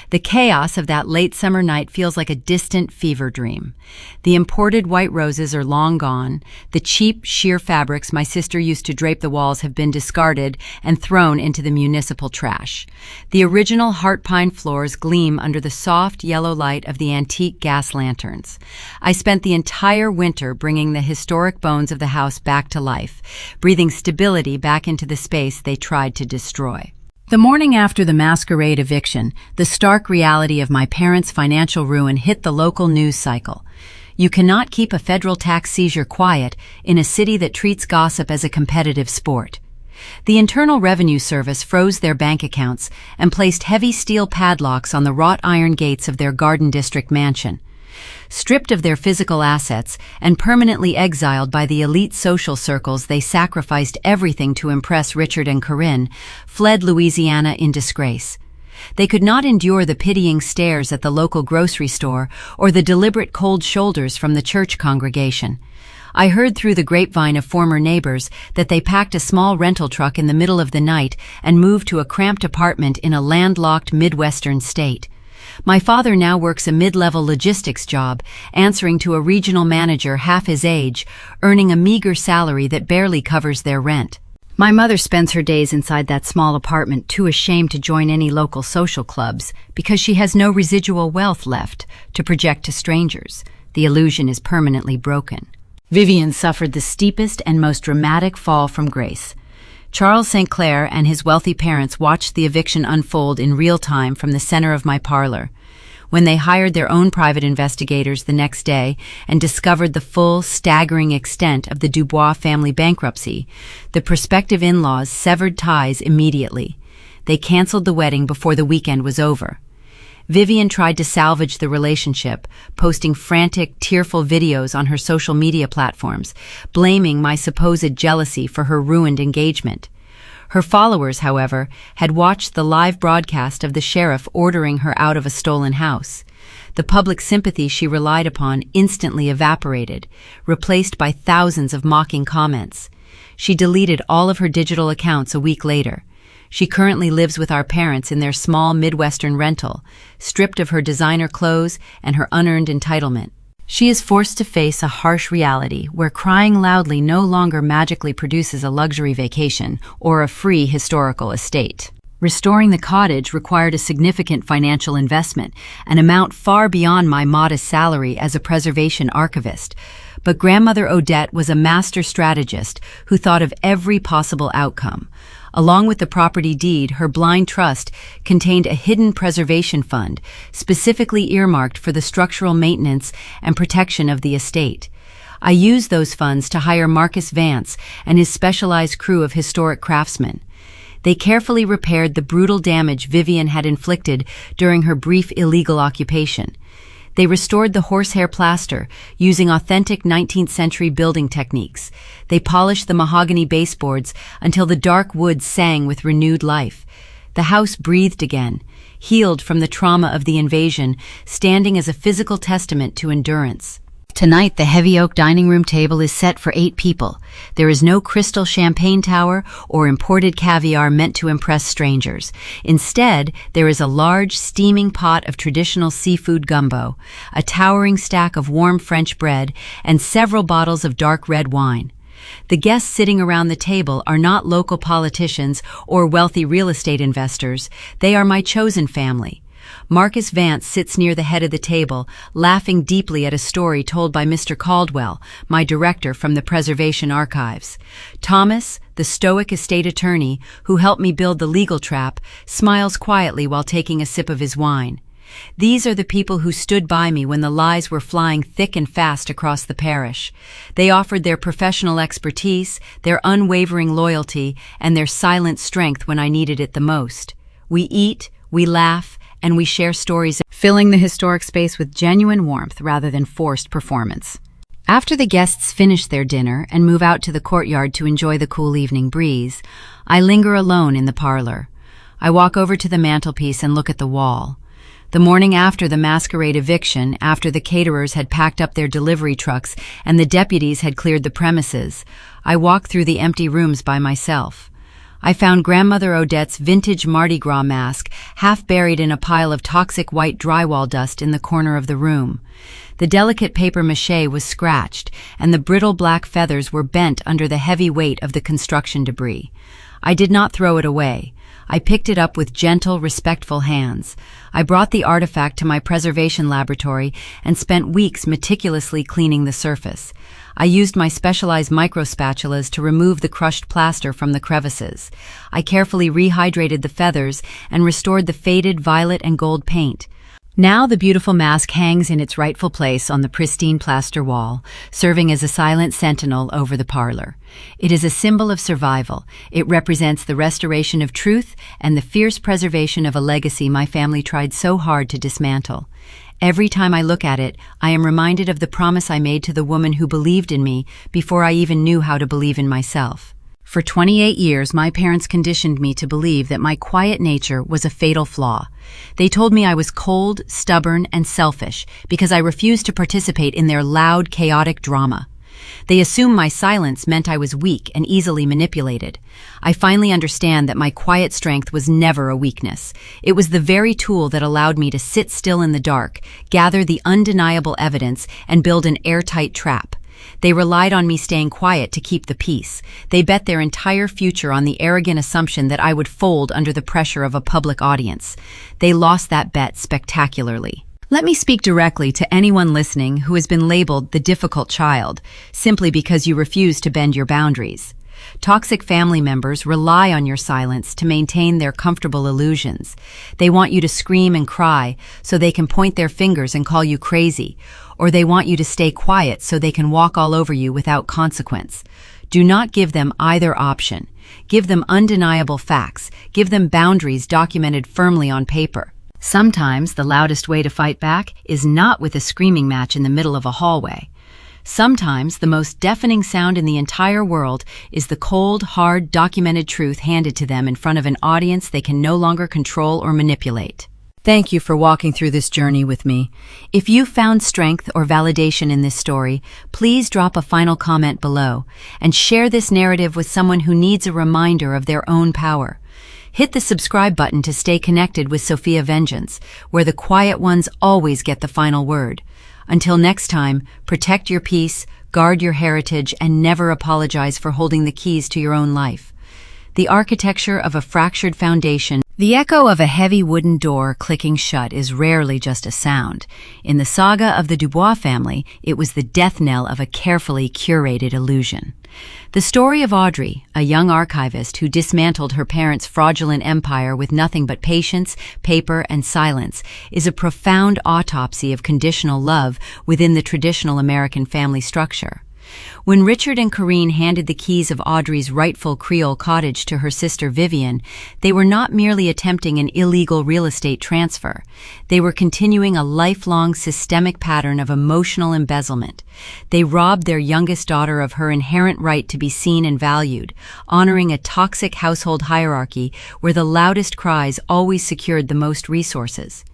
The chaos of that late summer night feels like a distant fever dream. The imported white roses are long gone. The cheap, sheer fabrics my sister used to drape the walls have been discarded and thrown into the municipal trash. The original heart pine floors gleam under the soft yellow light of the antique gas lanterns. I spent the entire winter bringing the historic bones of the house back to life, breathing stability back into the space they tried to destroy. The morning after the masquerade eviction, the stark reality of my parents' financial ruin hit the local news cycle. You cannot keep a federal tax seizure quiet in a city that treats gossip as a competitive sport. The Internal Revenue Service froze their bank accounts and placed heavy steel padlocks on the wrought iron gates of their Garden District mansion. Stripped of their physical assets and permanently exiled by the elite social circles they sacrificed everything to impress Richard and Corinne, fled Louisiana in disgrace. They could not endure the pitying stares at the local grocery store or the deliberate cold shoulders from the church congregation. I heard through the grapevine of former neighbors that they packed a small rental truck in the middle of the night and moved to a cramped apartment in a landlocked Midwestern state. My father now works a mid-level logistics job, answering to a regional manager half his age, earning a meager salary that barely covers their rent. My mother spends her days inside that small apartment, too ashamed to join any local social clubs, because she has no residual wealth left to project to strangers. The illusion is permanently broken. Vivian suffered the steepest and most dramatic fall from grace. Charles St. Clair and his wealthy parents watched the eviction unfold in real time from the center of my parlor. When they hired their own private investigators the next day and discovered the full, staggering extent of the Dubois family bankruptcy, the prospective in-laws severed ties immediately. They canceled the wedding before the weekend was over. Vivian tried to salvage the relationship, posting frantic, tearful videos on her social media platforms, blaming my supposed jealousy for her ruined engagement. Her followers, however, had watched the live broadcast of the sheriff ordering her out of a stolen house. The public sympathy she relied upon instantly evaporated, replaced by thousands of mocking comments. She deleted all of her digital accounts a week later. She currently lives with our parents in their small Midwestern rental, stripped of her designer clothes and her unearned entitlement. She is forced to face a harsh reality where crying loudly no longer magically produces a luxury vacation or a free historical estate. Restoring the cottage required a significant financial investment, an amount far beyond my modest salary as a preservation archivist. But Grandmother Odette was a master strategist who thought of every possible outcome. Along with the property deed, her blind trust contained a hidden preservation fund, specifically earmarked for the structural maintenance and protection of the estate. I used those funds to hire Marcus Vance and his specialized crew of historic craftsmen. They carefully repaired the brutal damage Vivian had inflicted during her brief illegal occupation. They restored the horsehair plaster using authentic 19th century building techniques. They polished the mahogany baseboards until the dark wood sang with renewed life. The house breathed again, healed from the trauma of the invasion, standing as a physical testament to endurance. Tonight, the heavy oak dining room table is set for 8 people. There is no crystal champagne tower or imported caviar meant to impress strangers. Instead, there is a large, steaming pot of traditional seafood gumbo, a towering stack of warm French bread, and several bottles of dark red wine. The guests sitting around the table are not local politicians or wealthy real estate investors. They are my chosen family. Marcus Vance sits near the head of the table, laughing deeply at a story told by Mr. Caldwell, my director from the Preservation Archives. Thomas, the stoic estate attorney who helped me build the legal trap, smiles quietly while taking a sip of his wine. These are the people who stood by me when the lies were flying thick and fast across the parish. They offered their professional expertise, their unwavering loyalty, and their silent strength when I needed it the most. We eat, we laugh, and we share stories, filling the historic space with genuine warmth rather than forced performance. After the guests finish their dinner and move out to the courtyard to enjoy the cool evening breeze, I linger alone in the parlor. I walk over to the mantelpiece and look at the wall. The morning after the masquerade eviction, after the caterers had packed up their delivery trucks and the deputies had cleared the premises, I walked through the empty rooms by myself. I found Grandmother Odette's vintage Mardi Gras mask half buried in a pile of toxic white drywall dust in the corner of the room. The delicate papier-mâché was scratched, and the brittle black feathers were bent under the heavy weight of the construction debris. I did not throw it away. I picked it up with gentle, respectful hands. I brought the artifact to my preservation laboratory and spent weeks meticulously cleaning the surface. I used my specialized microspatulas to remove the crushed plaster from the crevices. I carefully rehydrated the feathers and restored the faded violet and gold paint. Now the beautiful mask hangs in its rightful place on the pristine plaster wall, serving as a silent sentinel over the parlor. It is a symbol of survival. It represents the restoration of truth and the fierce preservation of a legacy my family tried so hard to dismantle. Every time I look at it, I am reminded of the promise I made to the woman who believed in me before I even knew how to believe in myself. For 28 years, my parents conditioned me to believe that my quiet nature was a fatal flaw. They told me I was cold, stubborn, and selfish because I refused to participate in their loud, chaotic drama. They assumed my silence meant I was weak and easily manipulated. I finally understand that my quiet strength was never a weakness. It was the very tool that allowed me to sit still in the dark, gather the undeniable evidence, and build an airtight trap. They relied on me staying quiet to keep the peace. They bet their entire future on the arrogant assumption that I would fold under the pressure of a public audience. They lost that bet spectacularly. Let me speak directly to anyone listening who has been labeled the difficult child, simply because you refuse to bend your boundaries. Toxic family members rely on your silence to maintain their comfortable illusions. They want you to scream and cry so they can point their fingers and call you crazy, or they want you to stay quiet so they can walk all over you without consequence. Do not give them either option. Give them undeniable facts. Give them boundaries documented firmly on paper. Sometimes the loudest way to fight back is not with a screaming match in the middle of a hallway. Sometimes the most deafening sound in the entire world is the cold, hard, documented truth handed to them in front of an audience they can no longer control or manipulate. Thank you for walking through this journey with me. If you found strength or validation in this story, please drop a final comment below and share this narrative with someone who needs a reminder of their own power. Hit the subscribe button to stay connected with Sophia Vengeance, where the quiet ones always get the final word. Until next time, protect your peace, guard your heritage, and never apologize for holding the keys to your own life. The architecture of a fractured foundation. The echo of a heavy wooden door clicking shut is rarely just a sound. In the saga of the Dubois family, it was the death knell of a carefully curated illusion. The story of Audrey, a young archivist who dismantled her parents' fraudulent empire with nothing but patience, paper, and silence, is a profound autopsy of conditional love within the traditional American family structure. When Richard and Corinne handed the keys of Audrey's rightful Creole cottage to her sister Vivian, they were not merely attempting an illegal real estate transfer. They were continuing a lifelong systemic pattern of emotional embezzlement. They robbed their youngest daughter of her inherent right to be seen and valued, honoring a toxic household hierarchy where the loudest cries always secured the most resources.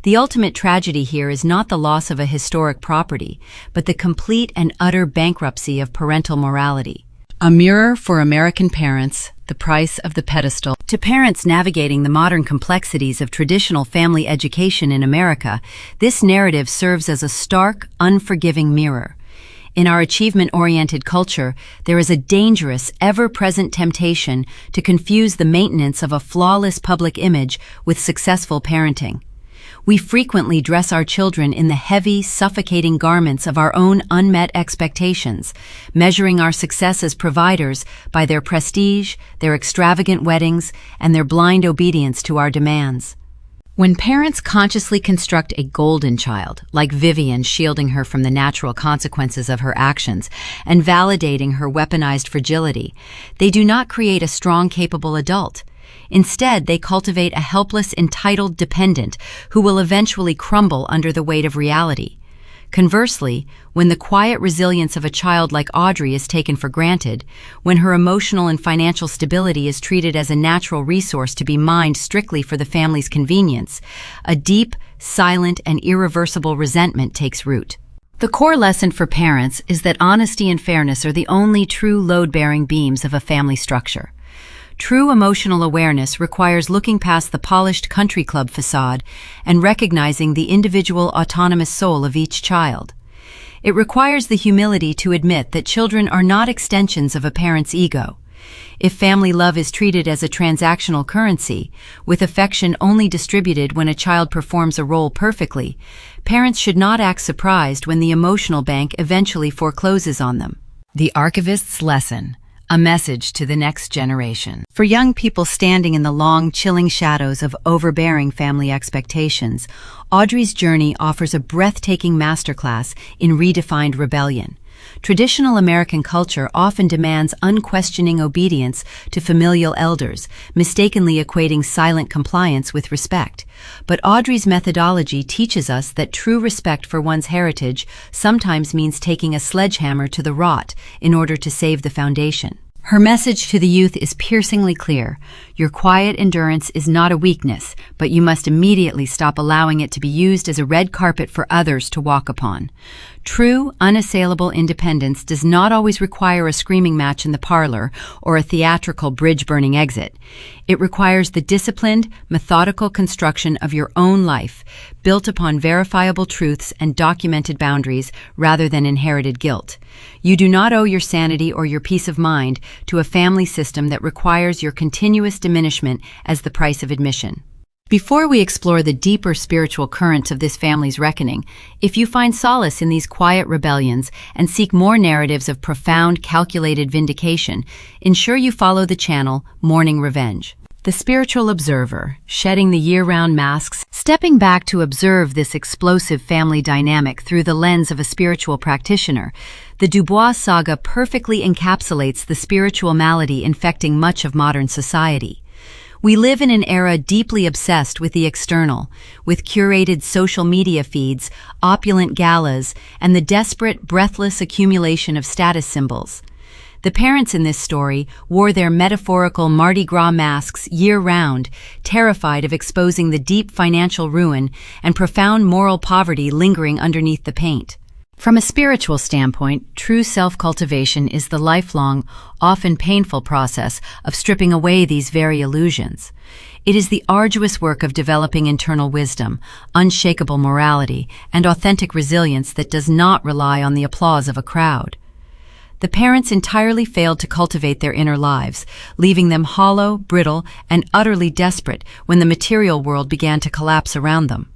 The ultimate tragedy here is not the loss of a historic property, but the complete and utter bankruptcy of parental morality. A mirror for American parents, the price of the pedestal. To parents navigating the modern complexities of traditional family education in America, this narrative serves as a stark, unforgiving mirror. In our achievement-oriented culture, there is a dangerous, ever-present temptation to confuse the maintenance of a flawless public image with successful parenting. We frequently dress our children in the heavy, suffocating garments of our own unmet expectations, measuring our success as providers by their prestige, their extravagant weddings, and their blind obedience to our demands. When parents consciously construct a golden child, like Vivian shielding her from the natural consequences of her actions and validating her weaponized fragility, they do not create a strong, capable adult. Instead, they cultivate a helpless, entitled dependent who will eventually crumble under the weight of reality. Conversely, when the quiet resilience of a child like Audrey is taken for granted, when her emotional and financial stability is treated as a natural resource to be mined strictly for the family's convenience, a deep, silent, and irreversible resentment takes root. The core lesson for parents is that honesty and fairness are the only true load-bearing beams of a family structure. True emotional awareness requires looking past the polished country club facade and recognizing the individual autonomous soul of each child. It requires the humility to admit that children are not extensions of a parent's ego. If family love is treated as a transactional currency, with affection only distributed when a child performs a role perfectly, parents should not act surprised when the emotional bank eventually forecloses on them. The Archivist's Lesson. A message to the next generation. For young people standing in the long, chilling shadows of overbearing family expectations, Audrey's journey offers a breathtaking masterclass in redefined rebellion. Traditional American culture often demands unquestioning obedience to familial elders, mistakenly equating silent compliance with respect. But Audrey's methodology teaches us that true respect for one's heritage sometimes means taking a sledgehammer to the rot in order to save the foundation. Her message to the youth is piercingly clear. Your quiet endurance is not a weakness, but you must immediately stop allowing it to be used as a red carpet for others to walk upon. True, unassailable independence does not always require a screaming match in the parlor or a theatrical bridge-burning exit. It requires the disciplined, methodical construction of your own life, built upon verifiable truths and documented boundaries rather than inherited guilt. You do not owe your sanity or your peace of mind to a family system that requires your continuous diminishment as the price of admission. Before we explore the deeper spiritual currents of this family's reckoning, if you find solace in these quiet rebellions and seek more narratives of profound, calculated vindication, ensure you follow the channel Morning Revenge. The spiritual observer, shedding the year-round masks, stepping back to observe this explosive family dynamic through the lens of a spiritual practitioner, the Dubois saga perfectly encapsulates the spiritual malady infecting much of modern society. We live in an era deeply obsessed with the external, with curated social media feeds, opulent galas, and the desperate, breathless accumulation of status symbols. The parents in this story wore their metaphorical Mardi Gras masks year-round, terrified of exposing the deep financial ruin and profound moral poverty lingering underneath the paint. From a spiritual standpoint, true self-cultivation is the lifelong, often painful process of stripping away these very illusions. It is the arduous work of developing internal wisdom, unshakable morality, and authentic resilience that does not rely on the applause of a crowd. The parents entirely failed to cultivate their inner lives, leaving them hollow, brittle, and utterly desperate when the material world began to collapse around them.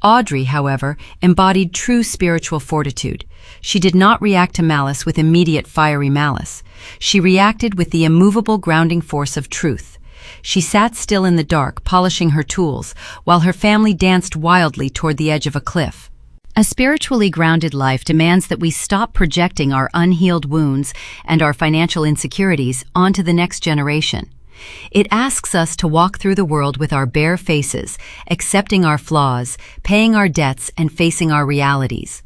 Audrey, however, embodied true spiritual fortitude. She did not react to malice with immediate fiery malice. She reacted with the immovable grounding force of truth. She sat still in the dark, polishing her tools, while her family danced wildly toward the edge of a cliff. A spiritually grounded life demands that we stop projecting our unhealed wounds and our financial insecurities onto the next generation. It asks us to walk through the world with our bare faces, accepting our flaws, paying our debts, and facing our realities.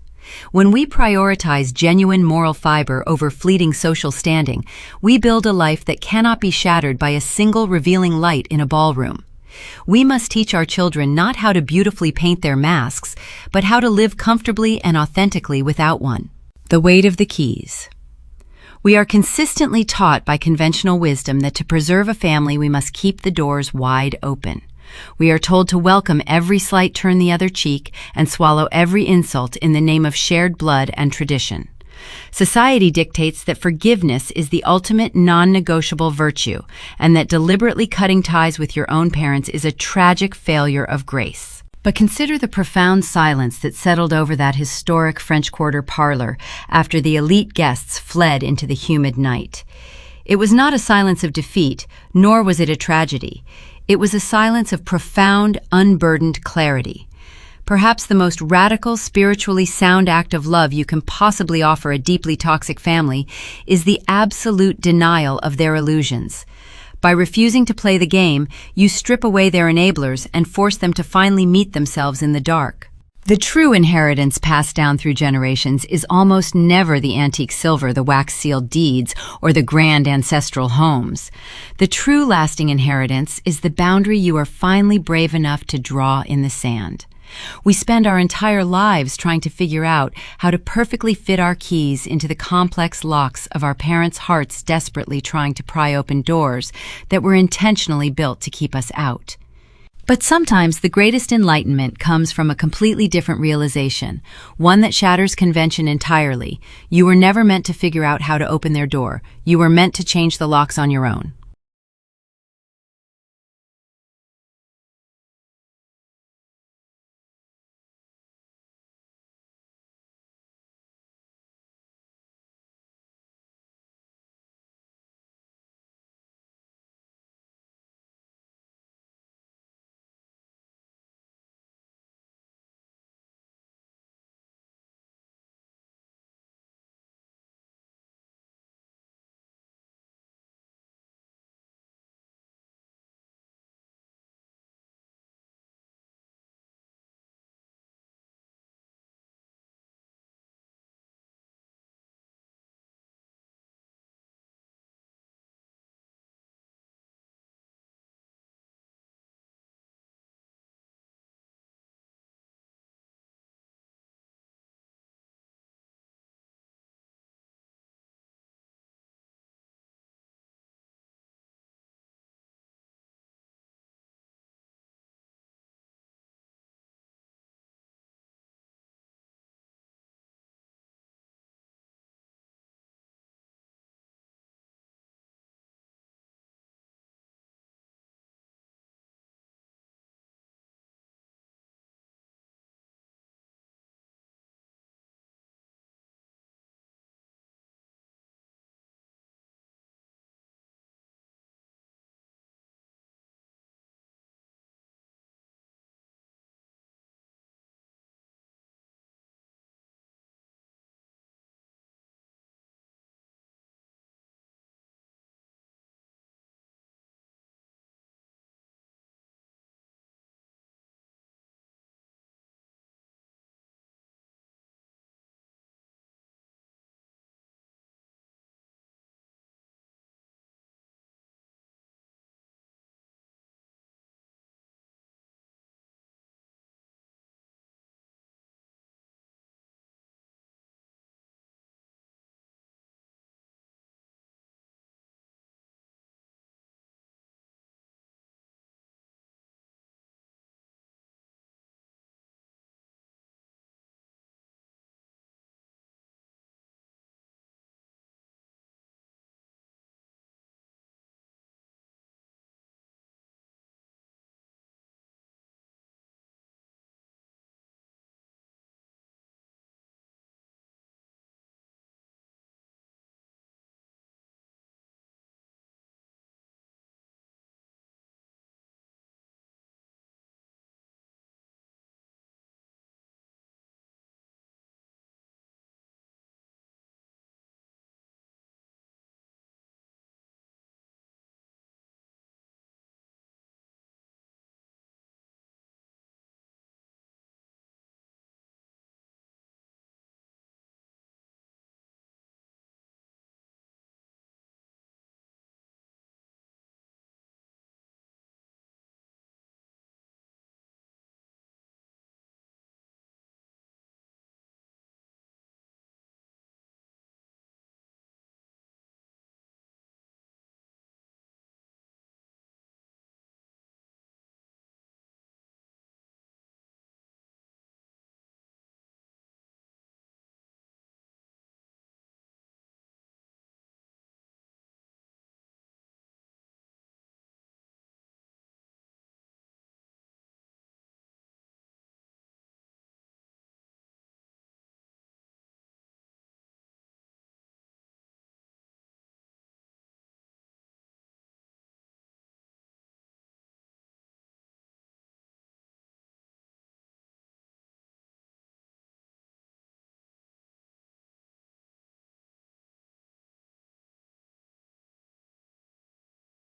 When we prioritize genuine moral fiber over fleeting social standing, we build a life that cannot be shattered by a single revealing light in a ballroom. We must teach our children not how to beautifully paint their masks, but how to live comfortably and authentically without one. The weight of the keys. We are consistently taught by conventional wisdom that to preserve a family we must keep the doors wide open. We are told to welcome every slight turn the other cheek and swallow every insult in the name of shared blood and tradition. Society dictates that forgiveness is the ultimate non-negotiable virtue, and that deliberately cutting ties with your own parents is a tragic failure of grace. But consider the profound silence that settled over that historic French Quarter parlor after the elite guests fled into the humid night. It was not a silence of defeat, nor was it a tragedy. It was a silence of profound, unburdened clarity. Perhaps the most radical, spiritually sound act of love you can possibly offer a deeply toxic family is the absolute denial of their illusions. By refusing to play the game, you strip away their enablers and force them to finally meet themselves in the dark. The true inheritance passed down through generations is almost never the antique silver, the wax-sealed deeds, or the grand ancestral homes. The true lasting inheritance is the boundary you are finally brave enough to draw in the sand. We spend our entire lives trying to figure out how to perfectly fit our keys into the complex locks of our parents' hearts, desperately trying to pry open doors that were intentionally built to keep us out. But sometimes the greatest enlightenment comes from a completely different realization, one that shatters convention entirely. You were never meant to figure out how to open their door. You were meant to change the locks on your own.